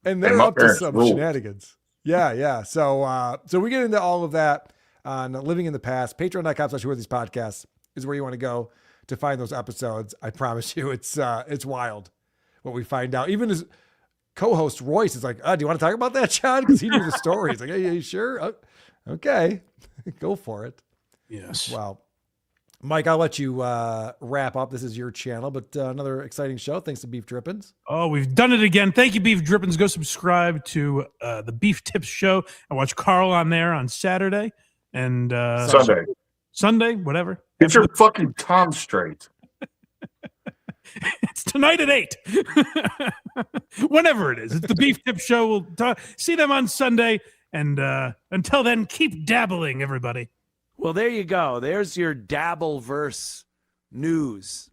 And they're up to some shenanigans. Yeah. So we get into all of that on Living in the Past. Patreon.com/Who Are These Podcasts is where you want to go to find those episodes. I promise you, it's wild what we find out. Even his co-host Royce is like, do you want to talk about that, John? Because he knew the story. He's like, hey, you sure? Okay, go for it. Yes. Well, Mike, I'll let you wrap up. This is your channel, but another exciting show. Thanks to Beef Drippins. Oh, we've done it again. Thank you, Beef Drippins. Go subscribe to the Beef Tips Show and watch Karl on there on Saturday and Sunday, whatever. Get your fucking time straight. It's tonight at 8. Whenever it is. It's the Beef Tip Show. We'll see them on Sunday. And until then, keep dabbling, everybody. Well, there you go. There's your Dabbleverse news.